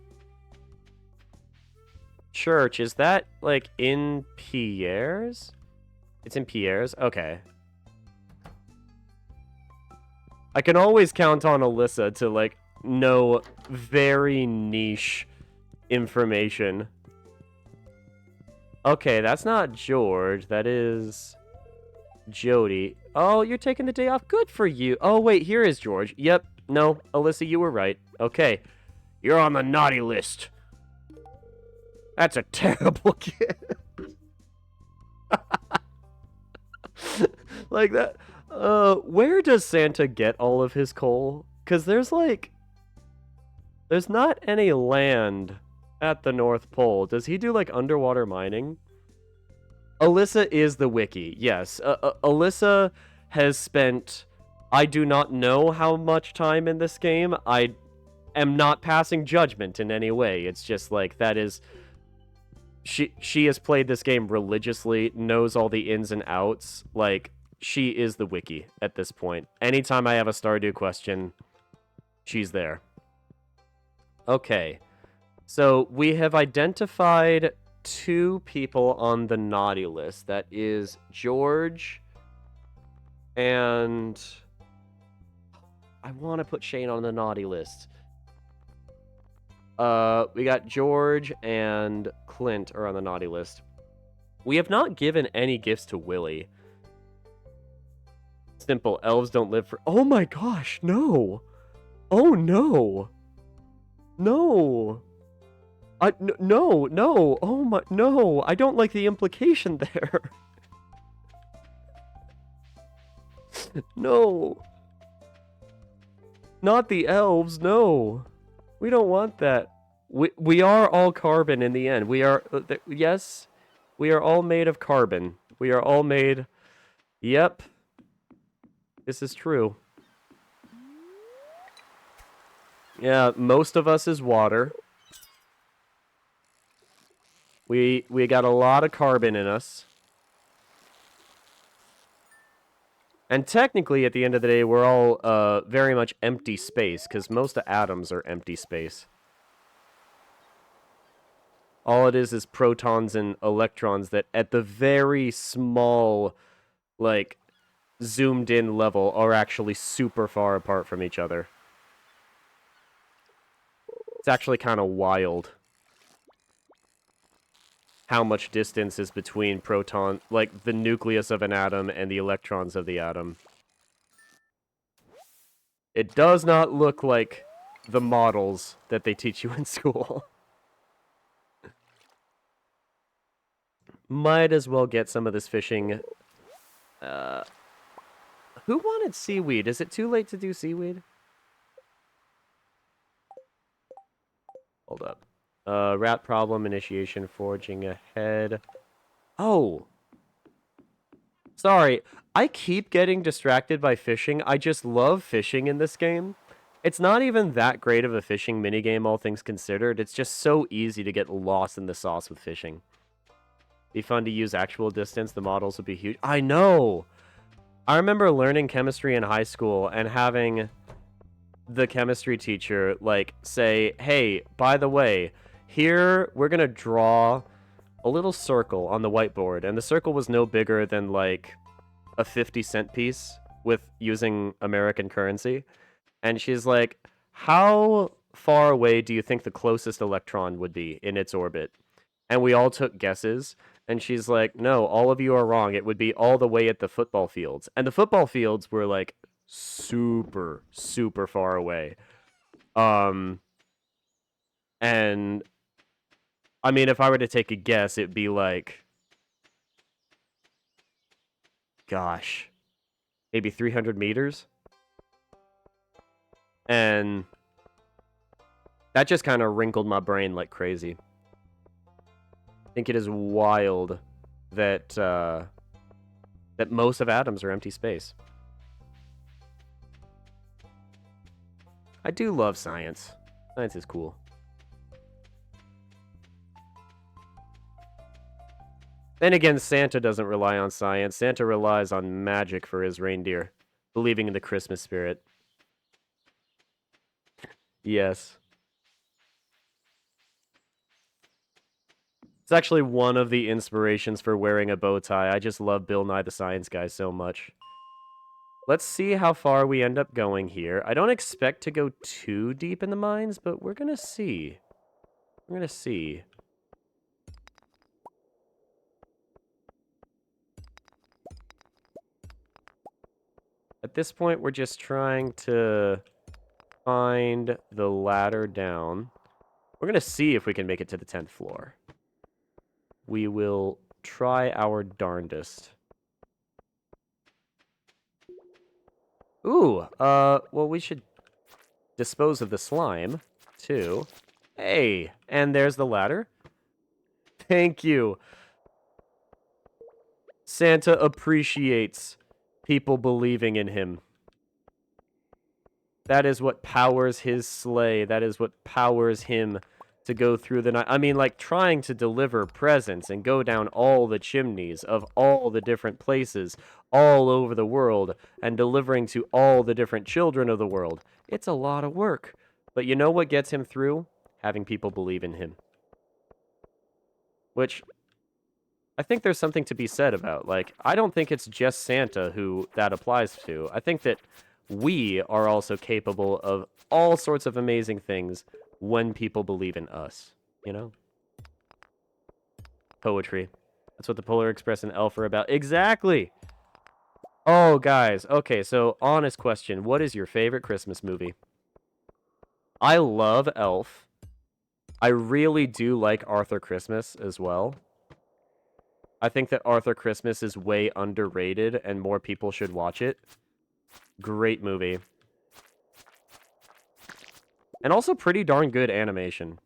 Church, is that, like, in Pierre's? It's in Pierre's? Okay. I can always count on Alyssa to, like, know very niche information. Okay, that's not George. That is Jody. Oh, you're taking the day off. Good for you. Oh, wait, here is George. Yep. No, Alyssa, you were right. Okay. You're on the naughty list. That's a terrible kid. Like that. Where does Santa get all of his coal? Because there's not any land at the North Pole. Does he do like underwater mining? Alyssa is the wiki. Yes. Alyssa has spent, I do not know how much time in this game. I am not passing judgment in any way. It's just like that is... She has played this game religiously, knows all the ins and outs. Like, she is the wiki at this point. Anytime I have a Stardew question, she's there. Okay. So, we have identified 2 people on the naughty list. That is George and... I want to put Shane on the naughty list. We got George and Clint are on the naughty list. We have not given any gifts to Willy. Simple, elves don't live for... Oh my gosh, no! Oh no! No! No! Oh my... No! I don't like the implication there. No! Not the elves, no! We don't want that. We are all carbon in the end. We are... yes, we are all made of carbon. We are all made... Yep. This is true. Yeah, most of us is water. We got a lot of carbon in us. And technically, at the end of the day, we're all very much empty space, because most of atoms are empty space. All it is protons and electrons that at the very small, like, zoomed in level are actually super far apart from each other. It's actually kind of wild how much distance is between proton, like the nucleus of an atom and the electrons of the atom. It does not look like the models that they teach you in school. Might as well get some of this fishing. Who wanted seaweed? Is it too late to do seaweed? Hold up. Rat problem, initiation, foraging ahead. Oh! Sorry, I keep getting distracted by fishing. I just love fishing in this game. It's not even that great of a fishing minigame, all things considered. It's just so easy to get lost in the sauce with fishing. Be fun to use actual distance. The models would be huge. I know! I remember learning chemistry in high school and having the chemistry teacher, like, say, hey, by the way, here we're going to draw a little circle on the whiteboard. And the circle was no bigger than, like, a 50-cent piece with using American currency. And she's like, how far away do you think the closest electron would be in its orbit? And we all took guesses. And she's like, no, all of you are wrong. It would be all the way at the football fields. And the football fields were like super, super far away. And I mean, if I were to take a guess, it'd be like, gosh, maybe 300 meters. And that just kind of wrinkled my brain like crazy. I think it is wild that that most of atoms are empty space. I do love science. Science is cool. Then again, Santa doesn't rely on science. Santa relies on magic for his reindeer, believing in the Christmas spirit. Yes. It's actually one of the inspirations for wearing a bow tie. I just love Bill Nye the Science Guy so much. Let's see how far we end up going here. I don't expect to go too deep in the mines, but we're going to see. We're going to see. At this point, we're just trying to find the ladder down. We're going to see if we can make it to the 10th floor. We will try our darndest. Ooh, well, we should dispose of the slime, too. Hey, and there's the ladder. Thank you. Santa appreciates people believing in him. That is what powers his sleigh. That is what powers him to go through the night. I mean, like, trying to deliver presents and go down all the chimneys of all the different places all over the world and delivering to all the different children of the world. It's a lot of work. But you know what gets him through? Having people believe in him. Which I think there's something to be said about. Like, I don't think it's just Santa who that applies to. I think that we are also capable of all sorts of amazing things when people believe in us, you know? Poetry. That's what the Polar Express and Elf are about. Exactly! Oh, guys. Okay, so honest question. What is your favorite Christmas movie? I love Elf. I really do like Arthur Christmas as well. I think that Arthur Christmas is way underrated and more people should watch it. Great movie. And also pretty darn good animation.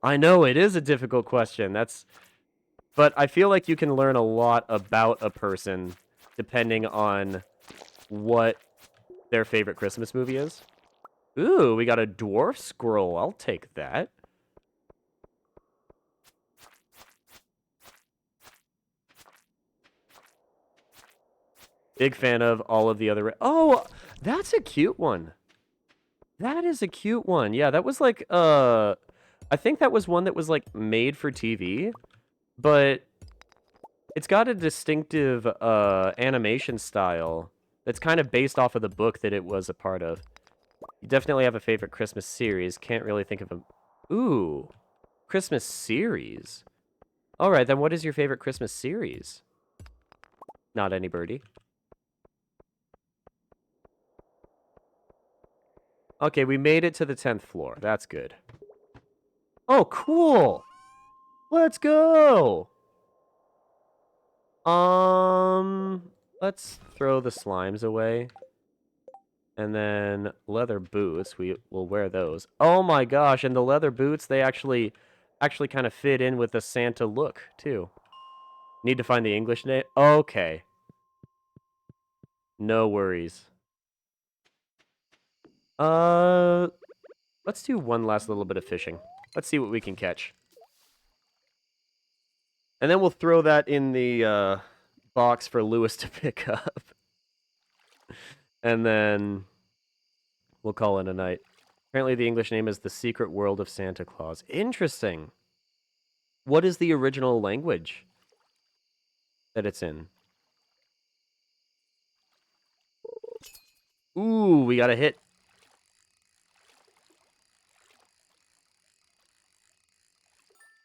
I know, it is a difficult question. But I feel like you can learn a lot about a person depending on what their favorite Christmas movie is. Ooh, we got a dwarf scroll. I'll take that. Big fan of all of the other... Oh, that's a cute one. That is a cute one. Yeah, that was like, I think that was one that was like made for TV, but it's got a distinctive animation style that's kind of based off of the book that it was a part of. You definitely have a favorite Christmas series. Can't really think of a... Ooh, Christmas series. All right, then what is your favorite Christmas series? Not any birdie. Okay, we made it to the 10th floor. That's good. Oh, cool! Let's go! Let's throw the slimes away. And then leather boots, we will wear those. Oh my gosh, and the leather boots, they actually kind of fit in with the Santa look, too. Need to find the English name? Okay. No worries. Let's do one last little bit of fishing. Let's see what we can catch. And then we'll throw that in the box for Lewis to pick up. And then we'll call it a night. Apparently the English name is The Secret World of Santa Claus. Interesting. What is the original language that it's in? Ooh, we got a hit.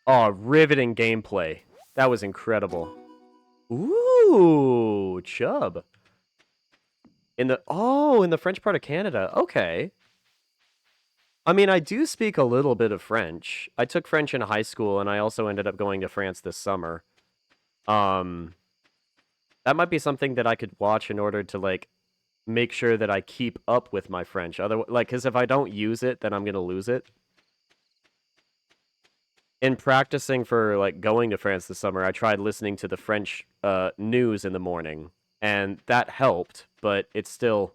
Oh, riveting gameplay. That was incredible. Ooh, chub. In the French part of Canada. Okay. I mean, I do speak a little bit of French. I took French in high school, and I also ended up going to France this summer. That might be something that I could watch in order to, like, make sure that I keep up with my French. Otherwise, like, because if I don't use it, then I'm going to lose it. In practicing for, like, going to France this summer, I tried listening to the French news in the morning, and that helped, but it's still...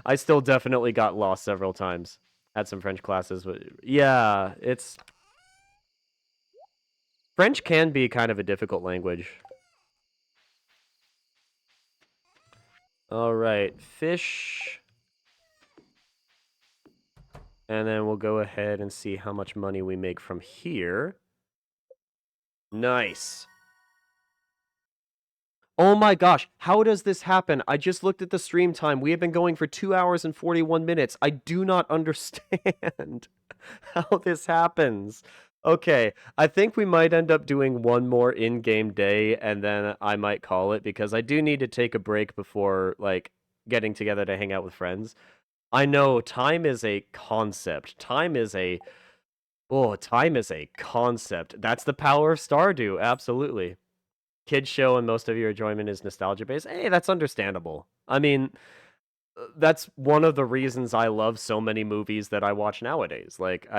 I still definitely got lost several times. Had some French classes, but yeah, it's... French can be kind of a difficult language. All right, fish. And then we'll go ahead and see how much money we make from here. Nice. Oh my gosh, how does this happen? I just looked at the stream time. We have been going for 2 hours and 41 minutes. I do not understand how this happens. Okay, I think we might end up doing one more in-game day, and then I might call it, because I do need to take a break before, like, getting together to hang out with friends. I know, time is a concept. Time is a concept. That's the power of Stardew, absolutely. Kids show and most of your enjoyment is nostalgia based. Hey, that's understandable. I mean, that's one of the reasons I love so many movies that I watch nowadays. Like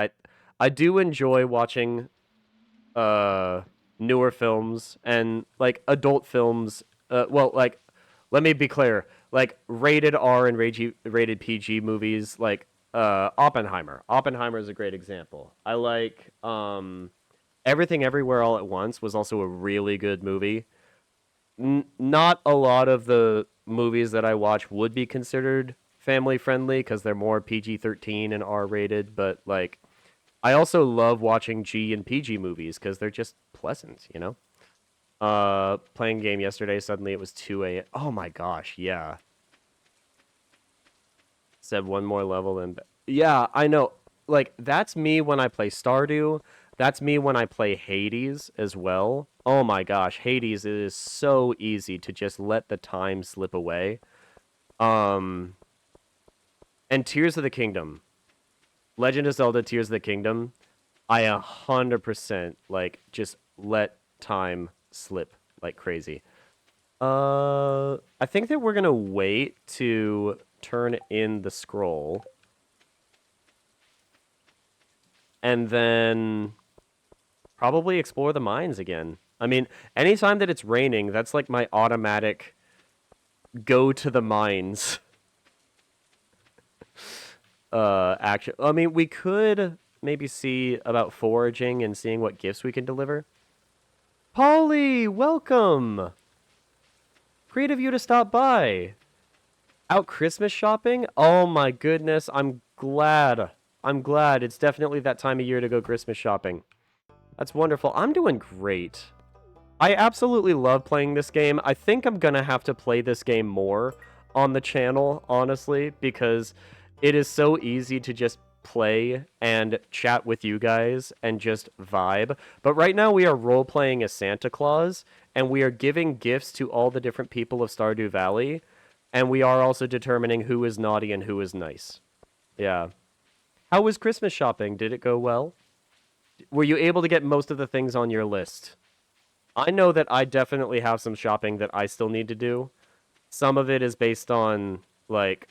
I do enjoy watching newer films and like adult films. Well, like let me be clear. Like rated R and rated PG movies like Oppenheimer. Oppenheimer is a great example. I like Everything Everywhere All at Once was also a really good movie. Not a lot of the movies that I watch would be considered family friendly because they're more PG-13 and R-rated, but like I also love watching G and PG movies because they're just pleasant, you know? Playing a game yesterday, suddenly it was 2 a.m. Oh my gosh, yeah. Said one more level and yeah, I know. Like that's me when I play Stardew. That's me when I play Hades as well. Oh my gosh, Hades is so easy to just let the time slip away. Um and Tears of the Kingdom. Legend of Zelda Tears of the Kingdom. I 100% like just let time slip like crazy. I think that we're gonna wait to turn in the scroll. And then probably explore the mines again. I mean, anytime that it's raining, that's like my automatic go to the mines action. I mean, we could maybe see about foraging and seeing what gifts we can deliver. Polly, welcome. Great of you to stop by. Out Christmas shopping? Oh my goodness, I'm glad. I'm glad. It's definitely that time of year to go Christmas shopping. That's wonderful. I'm doing great. I absolutely love playing this game. I think I'm gonna have to play this game more on the channel, honestly, because it is so easy to just play and chat with you guys and just vibe. But right now we are role-playing as Santa Claus, and we are giving gifts to all the different people of Stardew Valley, and we are also determining who is naughty and who is nice. Yeah. How was Christmas shopping? Did it go well? Were you able to get most of the things on your list? I know that I definitely have some shopping that I still need to do. Some of it is based on, like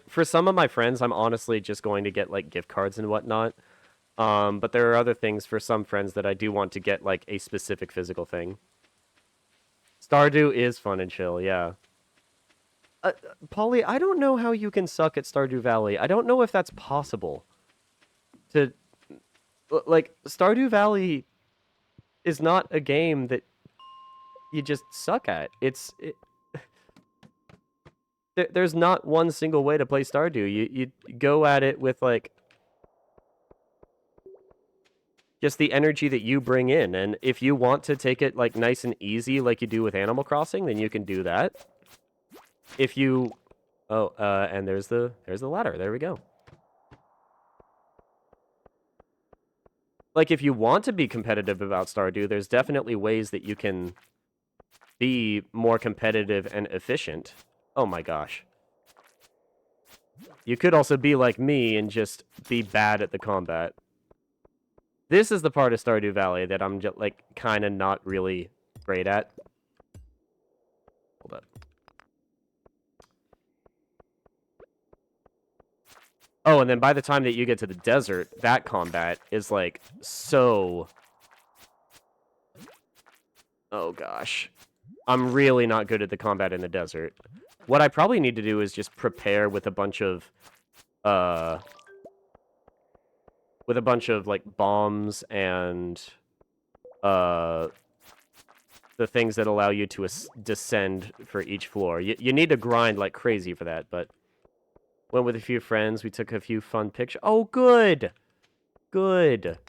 for some of my friends, I'm honestly just going to get, like, gift cards and whatnot. But there are other things for some friends that I do want to get, like, a specific physical thing. Stardew is fun and chill, yeah. Polly, I don't know how you can suck at Stardew Valley. I don't know if that's possible. To like Stardew Valley is not a game that you just suck at. There's not one single way to play Stardew. You go at it with like just the energy that you bring in, and if you want to take it like nice and easy like you do with Animal Crossing, then you can do that. If you and there's the ladder. There we go. Like if you want to be competitive about Stardew, there's definitely ways that you can be more competitive and efficient. Oh my gosh. You could also be like me and just be bad at the combat. This is the part of Stardew Valley that I'm just like kind of not really great at. Hold up. Oh, and then by the time that you get to the desert, that combat is like so... Oh gosh. I'm really not good at the combat in the desert. What I probably need to do is just prepare with a bunch of like bombs and the things that allow you to descend for each floor. You need to grind like crazy for that, but went with a few friends. We took a few fun pictures. Oh, good. Good.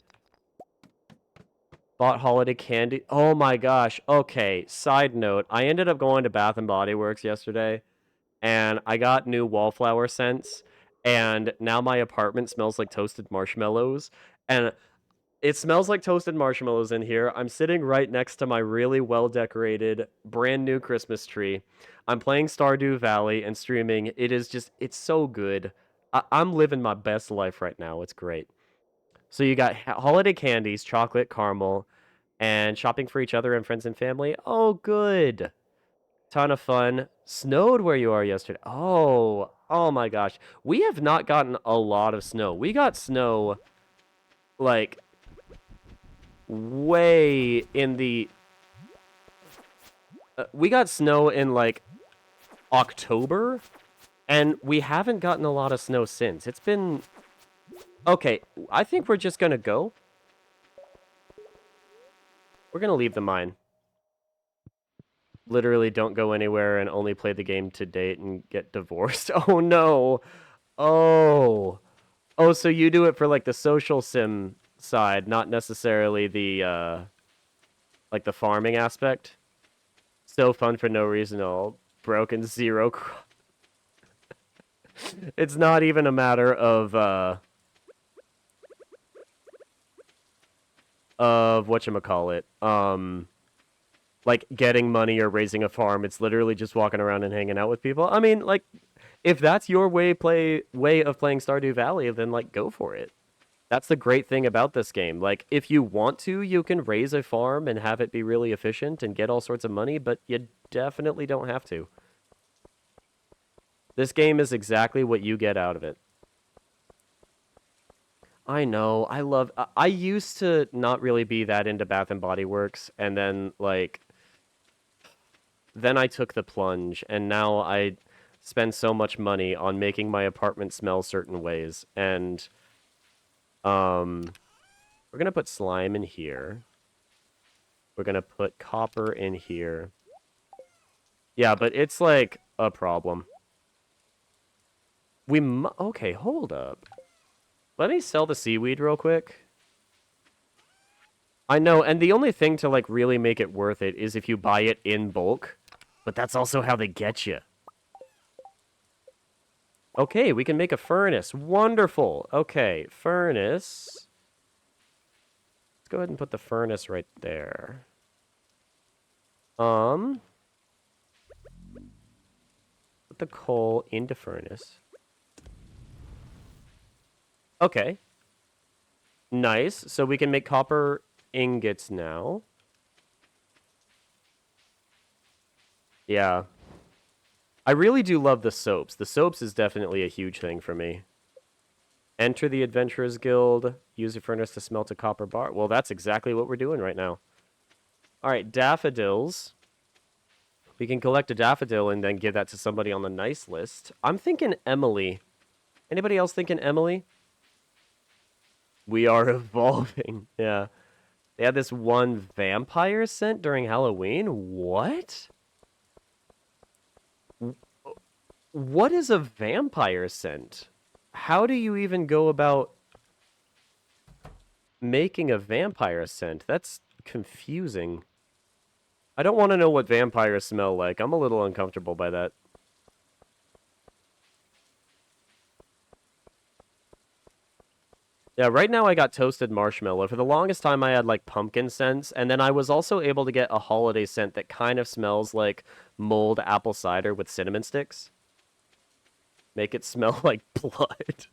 Bought holiday candy. Oh my gosh. Okay, side note. I ended up going to Bath and Body Works yesterday, and I got new wallflower scents, and now my apartment smells like toasted marshmallows, and it smells like toasted marshmallows in here. I'm sitting right next to my really well-decorated, brand new Christmas tree. I'm playing Stardew Valley and streaming. It's so good. I'm living my best life right now. It's great. So you got holiday candies, chocolate, caramel, and shopping for each other and friends and family. Oh, good. Ton of fun. Snowed where you are yesterday. Oh my gosh. We have not gotten a lot of snow. We got snow, like, way in the... we got snow in, like, October, and we haven't gotten a lot of snow since. It's been... Okay, I think we're just gonna go. We're gonna leave the mine. Literally don't go anywhere and only play the game to date and get divorced. Oh, no. Oh. Oh, so you do it for, like, the social sim side, not necessarily the, like, the farming aspect? So fun for no reason at all. Broken zero. It's not even a matter of whatchamacallit. Like getting money or raising a farm. It's literally just walking around and hanging out with people. I mean, like, if that's your way of playing Stardew Valley, then like go for it. That's the great thing about this game. Like, if you want to, you can raise a farm and have it be really efficient and get all sorts of money, but you definitely don't have to. This game is exactly what you get out of it. I know. I used to not really be that into Bath and Body Works, and then like then I took the plunge, and now I spend so much money on making my apartment smell certain ways. And we're gonna put slime in here. We're gonna put copper in here. Yeah, but it's like a problem. Okay, hold up. Let me sell the seaweed real quick. I know, and the only thing to like really make it worth it is if you buy it in bulk, but that's also how they get you. Okay, we can make a furnace. Wonderful. Okay, furnace. Let's go ahead and put the furnace right there. Put the coal into furnace. Okay. Nice. So we can make copper ingots now. Yeah. I really do love the soaps. The soaps is definitely a huge thing for me. Enter the Adventurers Guild. Use a furnace to smelt a copper bar. Well, that's exactly what we're doing right now. All right, daffodils. We can collect a daffodil and then give that to somebody on the nice list. I'm thinking Emily. Anybody else thinking Emily? We are evolving. Yeah. They had this one vampire scent during Halloween? What? What is a vampire scent? How do you even go about making a vampire scent? That's confusing. I don't want to know what vampires smell like. I'm a little uncomfortable by that. Yeah, right now I got toasted marshmallow. For the longest time I had like pumpkin scents, and then I was also able to get a holiday scent that kind of smells like mulled apple cider with cinnamon sticks. Make it smell like blood.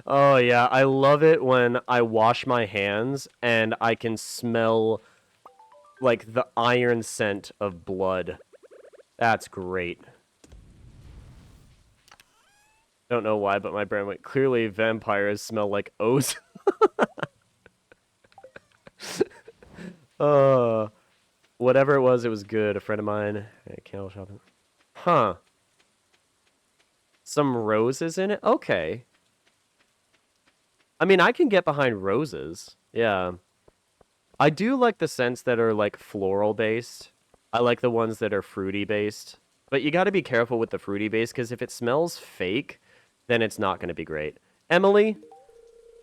Oh yeah, I love it when I wash my hands and I can smell like the iron scent of blood. That's great. Don't know why, but my brain went, clearly vampires smell like ozone. Whatever it was good. A friend of mine, candle shopping. Huh. Some roses in it? Okay. I mean, I can get behind roses. Yeah. I do like the scents that are like floral based. I like the ones that are fruity based. But you got to be careful with the fruity based because if it smells fake, then it's not going to be great. Emily,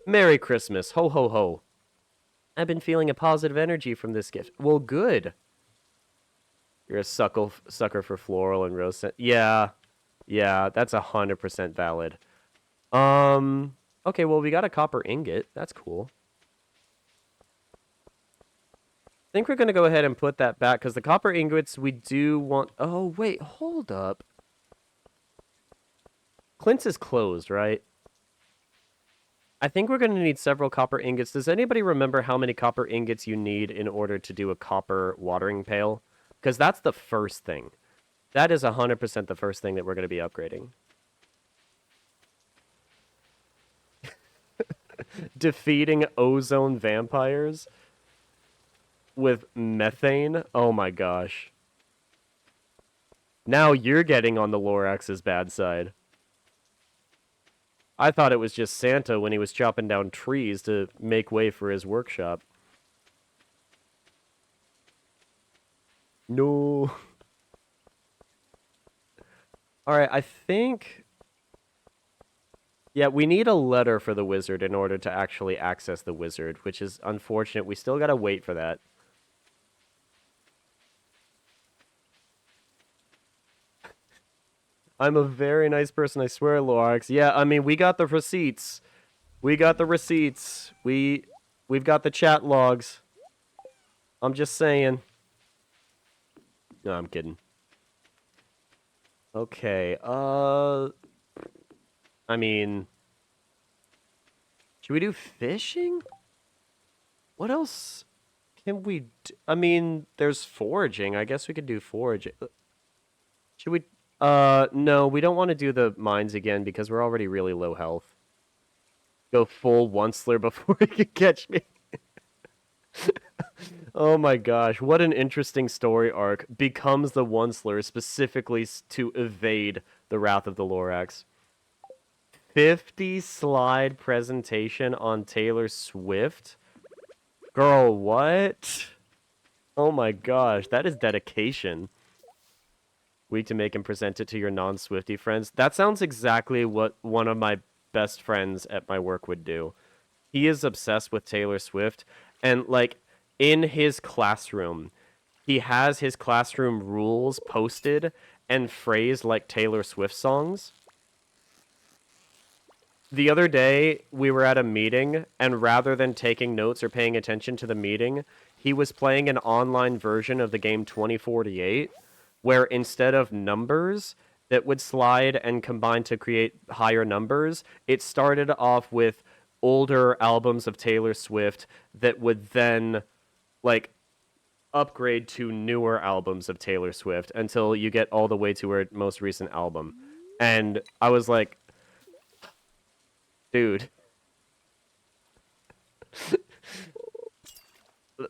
Merry Christmas. Ho, ho, ho. I've been feeling a positive energy from this gift. Well, good. You're a sucker for floral and rose scent. Yeah. Yeah, that's 100% valid. Okay, well, we got a copper ingot. That's cool. I think we're going to go ahead and put that back because the copper ingots we do want... Oh, wait, hold up. Clint's is closed, right? I think we're going to need several copper ingots. Does anybody remember how many copper ingots you need in order to do a copper watering pail? Because that's the first thing. That is 100% the first thing that we're going to be upgrading. Defeating ozone vampires with methane? Oh my gosh. Now you're getting on the Lorax's bad side. I thought it was just Santa when he was chopping down trees to make way for his workshop. No. Alright, I think... Yeah, we need a letter for the wizard in order to actually access the wizard, which is unfortunate. We still gotta wait for that. I'm a very nice person, I swear, Lorax. Yeah, I mean, we got the receipts. We got the receipts. We've got the chat logs. I'm just saying. No, I'm kidding. Okay, I mean... Should we do fishing? What else can we do? I mean, there's foraging. I guess we could do foraging. Should we... no, we don't want to do the mines again because we're already really low health. Go full Onceler before he can catch me. Oh my gosh, what an interesting story arc. Becomes the Onceler specifically to evade the Wrath of the Lorax. 50 slide presentation on Taylor Swift? Girl, what? Oh my gosh, that is dedication. Week to make and present it to your non-Swifty friends. That sounds exactly what one of my best friends at my work would do. He is obsessed with Taylor Swift, and like in his classroom, he has his classroom rules posted and phrased like Taylor Swift songs. The other day, we were at a meeting, and rather than taking notes or paying attention to the meeting, he was playing an online version of the game 2048, where instead of numbers that would slide and combine to create higher numbers, it started off with older albums of Taylor Swift that would then, like, upgrade to newer albums of Taylor Swift until you get all the way to her most recent album. And I was like, dude.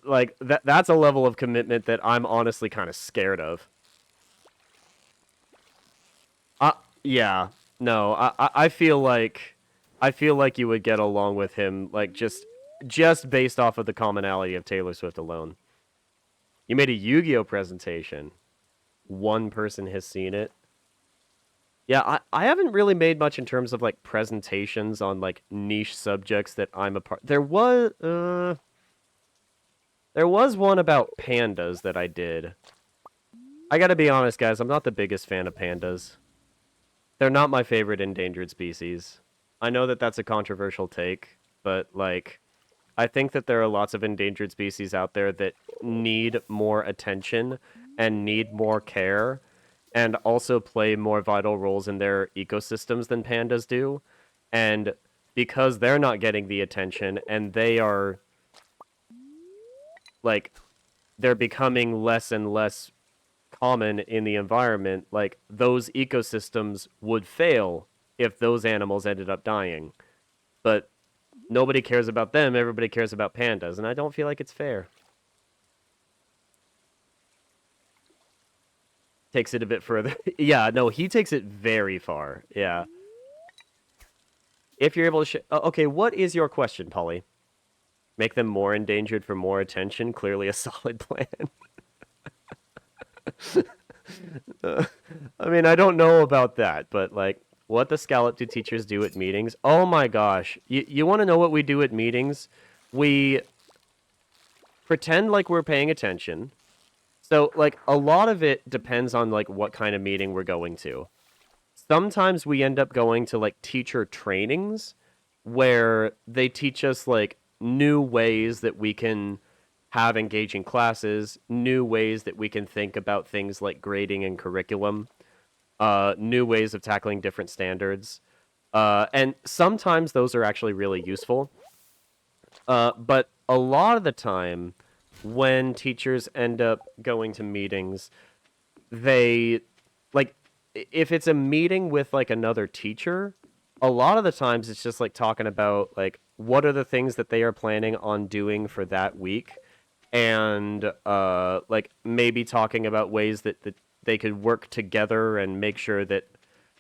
Like, that's a level of commitment that I'm honestly kind of scared of. Yeah. No, I feel like you would get along with him, like just based off of the commonality of Taylor Swift alone. You made a Yu-Gi-Oh presentation. One person has seen it. Yeah, I haven't really made much in terms of like presentations on like niche subjects that I'm a part. There was one about pandas that I did. I gotta be honest, guys, I'm not the biggest fan of pandas. They're not my favorite endangered species. I know that that's a controversial take, but like I think that there are lots of endangered species out there that need more attention and need more care and also play more vital roles in their ecosystems than pandas do. And because they're not getting the attention and they are like they're becoming less and less common in the environment, like those ecosystems would fail if those animals ended up dying. But nobody cares about them, everybody cares about pandas, and I don't feel like it's fair. Takes it a bit further. Yeah, no, he takes it very far. Yeah. If you're able to okay, what is your question, Polly? Make them more endangered for more attention? Clearly a solid plan. I mean, I don't know about that, but like, what the scallop do teachers do at meetings? Oh my gosh. You want to know what we do at meetings? We pretend like we're paying attention. So, like, a lot of it depends on, like, what kind of meeting we're going to. Sometimes we end up going to, like, teacher trainings where they teach us, like, new ways that we can have engaging classes, new ways that we can think about things like grading and curriculum, new ways of tackling different standards. And sometimes those are actually really useful. But a lot of the time, when teachers end up going to meetings, they like if it's a meeting with like another teacher, a lot of the times it's just like talking about like what are the things that they are planning on doing for that week and like maybe talking about ways that they could work together and make sure that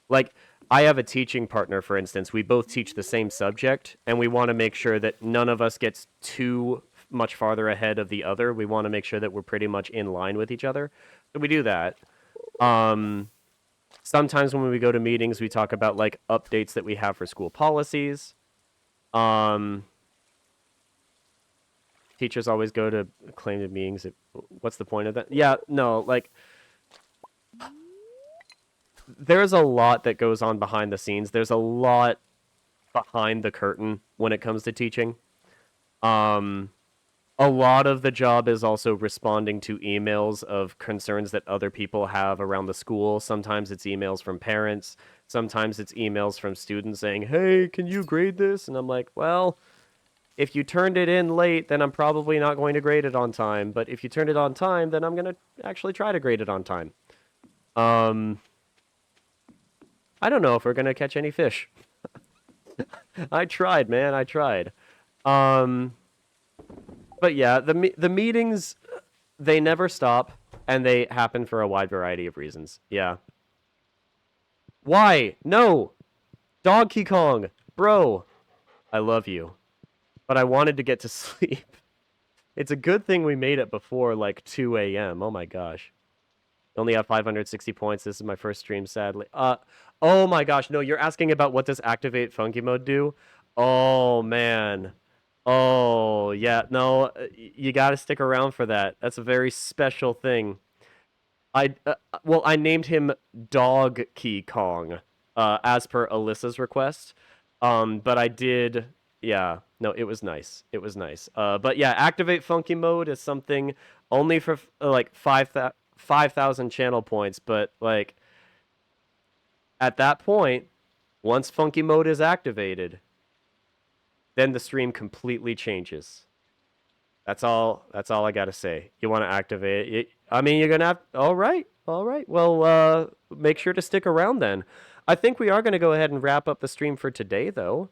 like I have a teaching partner, for instance. We both teach the same subject, and we want to make sure that none of us gets too much farther ahead of the other. We want to make sure that we're pretty much in line with each other. So we do that. Um, Sometimes when we go to meetings, we talk about like updates that we have for school policies. Um, Teachers always go to claimed meetings. What's the point of that? Yeah, no, like there's a lot that goes on behind the scenes. There's a lot behind the curtain when it comes to teaching. Um, a lot of the job is also responding to emails of concerns that other people have around the school. Sometimes it's emails from parents. Sometimes it's emails from students saying, "Hey, can you grade this?" And I'm like, "Well, if you turned it in late, then I'm probably not going to grade it on time. But if you turned it on time, then I'm going to actually try to grade it on time." Um, I don't know if we're going to catch any fish. I tried, man. I tried. Um, but yeah, the meetings they never stop and they happen for a wide variety of reasons. Yeah. Why? No. Donkey Kong, bro. I love you, but I wanted to get to sleep. It's a good thing we made it before like 2 a.m. Oh my gosh. Only have 560 points. This is my first stream, sadly. Oh my gosh. No, you're asking about what does activate funky mode do? Oh man. Oh yeah. No, you got to stick around for that. That's a very special thing. Well, I named him Dog Key Kong, as per Alyssa's request. But I did. Yeah. No, it was nice. It was nice. But yeah, activate funky mode is something only for like 5,000 channel points, but like at that point, once funky mode is activated, then the stream completely changes. That's all I got to say. You want to activate it? I mean, you're going to have all right. All right. Well, make sure to stick around then. I think we are going to go ahead and wrap up the stream for today though.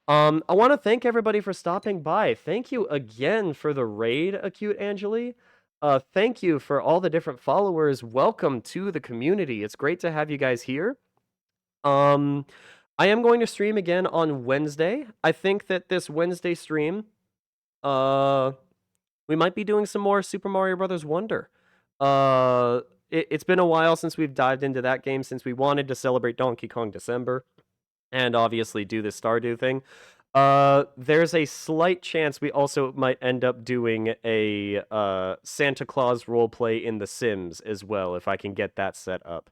I want to thank everybody for stopping by. Thank you again for the raid, Acute Angeli. Thank you for all the different followers. Welcome to the community. It's great to have you guys here. I am going to stream again on Wednesday. I think that this Wednesday stream, we might be doing some more Super Mario Brothers Wonder. It's been a while since we've dived into that game, since we wanted to celebrate Donkey Kong December and obviously do this Stardew thing. There's a slight chance we also might end up doing a Santa Claus roleplay in The Sims as well, if I can get that set up.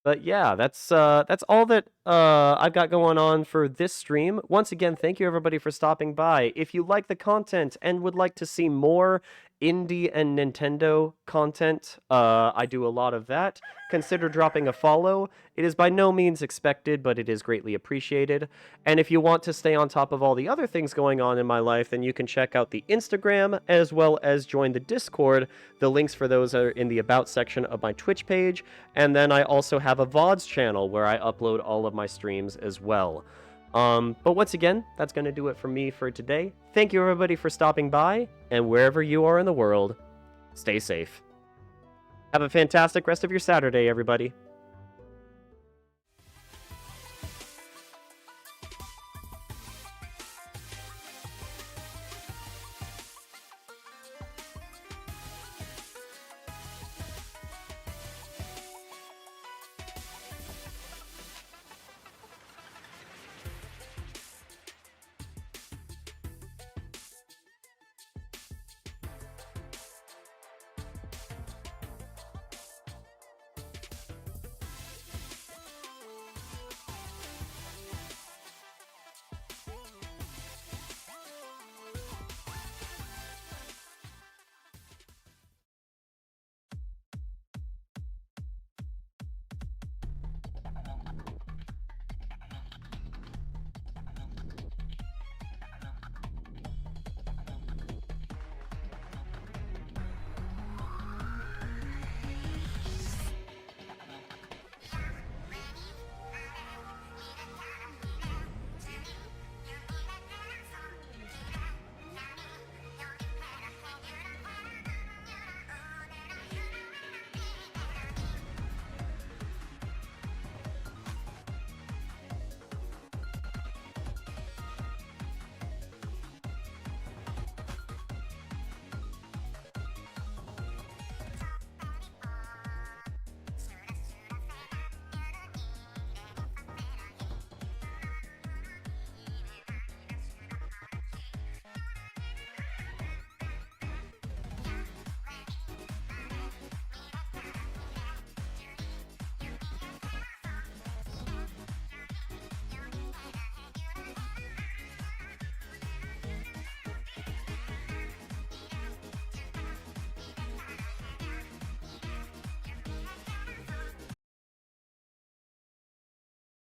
But yeah, that's all that I've got going on for this stream. Once again, thank you everybody for stopping by. If you like the content and would like to see more indie and Nintendo content, I do a lot of that. Consider dropping a follow. It is by no means expected, but it is greatly appreciated. And if you want to stay on top of all the other things going on in my life, then you can check out the Instagram as well as join the Discord. The links for those are in the About section of my Twitch page. And then I also have a VODs channel where I upload all of my streams as well. But once again, that's going to do it for me for today. Thank you everybody for stopping by, and wherever you are in the world, stay safe. Have a fantastic rest of your Saturday, everybody.